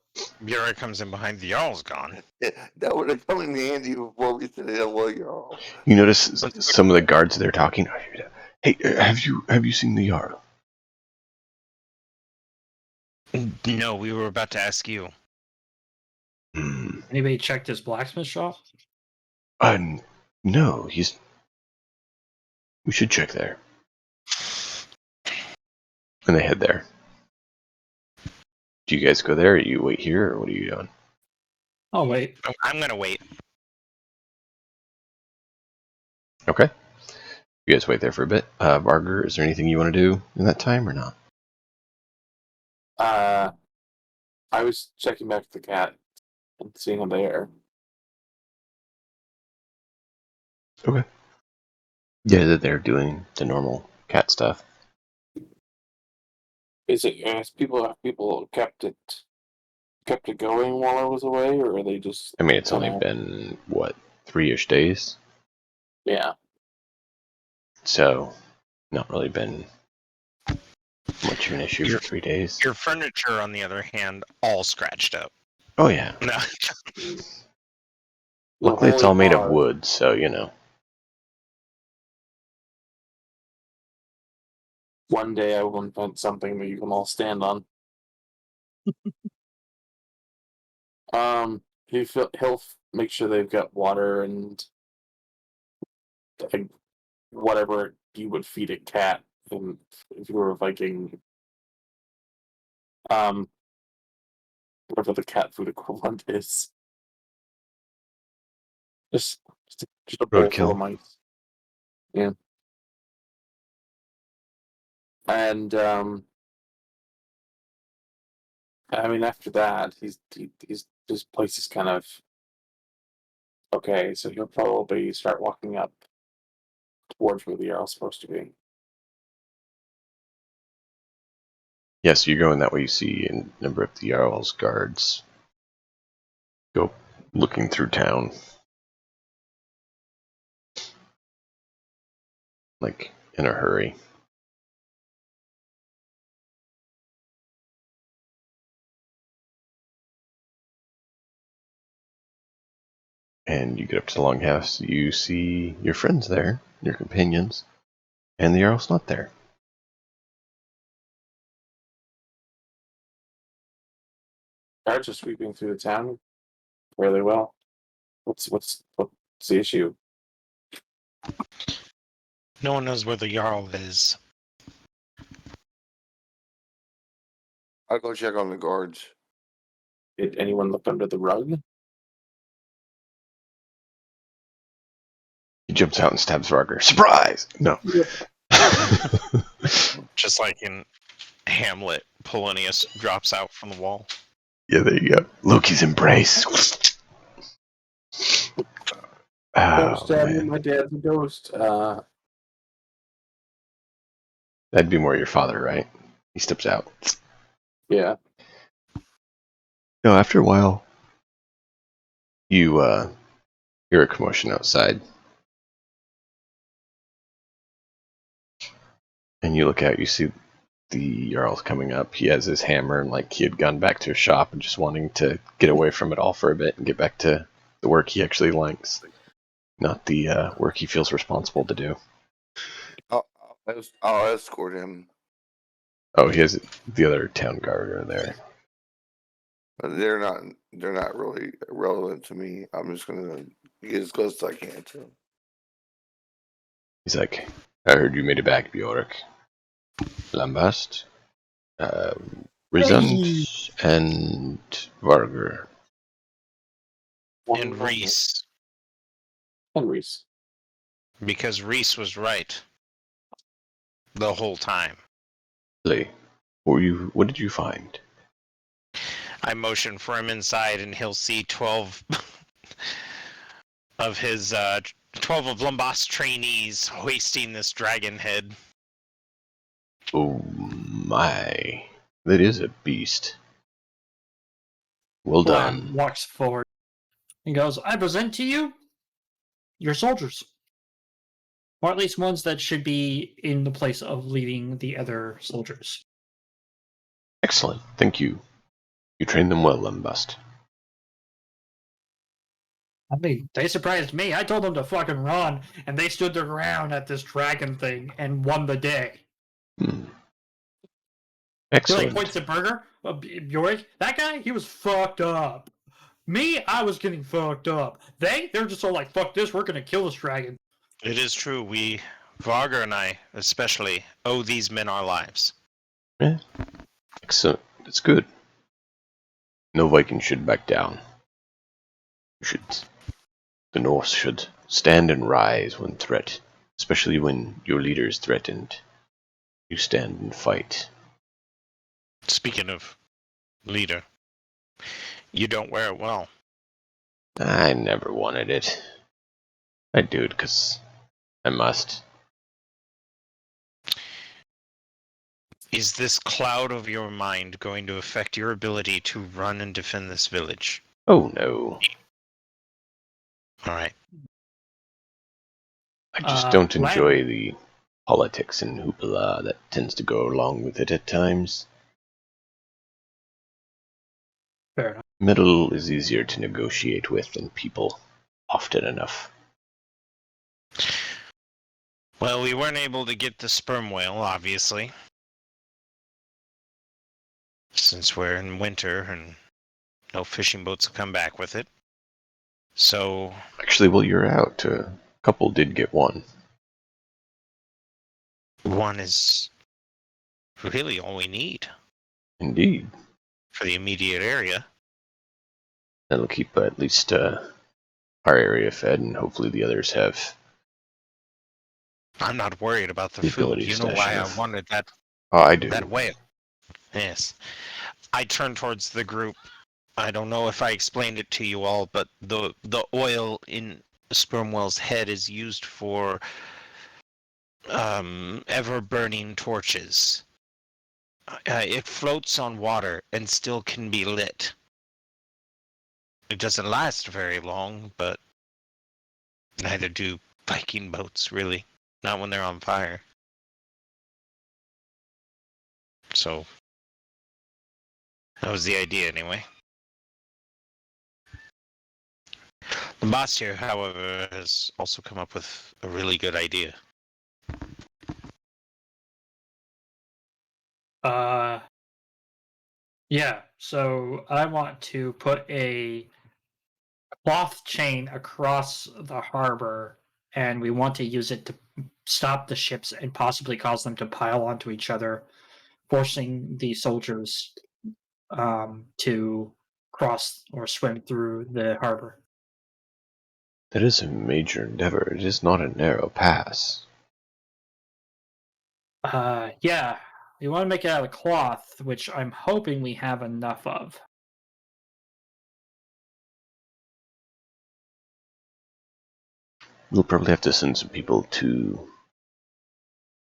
Bjork comes in behind the Jarl's gone. That would have come in handy before we said hello, Jarl. You notice some of the guards there talking. Hey, have you seen the Jarl? No, we were about to ask you. Anybody checked his blacksmith shop? No, he's. We should check there. And they head there. Do you guys go there, or you wait here, or what are you doing? Oh, wait. I'm gonna wait. Okay. You guys wait there for a bit. Barger, is there anything you want to do in that time or not? I was checking back the cat and seeing him there. Okay. Yeah, they're doing the normal cat stuff. Is it have people kept it going while I was away, or are they just? I mean, it's only kinda- been, what, 3-ish days? Yeah. So, not really been much of an issue for 3 days. Your furniture, on the other hand, all scratched up. Oh, yeah. No. Luckily, it's holy all made of bar. wood, so, you know. One day I will invent something that you can all stand on. He'll make sure they've got water and like, whatever you would feed a cat if you were a Viking. Whatever the cat food equivalent is. Just a bowl full of Roadkill. mice. Yeah. And I mean, after that, he's this place is kind of okay. So he'll probably start walking up towards where the Jarl's supposed to be. Yes, you're going that way. You see a number of the Jarl's guards go looking through town. Like, in a hurry. And you get up to the longhouse, you see your friends there, your companions, and the Jarl's not there. Guards are sweeping through the town fairly well. What's the issue? No one knows where the Jarl is. I'll go check on the guards. Did anyone look under the rug? He jumps out and stabs Varger. Surprise! No. Just like in Hamlet, Polonius drops out from the wall. Yeah, there you go. Loki's embrace. Don't Oh, stab me, man. my dad's a ghost. That'd be more your father, right? He steps out. Yeah. No, after a while, you hear a commotion outside. And you look out, you see the Jarl's coming up. He has his hammer, and like he had gone back to his shop and just wanting to get away from it all for a bit and get back to the work he actually likes, not the work he feels responsible to do. I'll escort him. Oh, he has the other town guard are there. They're not really relevant to me. I'm just gonna get as close as I can to him. He's like, I heard you made it back, Bjork. Lambast, Rizant, and Varger. And Reese, And Reese. because Reese was right the whole time. Lee, what did you find? I motion for him inside, and he'll see 12 of his 12 of Lambast's trainees hoisting this dragon head. Oh my, that is a beast. Well Blam done. walks forward and goes, I present to you your soldiers. Or at least ones that should be in the place of leading the other soldiers. Excellent, thank you. You trained them well, Lambast. I mean, they surprised me. I told them to fucking run, and they stood their ground at this dragon thing and won the day. Hmm. He Excellent. like points at Burger, Bjork. That guy, he was fucked up. Me, I was getting fucked up. They're just all like, fuck this, we're gonna kill this dragon. It is true, we, Varger and I especially, owe these men our lives. Yeah. Excellent. That's good. No Viking should back down. The Norse should stand and rise when threat, especially when your leader is threatened. You stand and fight. Speaking of leader, you don't wear it well. I never wanted it. I do it because I must. Is this cloud of your mind going to affect your ability to run and defend this village? Oh no. Alright. I just don't enjoy the politics and hoopla that tends to go along with it at times. Fair enough. Middle is easier to negotiate with than people, often enough. Well, we weren't able to get the sperm whale, obviously. Since we're in winter and no fishing boats will come back with it. So... Actually, while you're out, a couple did get one. One is really all we need. Indeed. For the immediate area. That'll keep at least our area fed, and hopefully the others have. I'm not worried about the The food. ability to You know stash why enough. I wanted that Oh, I do. that whale. Yes. I turn towards the group. I don't know if I explained it to you all, but the oil in the sperm whale's head is used for ever burning torches. It floats on water and still can be lit. It doesn't last very long, but neither do Viking boats, really. Not when they're on fire. So, that was the idea, anyway. The boss here, however, has also come up with a really good idea. Yeah, so I want to put a cloth chain across the harbor, and we want to use it to stop the ships and possibly cause them to pile onto each other, forcing the soldiers to cross or swim through the harbor. That is a major endeavor. It is not a narrow pass. Yeah, we want to make it out of cloth, which I'm hoping we have enough of. We'll probably have to send some people to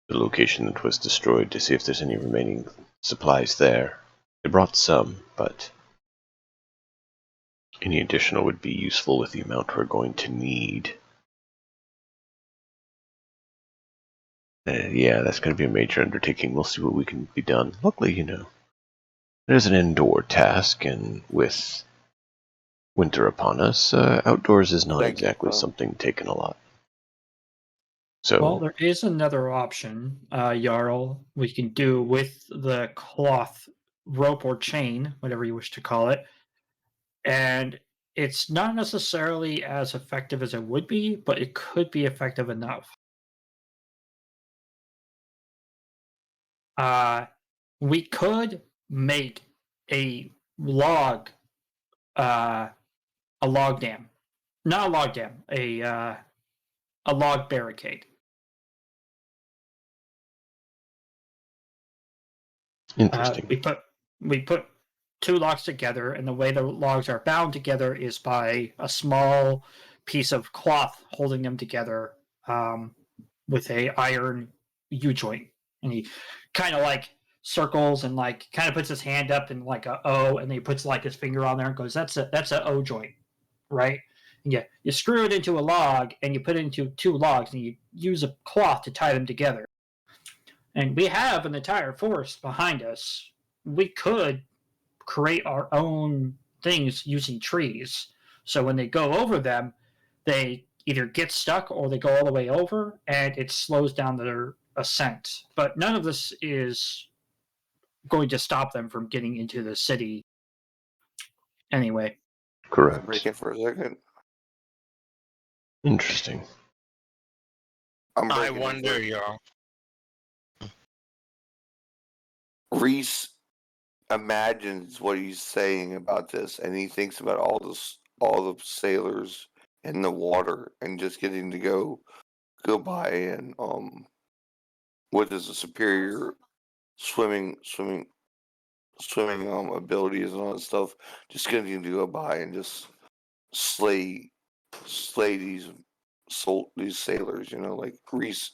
the location that was destroyed to see if there's any remaining supplies there. They brought some, but any additional would be useful with the amount we're going to need. Yeah, that's going to be a major undertaking. We'll see what we can be done. Luckily, there's an indoor task, and with winter upon us, outdoors is not exactly something taken a lot. So, well, there is another option, Jarl, we can do with the cloth rope or chain, whatever you wish to call it. And it's not necessarily as effective as it would be, but it could be effective enough. We could make a log, a log dam, not a log dam, a log barricade. interesting. We put two logs together, and the way the logs are bound together is by a small piece of cloth holding them together with a iron U joint, and he kind of like circles and like kind of puts his hand up in like a O, and then he puts like his finger on there and goes, "That's a O joint, right?" And you screw it into a log, and you put it into two logs, and you use a cloth to tie them together. And we have an entire forest behind us. We could create our own things using trees. So when they go over them, they either get stuck or they go all the way over, and it slows down their ascent. But none of this is going to stop them from getting into the city anyway. Correct. Break it for a second. Interesting. I wonder, y'all. Reese imagines what he's saying about this, and he thinks about all the sailors in the water, and just getting to go by and with his superior swimming abilities and all that stuff, just getting to go by and just slay these sailors. Like Reese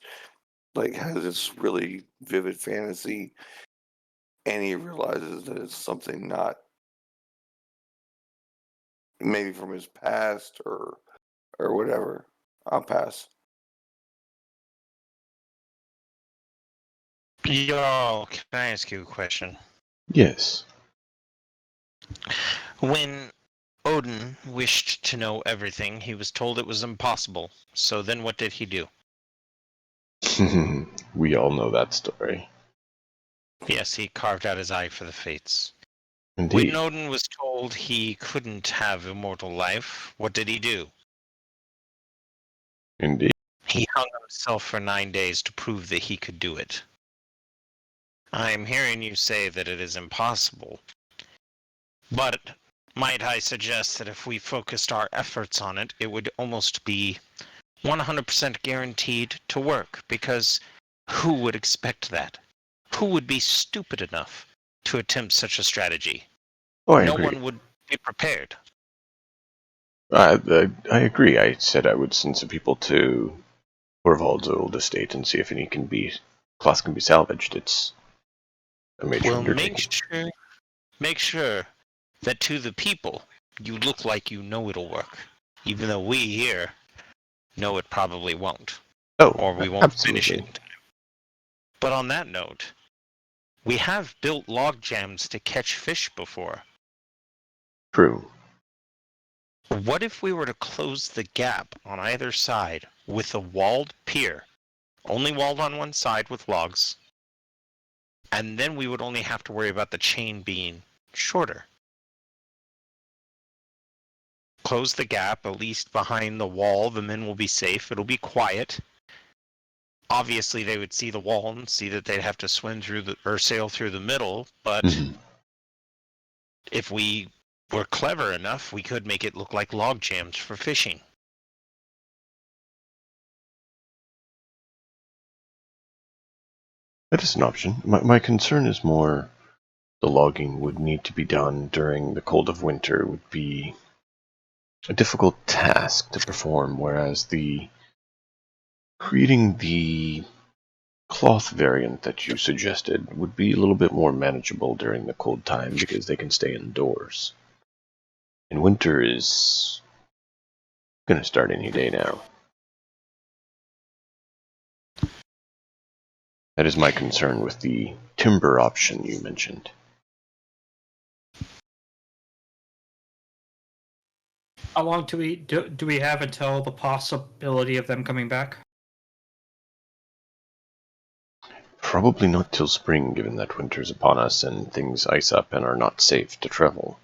like has this really vivid fantasy, and he realizes that it's something not maybe from his past or whatever. I'll pass. Y'all, can I ask you a question? Yes. When Odin wished to know everything, he was told it was impossible. So then what did he do? We all know that story. Yes, he carved out his eye for the fates. Indeed. When Odin was told he couldn't have immortal life, what did he do? Indeed. He hung himself for 9 days to prove that he could do it. I am hearing you say that it is impossible. But might I suggest that if we focused our efforts on it, it would almost be 100% guaranteed to work, because who would expect that? Who would be stupid enough to attempt such a strategy? Oh, I No agree. one would be prepared. I agree. I said I would send some people to Orvald's old estate and see if any cloth can be salvaged. It's a major Well, undertaking. make sure that to the people, you look like you know it'll work. Even though we here know it probably won't. Oh, Or we won't finish it absolutely. in time. But on that note, we have built log jams to catch fish before. True. What if we were to close the gap on either side with a walled pier, only walled on one side with logs, and then we would only have to worry about the chain being shorter? Close the gap, at least behind the wall, the men will be safe. It'll be quiet. Obviously, they would see the wall and see that they'd have to swim through or sail through the middle, but if we were clever enough, we could make it look like log jams for fishing. That is an option. My concern is more the logging would need to be done during the cold of winter would be a difficult task to perform, whereas creating the cloth variant that you suggested would be a little bit more manageable during the cold time because they can stay indoors. And winter is going to start any day now. That is my concern with the timber option you mentioned. How long do we have until the possibility of them coming back? Probably not till spring, given that winter's upon us and things ice up and are not safe to travel.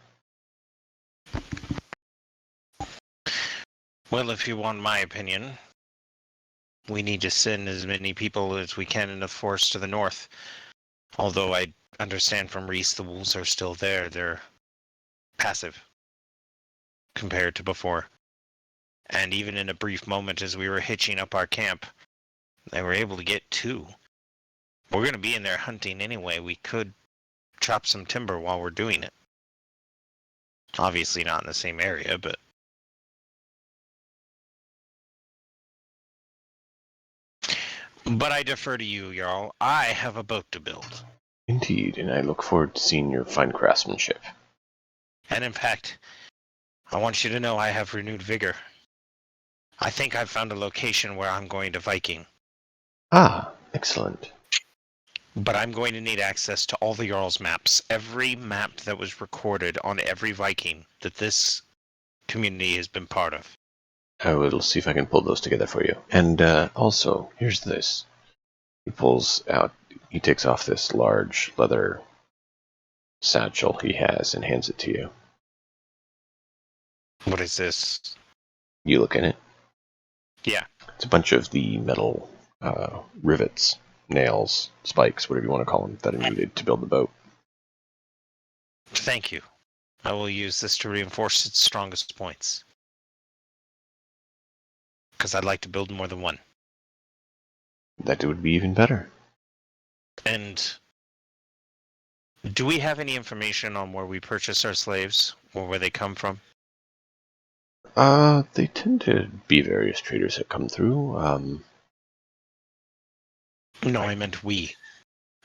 Well, if you want my opinion, we need to send as many people as we can in the forest to the north. Although I understand from Reese the wolves are still there. They're passive compared to before. And even in a brief moment as we were hitching up our camp, they were able to get 2. We're going to be in there hunting anyway. We could chop some timber while we're doing it. Obviously not in the same area, but... But I defer to you, Jarl. I have a boat to build. Indeed, and I look forward to seeing your fine craftsmanship. And in fact, I want you to know I have renewed vigor. I think I've found a location where I'm going to Viking. Ah, excellent. But I'm going to need access to all the Jarl's maps. Every map that was recorded on every Viking that this community has been part of. I will see if I can pull those together for you. And also, here's this. He takes off this large leather satchel he has and hands it to you. What is this? You look in it. Yeah. It's a bunch of the metal rivets, nails, spikes, whatever you want to call them, that are needed to build the boat. Thank you. I will use this to reinforce its strongest points. Because I'd like to build more than one. That would be even better. And do we have any information on where we purchase our slaves or where they come from? They tend to be various traders that come through. No, I meant we.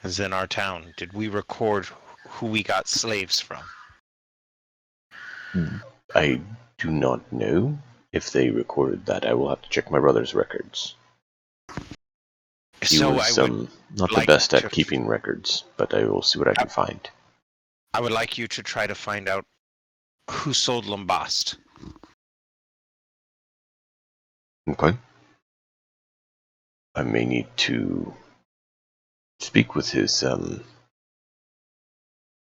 As in our town. Did we record who we got slaves from? I do not know if they recorded that. I will have to check my brother's records. He So was I would not the like best at to- keeping records, but I will see what I can find. I would like you to try to find out who sold Lambast. Okay. I may need to speak with his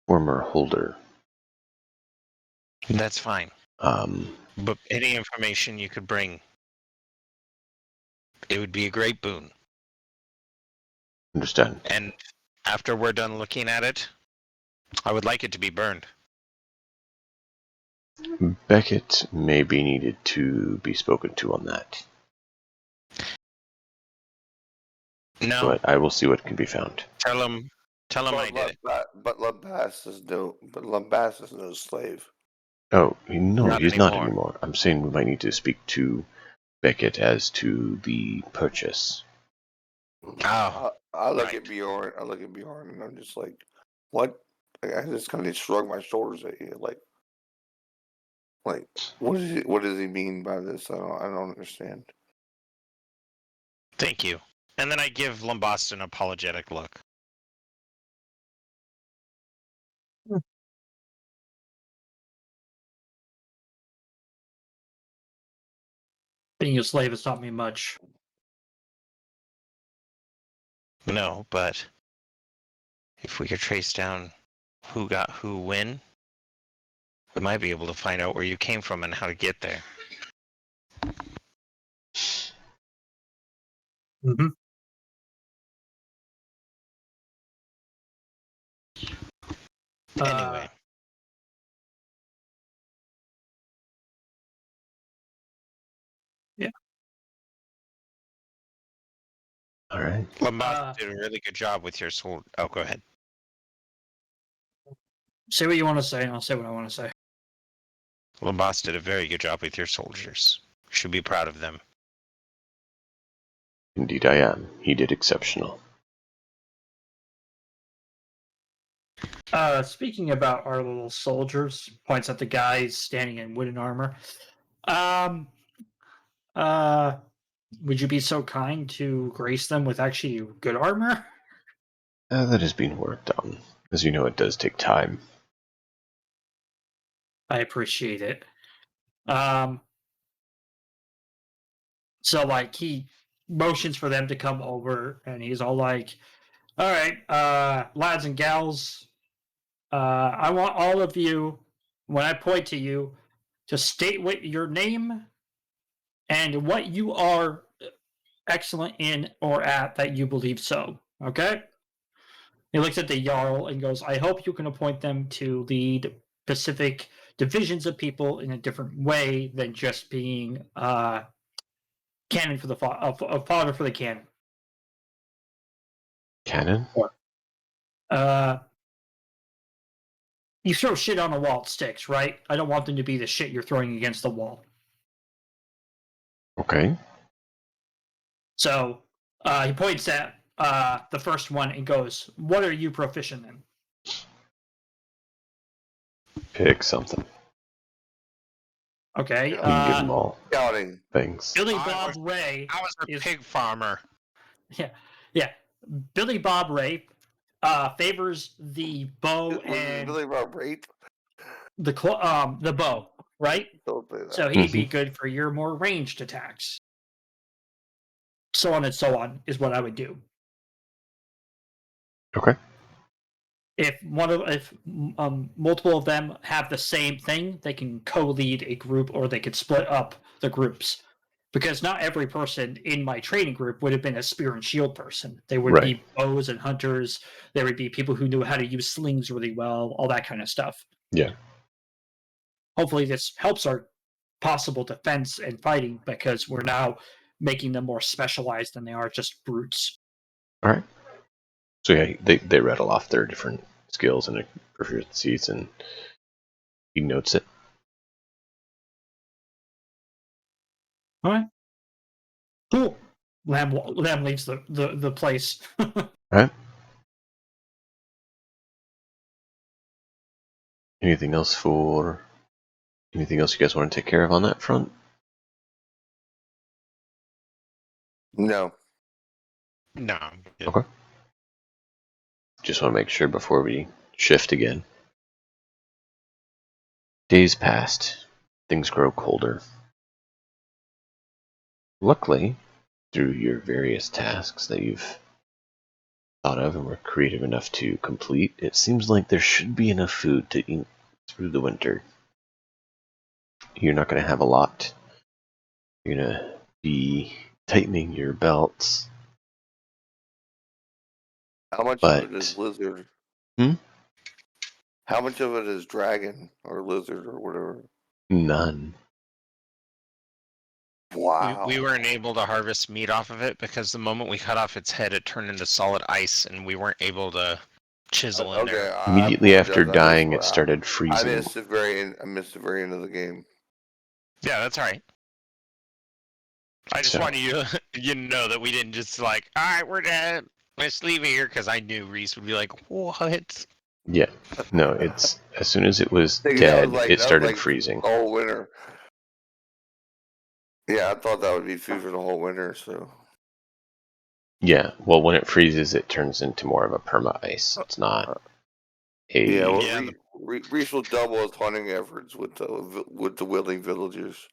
former holder. That's fine. Um, But any information you could bring, it would be a great boon. understand. And after we're done looking at it, I would like it to be burned. Beckett may be needed to be spoken to on that, No, but I will see what can be found. tell him I did it. But Lambast is no slave. Oh, no, Not he's not anymore. anymore. I'm saying we might need to speak to Beckett as to the purchase. Oh, I look right. at Bjorn. I look at Bjorn, and I'm just like, What? Like, I just kind of shrug my shoulders at you, like what is it? What does he mean by this? I don't understand. Thank you. And then I give Lombast an apologetic look. Being a slave has taught me much. No, but if we could trace down who got who when, we might be able to find out where you came from and how to get there. Mm-hmm. Anyway. Yeah. All right. Lombast did a really good job with your soul. Oh, go ahead. Say what you want to say, and I'll say what I want to say. Lombast did a very good job with your soldiers. You should be proud of them. Indeed I am. He did exceptional. Speaking about our little soldiers, points at the guys standing in wooden armor. Would you be so kind to grace them with actually good armor? That is being worked on. As you know, it does take time. I appreciate it. So like he motions for them to come over, and he's all like, "All right, lads and gals, I want all of you, when I point to you, to state what your name and what you are excellent in or at that you believe so. Okay?" He looks at the Jarl and goes, "I hope you can appoint them to lead specific divisions of people in a different way than just being cannon for the fodder for the cannon." Cannon? You throw shit on a wall, it sticks, right? I don't want them to be the shit you're throwing against the wall. Okay. So he points at the first one and goes, "What are you proficient in?" Pick something. Okay. You can give them all Scouting. things. Billy Bob Ray. I was a is, pig farmer. Yeah. Billy Bob Ray favors the bow and Billy Bob Rape? the bow, right? Don't say that. So he'd be good for your more ranged attacks. So on and so on is what I would do. Okay. If multiple of them have the same thing, they can co-lead a group, or they could split up the groups. Because not every person in my training group would have been a spear and shield person. They would be bows and hunters. There would be people who knew how to use slings really well, all that kind of stuff. Yeah. Hopefully this helps our possible defense and fighting, because we're now making them more specialized than they are just brutes. All right. So yeah, they rattle off their different skills and proficiencies, and he notes it. All right. Cool. Lamb leaves the place. All right. Anything else you guys want to take care of on that front? No. No. Okay. Just want to make sure before we shift again. Days passed. Things grow colder. Luckily, through your various tasks that you've thought of and were creative enough to complete, it seems like there should be enough food to eat through the winter. You're not going to have a lot. You're going to be tightening your belts. How much of it is lizard? How much of it is dragon or lizard or whatever? None. Wow. We weren't able to harvest meat off of it because the moment we cut off its head, it turned into solid ice, and we weren't able to chisel in there. Immediately after dying, it started freezing. I missed the very end of the game. Yeah, that's all right. I just wanted you to know that we didn't just like, all right, we're dead. Let's leave it here, because I knew Reese would be like, what? Yeah. No, it's as soon as it was That was dead, like it that was started like freezing. the whole winter. Yeah, I thought that would be food for the whole winter. So Yeah. Well, when it freezes, it turns into more of a perma ice. It's not yeah, a. well, Yeah, Reese will double his hunting efforts with the willing villagers.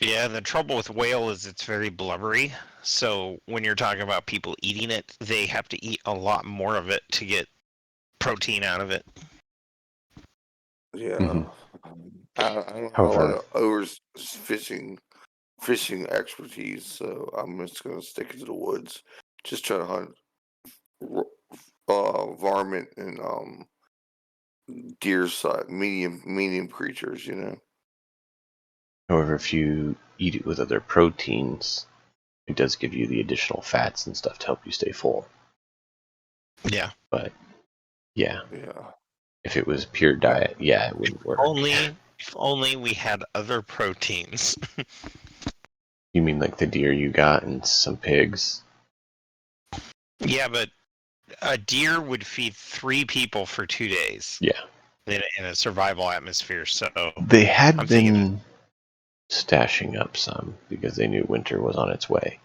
yeah. The trouble with whale is it's very blubbery. So when you're talking about people eating it, they have to eat a lot more of it to get protein out of it. Yeah, Mhm. I don't have a lot However, of fishing expertise, so I'm just gonna stick it to the woods. Just try to hunt varmint and deer size, medium creatures. if you eat it with other proteins, it does give you the additional fats and stuff to help you stay full. Yeah. But yeah, Yeah. if it was pure diet, yeah, it wouldn't work. If only we had other proteins. You mean like the deer you got and some pigs? Yeah, but a deer would feed 3 people for 2 days Yeah. in a survival atmosphere. So They had I'm thinking, been stashing up some because they knew winter was on its way.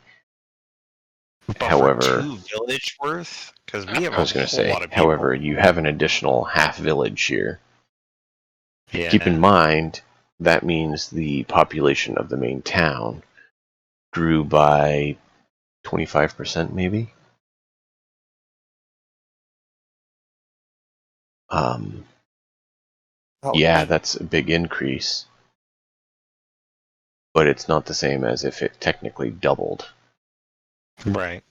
but for However, 2 village worth, because we have I a was going to whole say, lot of however, people. you have an additional half village here. Keep in Yeah. mind, that means the population of the main town grew by 25% maybe. Um, yeah, Ouch. that's a big increase, but it's not the same as if it technically doubled. Right.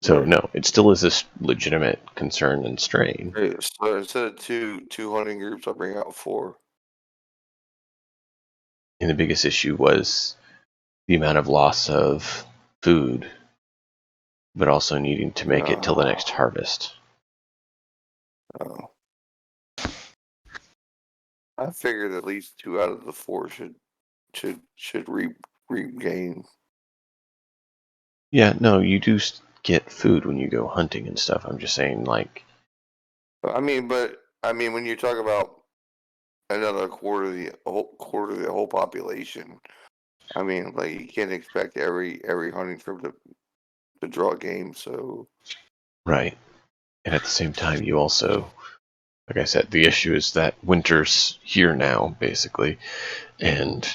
So Right. no, it still is a legitimate concern and strain. Right. So instead of two hunting groups, I'll bring out 4. And the biggest issue was the amount of loss of food, but also needing to make it till the next Uh, harvest. uh, I figured at least 2 out of the 4 should regain. Yeah, no, you do get food when you go hunting and stuff. I'm just saying, like, But when you talk about another quarter of the whole population, like you can't expect every hunting trip to draw game. So right. And at the same time, you also, like I said, the issue is that winter's here now, basically, and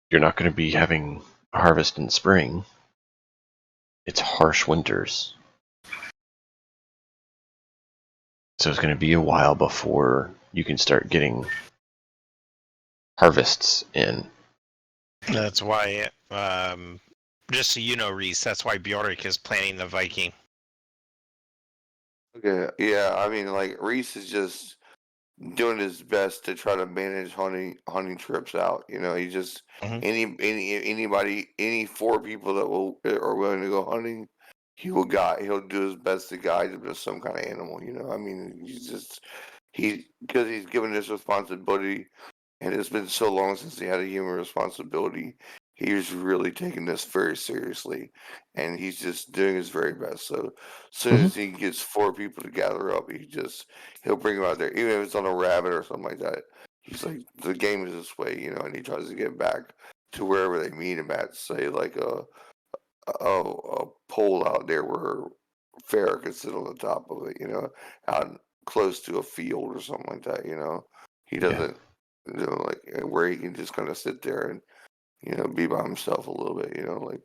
you're not going to be having a harvest in spring. It's harsh winters. So it's going to be a while before you can start getting harvests in. That's why, just so you know, Reese, that's why Bjork is planning the Viking. okay, yeah, like Reese is just doing his best to try to manage hunting trips out. He just Mhm. any 4 people that are willing to go hunting, he'll do his best to guide them to some kind of animal. Because he's given this responsibility, and it's been so long since he had a human responsibility. He's really taking this very seriously, and he's just doing his very best. So, as soon Mm-hmm. as he gets 4 people to gather up, he'll bring them out there, even if it's on a rabbit or something like that. He's like, the game is this way, and he tries to get back to wherever they meet him at, say like a pole out there where Farrah could sit on the top of it, out close to a field or something like that. He Yeah. doesn't, like where he can just kind of sit there and be by himself a little bit. Like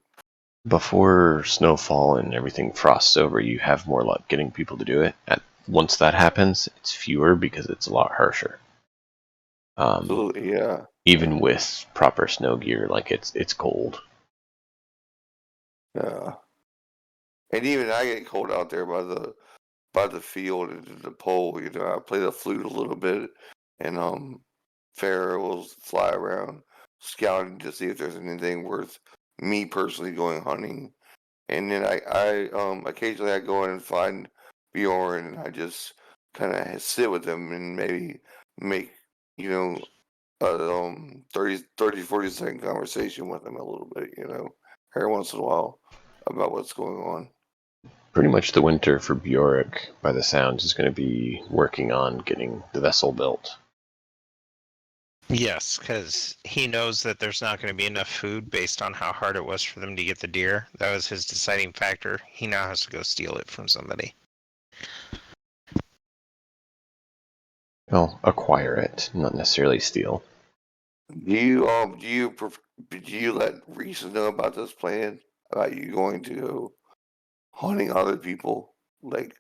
Before snowfall and everything frosts over, you have more luck getting people to do it. Once that happens, it's fewer because it's a lot harsher. absolutely, yeah, Even with proper snow gear, like it's cold. yeah. And even I get cold out there by the field and the pole. I play the flute a little bit, and Farrah will fly around scouting to see if there's anything worth me personally going hunting. And then I occasionally I go in and find Bjorn, and I just kind of sit with him and maybe make you know a 40-second conversation with him a little bit, every once in a while about what's going on. pretty much the winter for Bjork, by the sounds, is going to be working on getting the vessel built. Yes, because he knows that there's not going to be enough food based on how hard it was for them to get the deer. That was his deciding factor. He now has to go steal it from somebody. Well, acquire it, not necessarily steal. Do you let Reese know about this plan? About you going to go hunting other people? Like,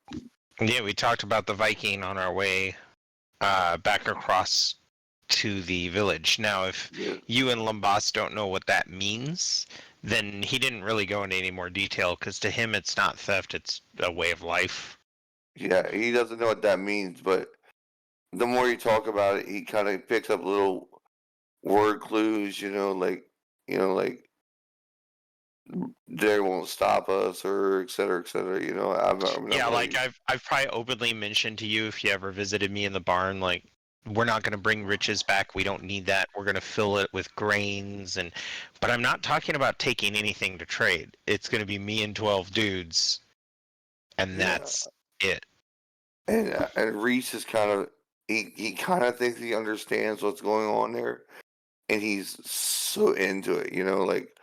Yeah, we talked about the Viking on our way back across to the village. Now, if yeah, you and Lambas don't know what that means, then he didn't really go into any more detail because to him it's not theft, it's a way of life. yeah, he doesn't know what that means, but the more you talk about it, he kind of picks up little word clues. Like they won't stop us, or et cetera, et cetera. I'm not Yeah, like really. I've probably openly mentioned to you if you ever visited me in the barn, like we're not going to bring riches back. We don't need that. We're going to fill it with grains but I'm not talking about taking anything to trade. It's going to be me and 12 dudes and Yeah, that's it. and Reese is kind of he kind of thinks he understands what's going on there, and he's so into it. Like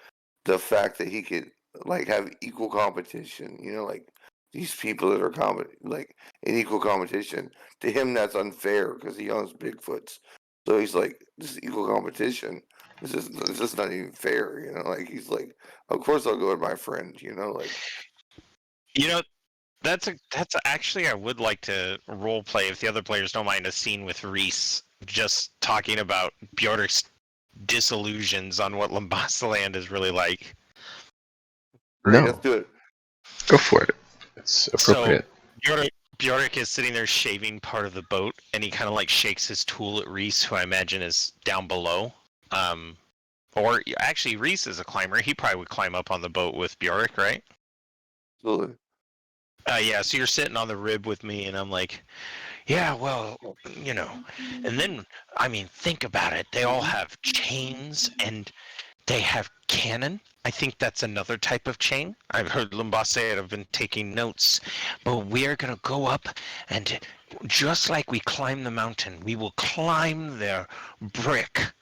the fact that he could like have equal competition. Like these people that are like in equal competition. To him, that's unfair because he owns Bigfoots. So he's like, this is equal competition. This is not even fair. Like he's like, of course I'll go with my friend. Like You know, that's actually I would like to role play if the other players don't mind a scene with Reese just talking about Bjork's disillusions on what Land is really like. great, let's No, do it. go for it. It's So appropriate. Bjork is sitting there shaving part of the boat, and he kind of like shakes his tool at Reese, who I imagine is down below. Or actually, Reese is a climber. He probably would climb up on the boat with Bjork, right? Absolutely. Yeah. So you're sitting on the rib with me, and I'm like, yeah, well, And then, I mean, think about it. They all have chains and they have cannon. I think that's another type of chain. I've heard Lumbas say it. I've been taking notes. But we are going to go up and just like we climb the mountain, we will climb their brick.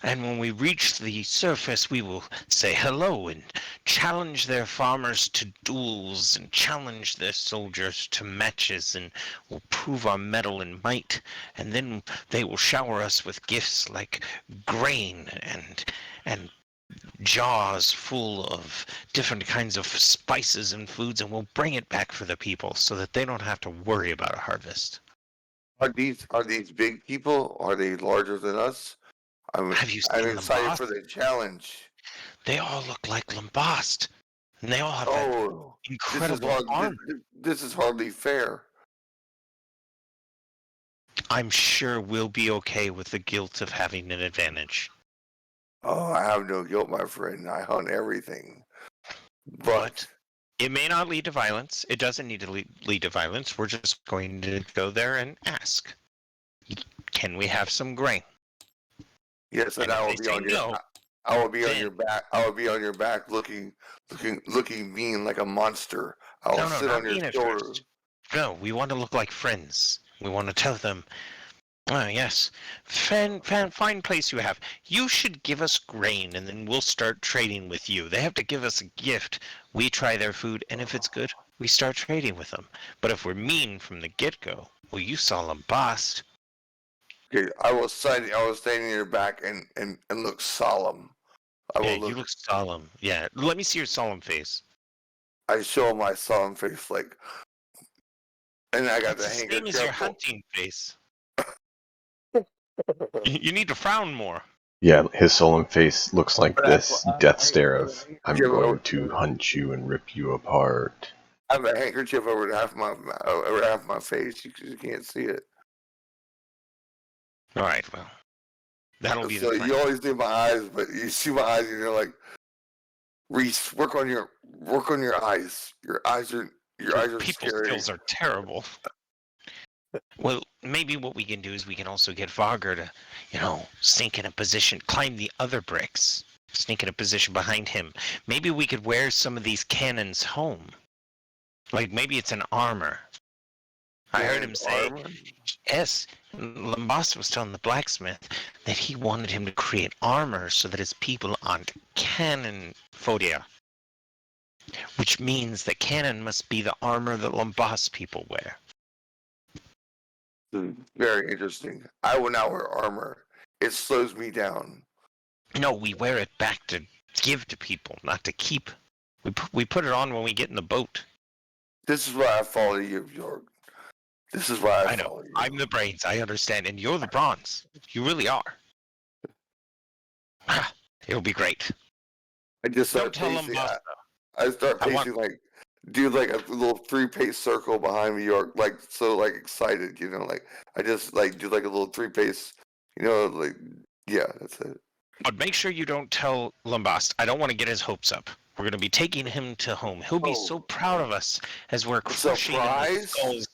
And when we reach the surface, we will say hello and challenge their farmers to duels and challenge their soldiers to matches and we'll prove our mettle and might. And then they will shower us with gifts like grain and jars full of different kinds of spices and foods, and we'll bring it back for the people so that they don't have to worry about a harvest. Are these big people? Are they larger than us? I'm Have you I'm seen excited Lambast? for the challenge. They all look like Lambast, and they all have that Oh, this is incredible hard. arm. This is hardly fair. I'm sure we'll be okay with the guilt of having an advantage. Oh, I have no guilt, my friend. I hunt everything. But But it may not lead to violence. It doesn't need to lead to violence. We're just going to go there and ask, can we have some grain? yes, and And if I will they be say on your. no, I will be on then your back. I will be on your back, looking mean like a monster. I will no, sit on not your being at shoulder. first. No, we want to look like friends. We want to tell them, oh, yes, fine place you have. You should give us grain, and then we'll start trading with you. They have to give us a gift. We try their food, and if it's good, we start trading with them. But if we're mean from the get-go, well, you saw Lambast. Okay, I will stand in your back and look solemn. I Yeah, will you look. look solemn. Yeah, let me see your solemn face. I show my solemn face like, and I got That's the the same as your handkerchief. hunting face. You need to frown more. Yeah, his solemn face looks like But this death stare I have a of, I'm handkerchief going to hunt you and rip you apart. over half my face. You can't see it. All right, well, that'll be the So plan. you always see my eyes, but you see my eyes, and you're like, Reese, work on your eyes. Your Your eyes are people scary. skills are terrible. Well, maybe what we can do is we can also get Varger to, sneak in a position, climb the other bricks, sneak in a position behind him. Maybe we could wear some of these cannons home. Like maybe it's an armor. I heard him say, Armor? yes, Lambasta was telling the blacksmith that he wanted him to create armor so that his people aren't cannon phodia. Which means that cannon must be the armor that Lambast people wear. Very interesting. I will now wear armor. It slows me down. No, we wear it back to give to people, not to keep. We put it on when we get in the boat. This is why I follow you, York. This is why I know. follow you. I'm the brains. I understand. And you're the bronze. You really are. It'll be great. I just Don't start tell pacing. Lambasta. I start I want- pacing like, do like a little 3-pace circle behind me, York. Like so, like excited. You know, like I just like do like a little 3-pace. You know, like yeah, that's it. But make sure you don't tell Lambast. I don't want to get his hopes up. We're going to be taking him to home. He'll be so proud of us as we're crushing in the Surprise? skulls.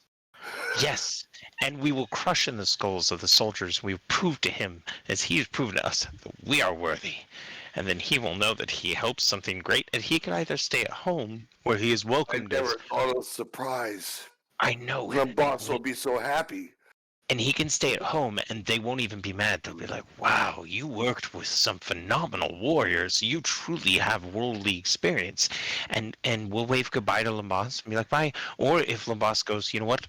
Yes, and we will crush in the skulls of the soldiers. We've proved to him, as he has proven to us, that we are worthy. And then he will know that he helped something great, and he can either stay at home, where he is I welcomed never thought of surprise. I know The it. boss will be so happy. And he can stay at home, and they won't even be mad. They'll be like, wow, you worked with some phenomenal warriors. You truly have worldly experience. And we'll wave goodbye to Lambas and be like, bye. Or if Lambas goes, you know what?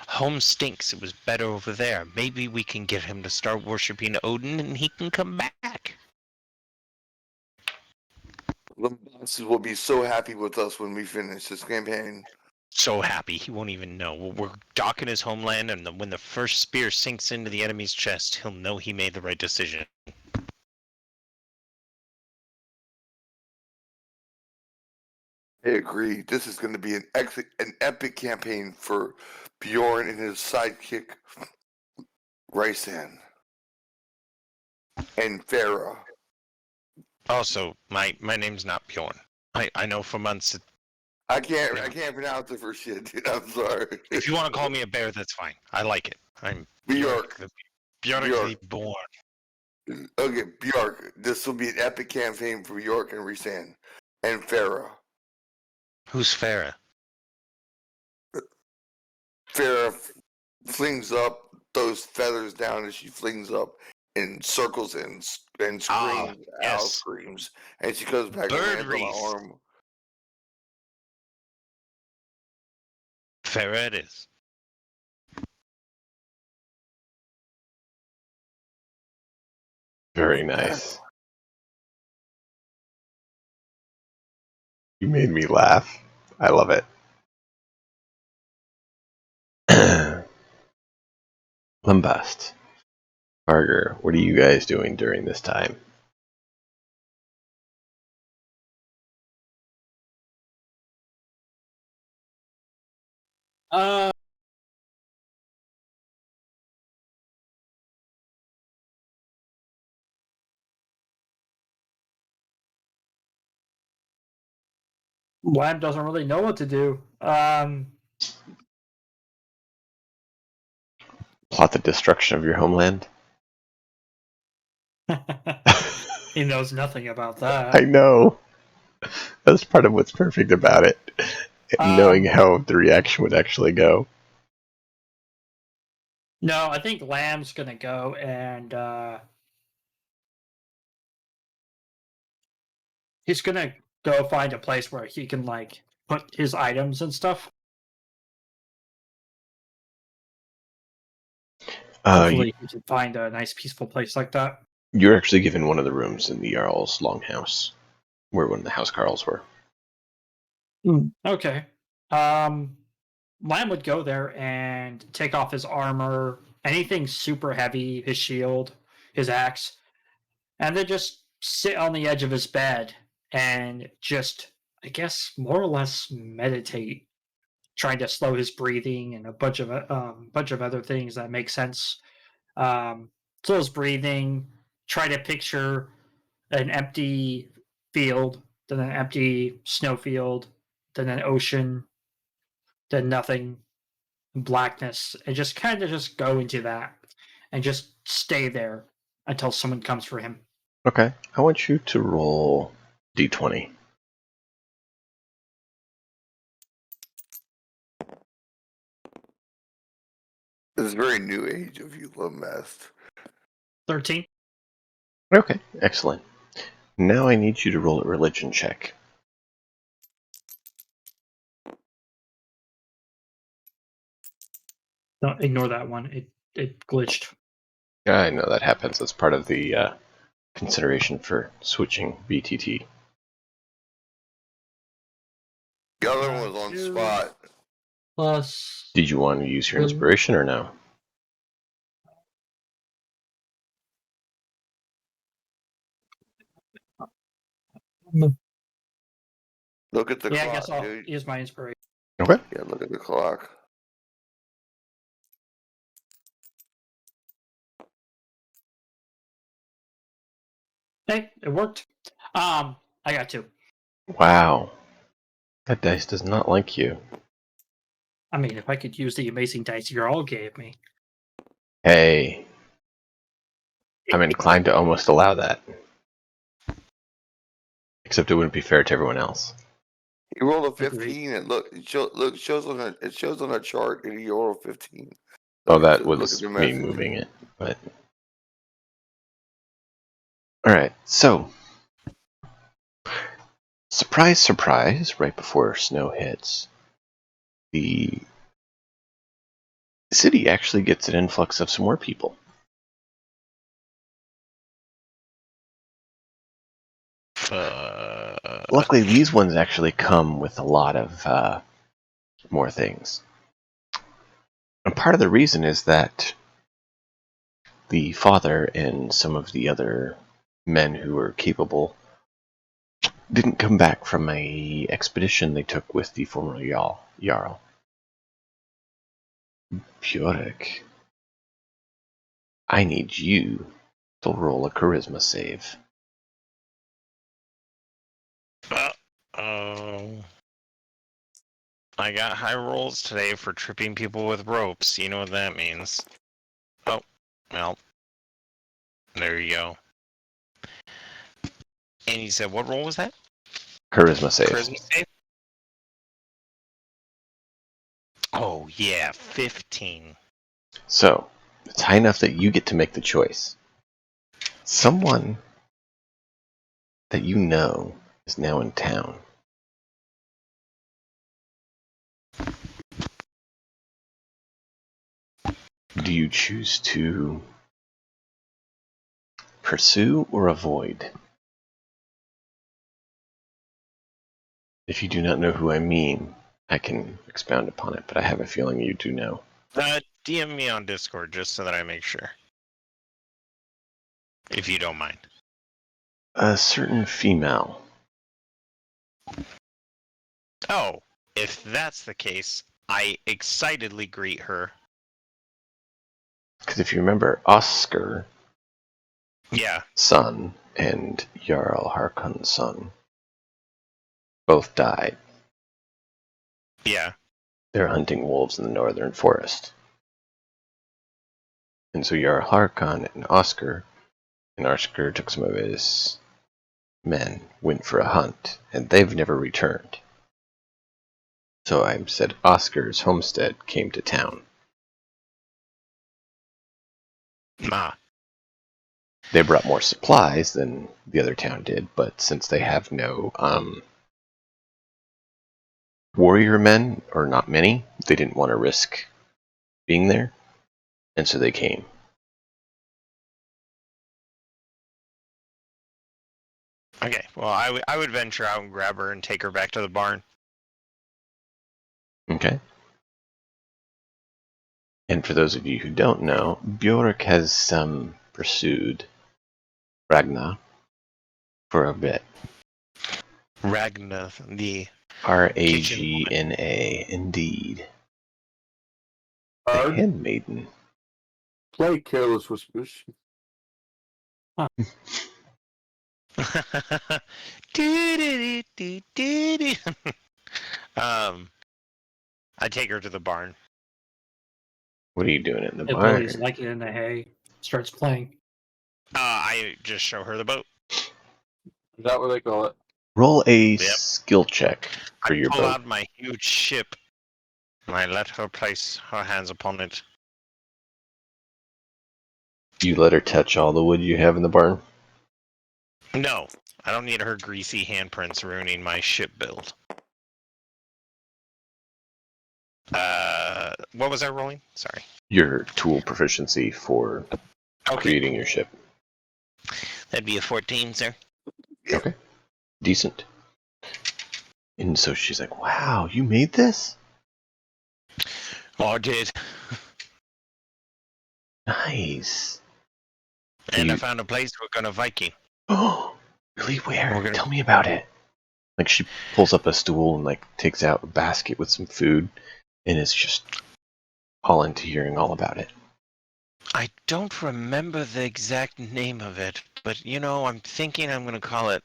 Home stinks. It was better over there. Maybe we can get him to start worshiping Odin, and he can come back. The boss will be so happy with us when we finish this campaign. So happy he won't even know. We're docking his homeland, and when the first spear sinks into the enemy's chest, he'll know he made the right decision. I agree. This is going to be an epic campaign for Bjorn and his sidekick, Raisan, and Farah. Also, my name's not Bjorn. I know for months. I can't pronounce it for shit, dude. I'm sorry. If you want to call me a bear, that's fine. I like it. I'm Bjork. Bjork the Born. Okay, Bjork. This will be an epic campaign for Bjork and Raisan, and Farah. Who's Farah? Farah flings up those feathers down as she flings up and circles and screams. Al yes. screams, and she comes back and Bird lands on my wreath. arm. Farah it is. Very nice. You made me laugh. I love it. Lambast. Barger, what are you guys doing during this time? Lamb doesn't really know what to do. Plot the destruction of your homeland? He knows nothing about that. I know. That's part of what's perfect about it. Knowing how the reaction would actually go. No, I think Lamb's gonna go and he's gonna go find a place where he can like put his items and stuff. Hopefully, he can find a nice, peaceful place like that. You're actually given one of the rooms in the Jarl's longhouse, where one of the housecarls were. Okay. Lamb would go there and take off his armor, anything super heavy, his shield, his axe, and then just sit on the edge of his bed and just, I guess, more or less meditate, trying to slow his breathing and a bunch of other things that make sense. Slow his breathing. Try to picture an empty field, then an empty snowfield, then an ocean, then nothing, blackness, and just kind of just go into that and just stay there until someone comes for him. Okay, I want you to roll d20. It's very new age of you, love math. 13. Okay, excellent. Now I need you to roll a religion check. Don't ignore that one. It glitched. I know that happens. That's part of the consideration for switching BTT. The other one was on 2 spot. plus. Did you want to use your Rel- inspiration or no? Look at the Yeah, I clock, guess I'll dude. use my inspiration. Okay. Yeah, look at the clock. Hey, it worked. I got 2. Wow. That dice does not like you. I mean, if I could use the amazing dice you all gave me. Hey. I'm inclined to almost allow that. Except it wouldn't be fair to everyone else. He rolled a Agreed. 15, and look, it shows on a chart, and he rolled a 15. Oh, Look at that the, look at was the me message. moving it. But alright, so surprise, surprise, right before snow hits, the city actually gets an influx of some more people. Luckily, these ones actually come with a lot of more things. And part of the reason is that the father and some of the other men who were capable didn't come back from a expedition they took with the former Jarl. Bjork, I need you to roll a charisma save. Oh. I got high rolls today for tripping people with ropes. You know what that means. Oh, well. There you go. And you said, what roll was that? Charisma save. Charisma save? Oh, yeah, 15. So, it's high enough that you get to make the choice. Someone that you know is now in town. Do you choose to pursue or avoid? If you do not know who I mean, I can expound upon it, but I have a feeling you do know. DM me on Discord just so that I make sure. If you don't mind. A certain female. Oh, if that's the case, I excitedly greet her. Because if you remember, Oscar Yeah. son and Jarl Harkon's son both died. Yeah. They're hunting wolves in the northern forest. And so Jarl Harkon and Oscar took some of his men, went for a hunt, and they've never returned. So I said Oscar's homestead came to town. Ah. They brought more supplies than the other town did, but since they have no warrior men, or not many, they didn't want to risk being there, and so they came. Okay, well, I would venture out and grab her and take her back to the barn. Okay. And for those of you who don't know, Bjork has pursued Ragnar for a bit. Ragna, the Ragna, indeed. The Hard. handmaiden. Play Careless Whispers. I take her to the barn. What are you doing in the If barn? Willie's like it in the hay, starts playing. I just show her the boat. Is that what they call it? Roll a Yep. skill check for I your pull boat. out my huge ship, and I let her place her hands upon it. You let her touch all the wood you have in the barn? No, I don't need her greasy handprints ruining my ship build. What was I rolling? Sorry. Your tool proficiency for creating your ship. That'd be a 14, sir. Okay. Decent. And so she's like, wow, you made this? Oh, I did. Nice. And I found a place we're gonna Viking. Oh, really? Where? We're gonna- Tell me about it. Like, she pulls up a stool and, like, takes out a basket with some food and is just all into hearing all about it. I don't remember the exact name of it, but you know, I'm thinking I'm gonna call it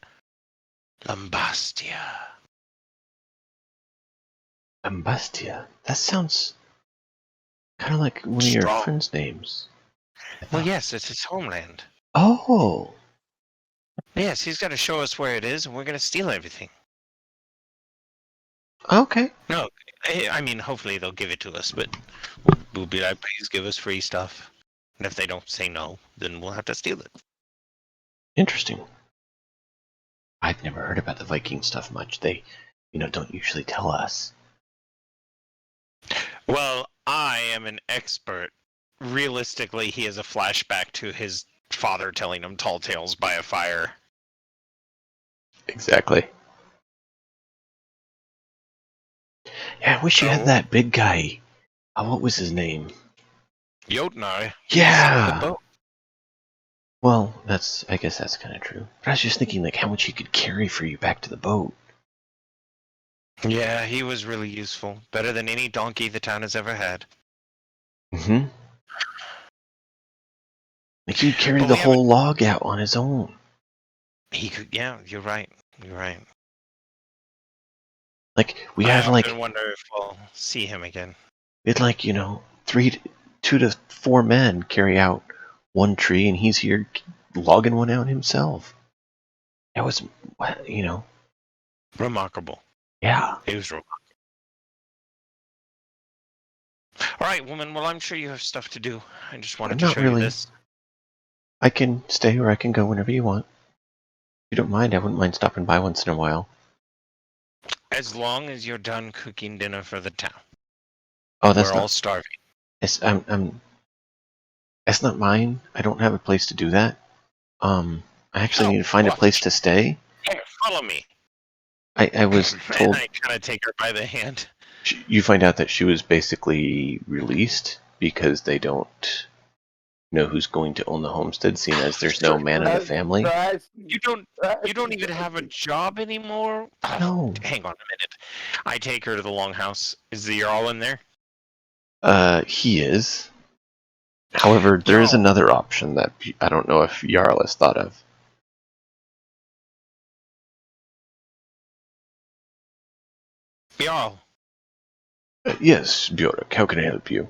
Lambastia. Ambastia. That sounds kind of like one of your Strong. friends' names. Well, yes, it's his homeland. Oh, Yes, he's got to show us where it is, and we're gonna steal everything. okay. No, I mean, hopefully they'll give it to us, but we'll be like, please give us free stuff. And if they don't say no, then we'll have to steal it. Interesting. I've never heard about the Viking stuff much. They, don't usually tell us. Well, I am an expert. Realistically, he has a flashback to his father telling him tall tales by a fire. Exactly. Yeah, I wish you had So, that big guy. What was his name? Jotnar, Yeah. the boat. Well, I guess that's kind of true. But I was just thinking, like, how much he could carry for you back to the boat. Yeah, he was really useful. Better than any donkey the town has ever had. Mm-hmm. Like, he'd carry But the we haven't. whole log out on his own. He could. Yeah, you're right. You're right. Like, we I have, often like, wonder if we'll see him again. it's like, 2 to 4 men carry out one tree, and he's here logging one out himself. That was, Remarkable. yeah. It was remarkable. All right, woman. Well, I'm sure you have stuff to do. I just wanted to Not show you really. this. I can stay or I can go whenever you want. If you don't mind, I wouldn't mind stopping by once in a while. As long as you're done cooking dinner for the town. Oh, that's We're all not. starving. I'm. That's not mine. I don't have a place to do that. I actually Oh, need to find a what? place to stay. Here, follow me. I was And told. I kind of take her by the hand. You find out that she was basically released because they don't know who's going to own the homestead, seeing as there's no man in the family. You don't even have a job anymore? Oh, No. hang on a minute. I take her to the longhouse. Is the Jarl in there? He is. However, there is Jarl. another option that I don't know if Jarl has thought of. Jarl. Yes, Bjork, how can I help you?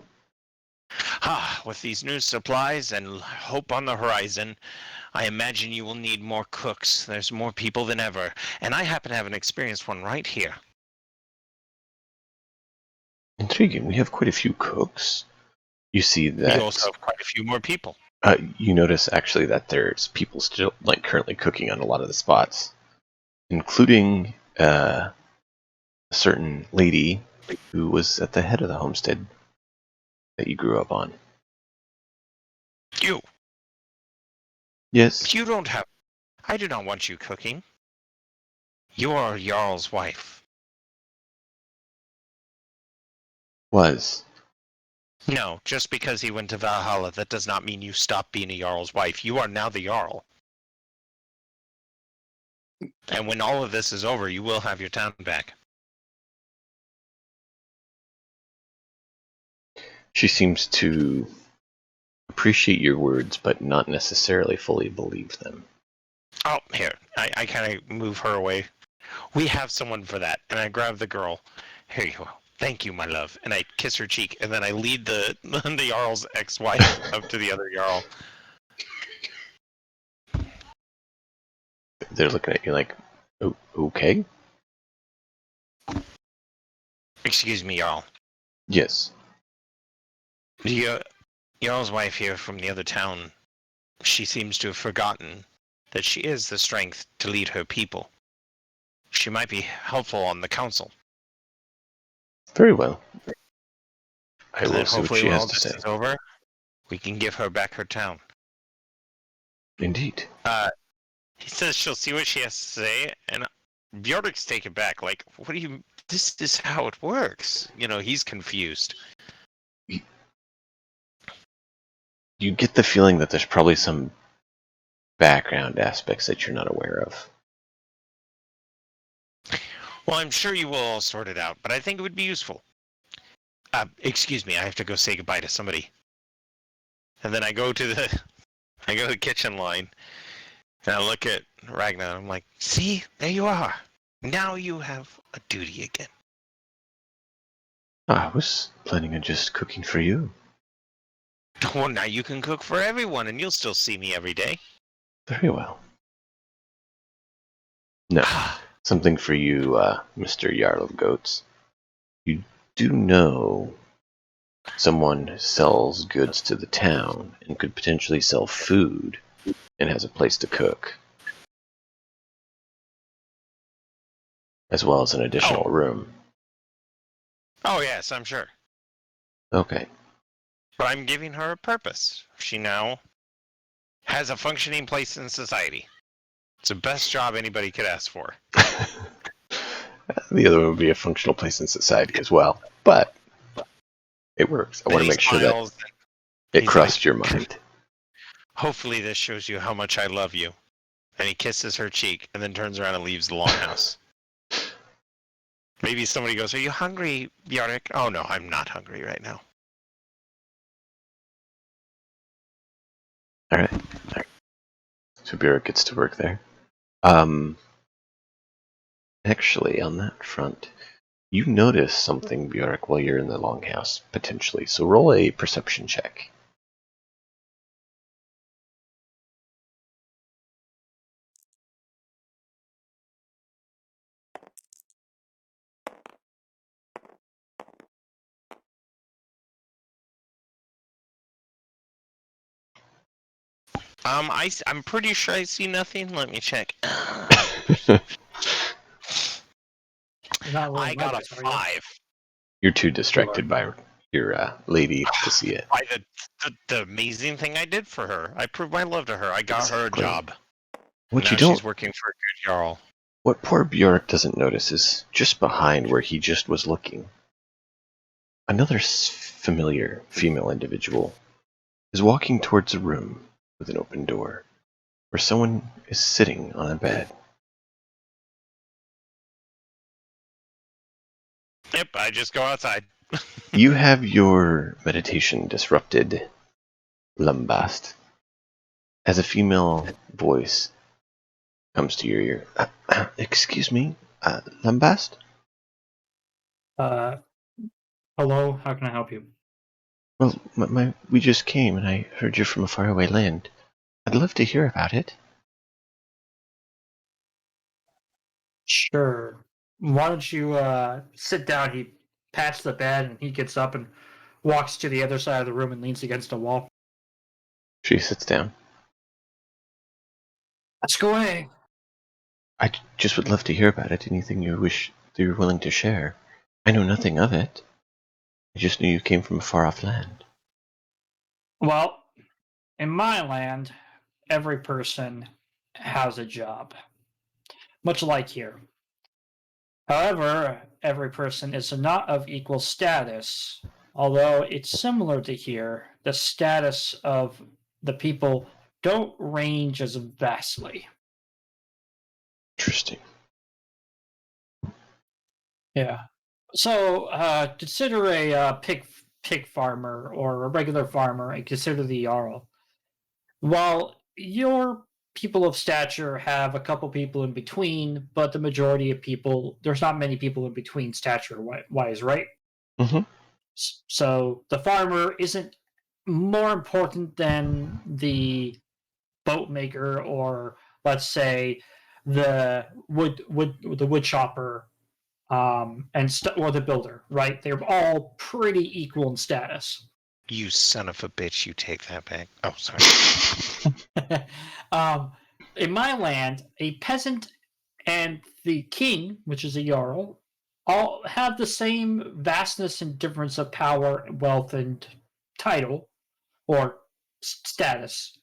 With these new supplies and hope on the horizon, I imagine you will need more cooks. There's more people than ever. And I happen to have an experienced one right here. Intriguing. We have quite a few cooks. You see We also that. have quite a few more people. You notice actually that there's people still like currently cooking on a lot of the spots, including a certain lady who was at the head of the homestead that you grew up on. You. Yes, You don't have. I do not want you cooking. You are Jarl's wife. was. No, just because he went to Valhalla, that does not mean you stop being a Jarl's wife. You are now the Jarl. And when all of this is over, you will have your town back. She seems to appreciate your words, but not necessarily fully believe them. Oh, here. I kind of move her away. We have someone for that. And I grab the girl. Here you go. Thank you, my love. And I kiss her cheek. And then I lead the Jarl's ex-wife up to the other Jarl. They're looking at you like, oh, okay? Excuse me, Jarl. Yes. The Jarl's wife here from the other town she seems to have forgotten that she is the strength to lead her people. She might be helpful on the council. Very well. I And will then see what hopefully she when has all to this say. is over, we can give her back her town. Indeed. He says she'll see what she has to say, and Bjork's taken back. Like, what do you... This is how it works. You know, he's confused. You get the feeling that there's probably some background aspects that you're not aware of. Well, I'm sure you will all sort it out, but I think it would be useful. Excuse me, I have to go say goodbye to somebody. And then I go to the kitchen line, and I look at Ragnar, and I'm like, see, there you are. Now you have a duty again. I was planning on just cooking for you. Well, now you can cook for everyone, and you'll still see me every day. Very well. No, something for you, Mr. Jarl of Goats. You do know someone sells goods to the town and could potentially sell food and has a place to cook, as well as an additional room. Oh, yes, I'm sure. Okay. But I'm giving her a purpose. She now has a functioning place in society. It's the best job anybody could ask for. The other one would be a functional place in society as well, but it works. I want to make sure that it crossed your mind. Hopefully this shows you how much I love you. And he kisses her cheek and then turns around and leaves the longhouse. Maybe somebody goes, are you hungry, Bjork? Oh no, I'm not hungry right now. Alright. So Bjork gets to work there. Actually, on that front, you notice something, Bjork, while you're in the longhouse, potentially. So roll a perception check. I'm pretty sure I see nothing. Let me check. I got a 5. You're too distracted by your lady to see it. By the amazing thing I did for her. I proved my love to her. I got her a job. What now you don't, she's working for a good Jarl. What poor Bjork doesn't notice is just behind where he just was looking. Another familiar female individual is walking towards a room with an open door where someone is sitting on a bed. Yep, I just go outside. You have your meditation disrupted, Lambast, as a female voice comes to your ear. Excuse me, Lambast? Hello, how can I help you? Well, we just came and I heard you're from a faraway land. I'd love to hear about it. Sure. Why don't you sit down? He pats the bed and he gets up and walks to the other side of the room and leans against a wall. She sits down. Let's go away. I just would love to hear about it. Anything you wish that you're willing to share. I know nothing of it. I just knew you came from a far-off land. Well, in my land, every person has a job, much like here. However, every person is not of equal status. Although it's similar to here, the status of the people don't range as vastly. Interesting. Yeah. So consider a pig farmer or a regular farmer, and consider the Jarl. While your people of stature have a couple people in between, but the majority of people, there's not many people in between stature wise, right? Mm-hmm. So the farmer isn't more important than the boat maker, or let's say the wood chopper, or the builder, right? They're all pretty equal in status. You son of a bitch! You take that back. Oh, sorry. In my land, a peasant and the king, which is a jarl, all have the same vastness and difference of power, wealth, and title or status.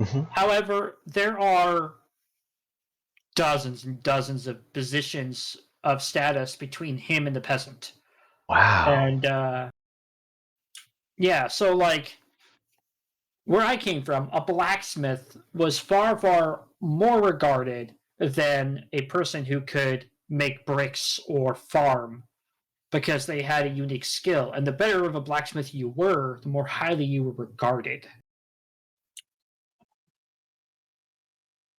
Mhm. However, there are dozens and dozens of positions of status between him and the peasant. Wow. And yeah, so like where I came from, a blacksmith was far, far more regarded than a person who could make bricks or farm because they had a unique skill. And the better of a blacksmith you were, the more highly you were regarded.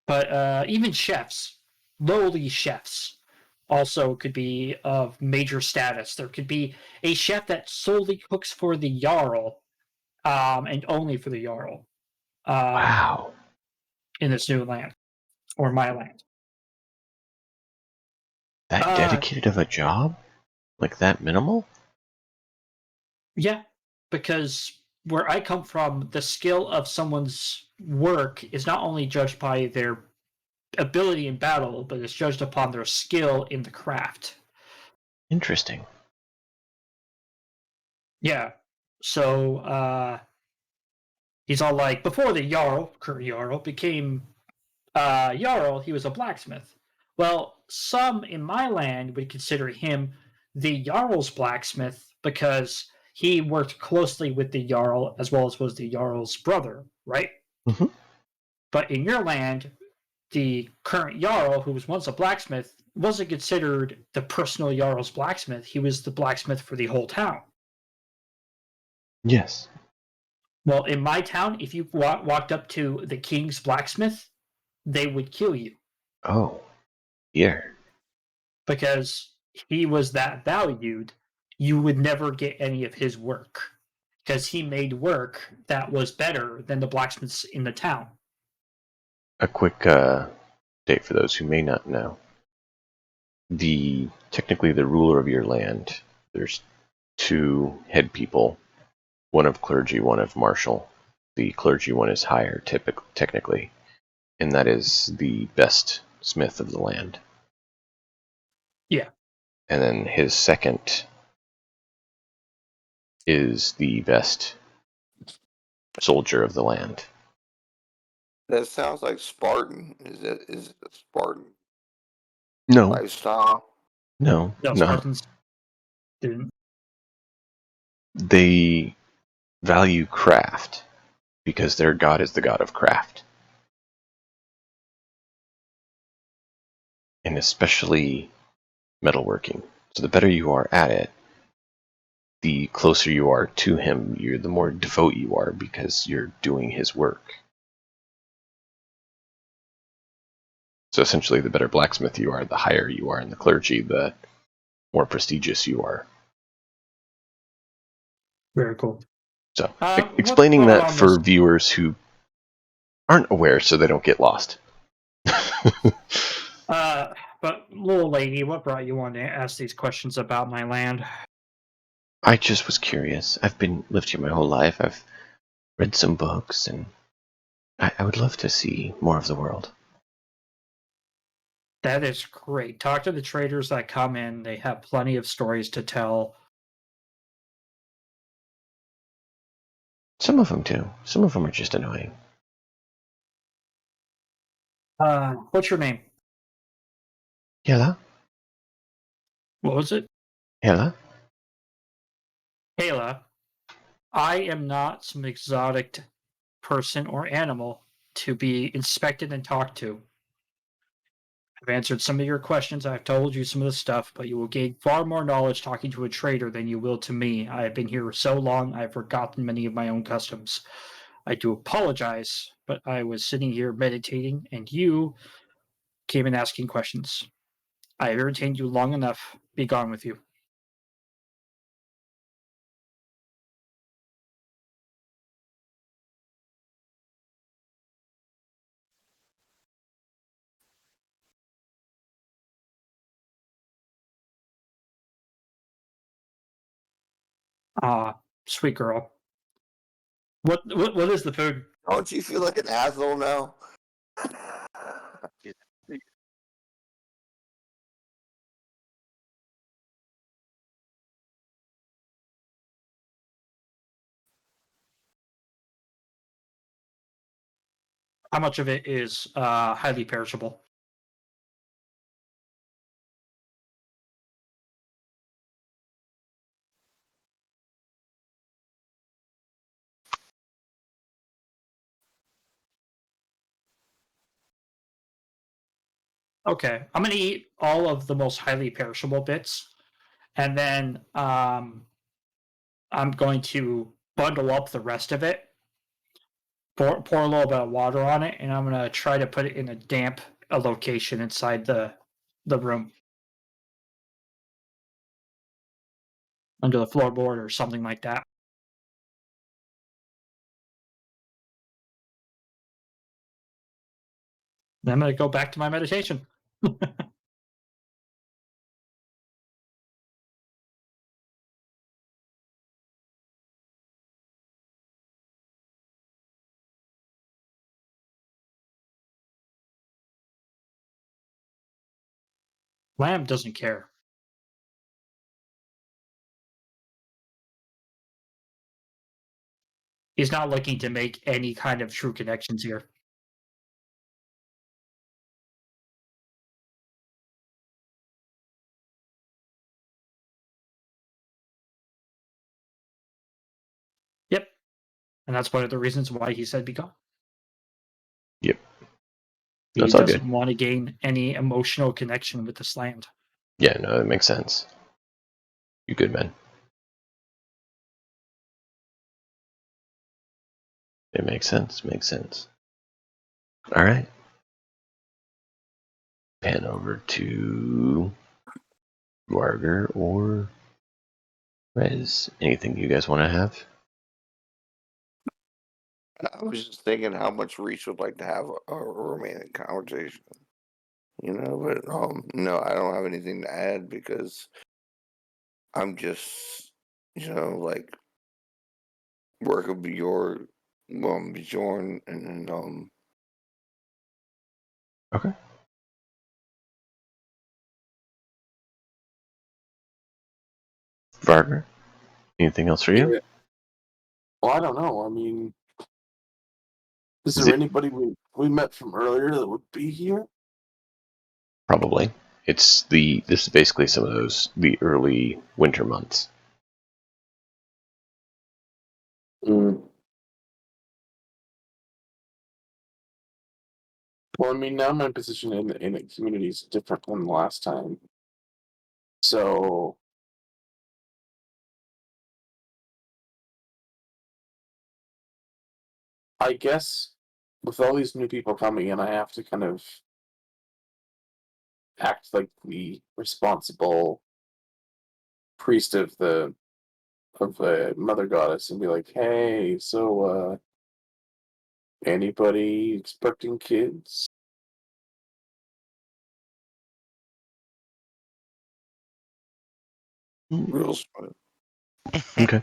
But even chefs, lowly chefs, also could be of major status. There could be a chef that solely cooks for the Jarl, and only for the Jarl, Wow. in this new land, or my land. That Uh, dedicated of a job? Like that minimal? yeah, because where I come from, the skill of someone's work is not only judged by their ability in battle, but it's judged upon their skill in the craft. Interesting. Yeah. So he's all like, before the Jarl, current Jarl, became Jarl, he was a blacksmith. Well, some in my land would consider him the Jarl's blacksmith because he worked closely with the Jarl as well as was the Jarl's brother, right? Mhm. But in your land, the current Jarl, who was once a blacksmith, wasn't considered the personal Jarl's blacksmith. He was the blacksmith for the whole town. Yes. Well, in my town, if you walked up to the king's blacksmith, they would kill you Oh, here. because he was that valued. You would never get any of his work because he made work that was better than the blacksmiths in the town. A quick date for those who may not know. Technically the ruler of your land, there's two head people, one of clergy, one of martial. The clergy one is higher, technically, and that is the best smith of the land. Yeah. And then his second is the best soldier of the land. That sounds like Spartan. Is it a Spartan No, lifestyle? no, No, not. Spartans didn't. They value craft because their god is the god of craft. And especially metalworking. So the better you are at it, the closer you are to him, the more devout you are because you're doing his work. So essentially, the better blacksmith you are, the higher you are in the clergy, the more prestigious you are. Very cool. So What's explaining going that on this? for viewers who aren't aware so they don't get lost. But little lady, what brought you on to ask these questions about my land? I just was curious. I've lived here my whole life. I've read some books, and I would love to see more of the world. That is great. Talk to the traders that come in. They have plenty of stories to tell. Some of them do. Some of them are just annoying. What's your name? Hela? What was it? Hela? Kayla. I am not some exotic person or animal to be inspected and talked to. I've answered some of your questions. I've told you some of the stuff, but you will gain far more knowledge talking to a trader than you will to me. I have been here so long, I've forgotten many of my own customs. I do apologize, but I was sitting here meditating, and you came in asking questions. I have entertained you long enough. Be gone with you. Ah, sweet girl. What is the food? Don't you feel like an asshole now? How much of it is highly perishable? Okay, I'm gonna eat all of the most highly perishable bits, and then I'm going to bundle up the rest of it, pour a little bit of water on it, and I'm gonna try to put it in a damp location inside the room, under the floorboard or something like that. Then I'm gonna go back to my meditation. Lamb doesn't care. He's not looking to make any kind of true connections here. Yep. And that's one of the reasons why he said be gone. Yep. He That's all doesn't good. want to gain any emotional connection with this land. Yeah, no, it makes sense. You good, man. It makes sense. Makes sense. All right. Pan over to Warger or Rez. Anything you guys want to have? I was just thinking how much Reese would like to have a romantic conversation. You know, but no, I don't have anything to add because I'm just, like working Bjorn, Bjorn, and Okay. Varger? Anything else for you? Yeah. Well, I don't know. I mean, is Is there it anybody we met from earlier that would be here? probably? This is basically some of the early winter months. Mm. Well, I mean, now my position in the community is different than last time. So I guess with all these new people coming in, I have to kind of act like the responsible priest of the mother goddess and be like, hey, so anybody expecting kids? real smart. Okay.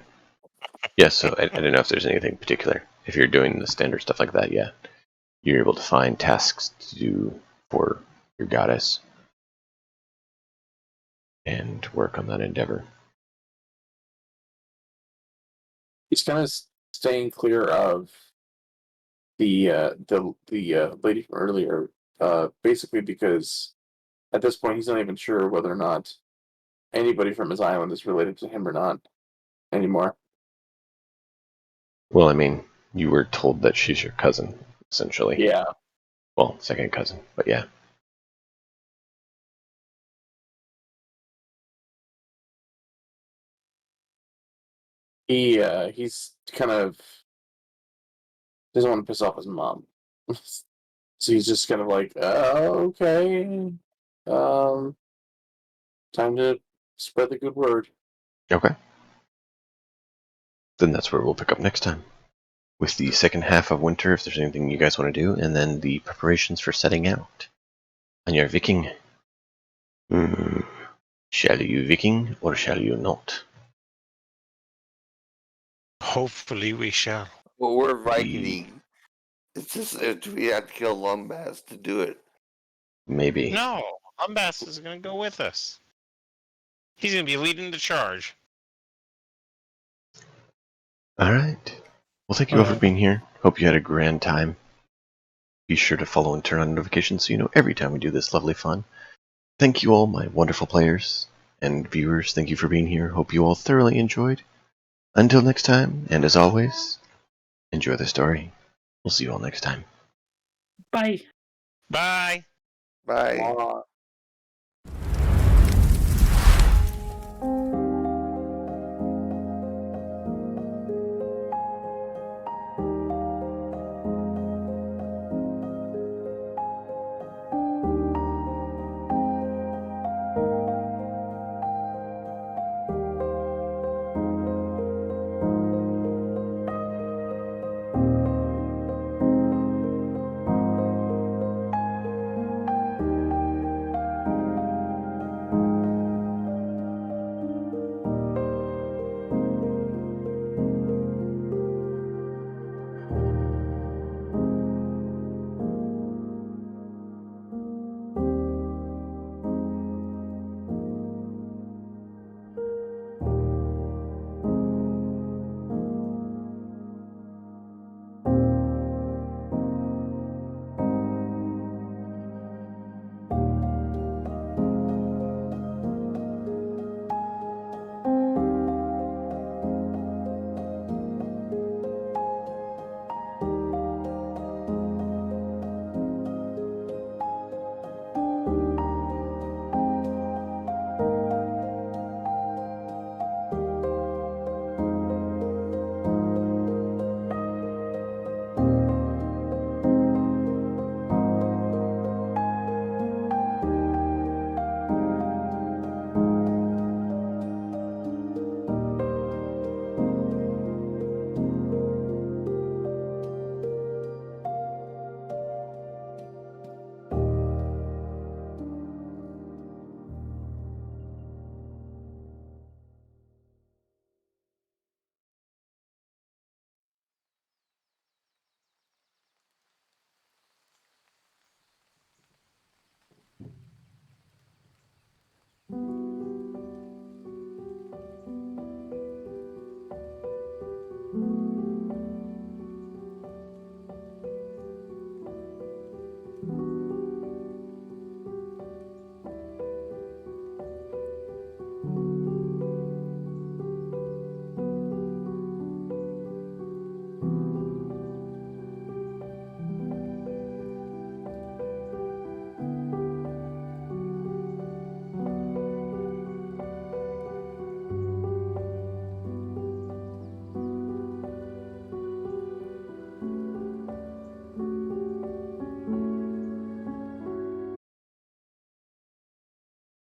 Yeah, so I don't know if there's anything particular. If you're doing the standard stuff like that, yeah. You're able to find tasks to do for your goddess and work on that endeavor. He's kind of staying clear of the lady from earlier, basically because at this point he's not even sure whether or not anybody from his island is related to him or not anymore. Well, I mean, you were told that she's your cousin, essentially. Yeah. Well, second cousin, but yeah. He's kind of doesn't want to piss off his mom. So he's just kind of like, okay, um, time to spread the good word. Okay. Then that's where we'll pick up next time. With the second half of winter, if there's anything you guys want to do, and then the preparations for setting out. On your Viking. Shall you Viking or shall you not? Hopefully we shall. Well, we're Viking. It's just we have to kill Lumbas to do it. Maybe. No, Umbass is going to go with us. He's going to be leading the charge. Alright. Well, thank you all for being here. Hope you had a grand time. Be sure to follow and turn on notifications so you know every time we do this lovely fun. Thank you all, my wonderful players and viewers. Thank you for being here. Hope you all thoroughly enjoyed. Until next time, and as always, enjoy the story. We'll see you all next time. Bye. Bye. Bye. Come on.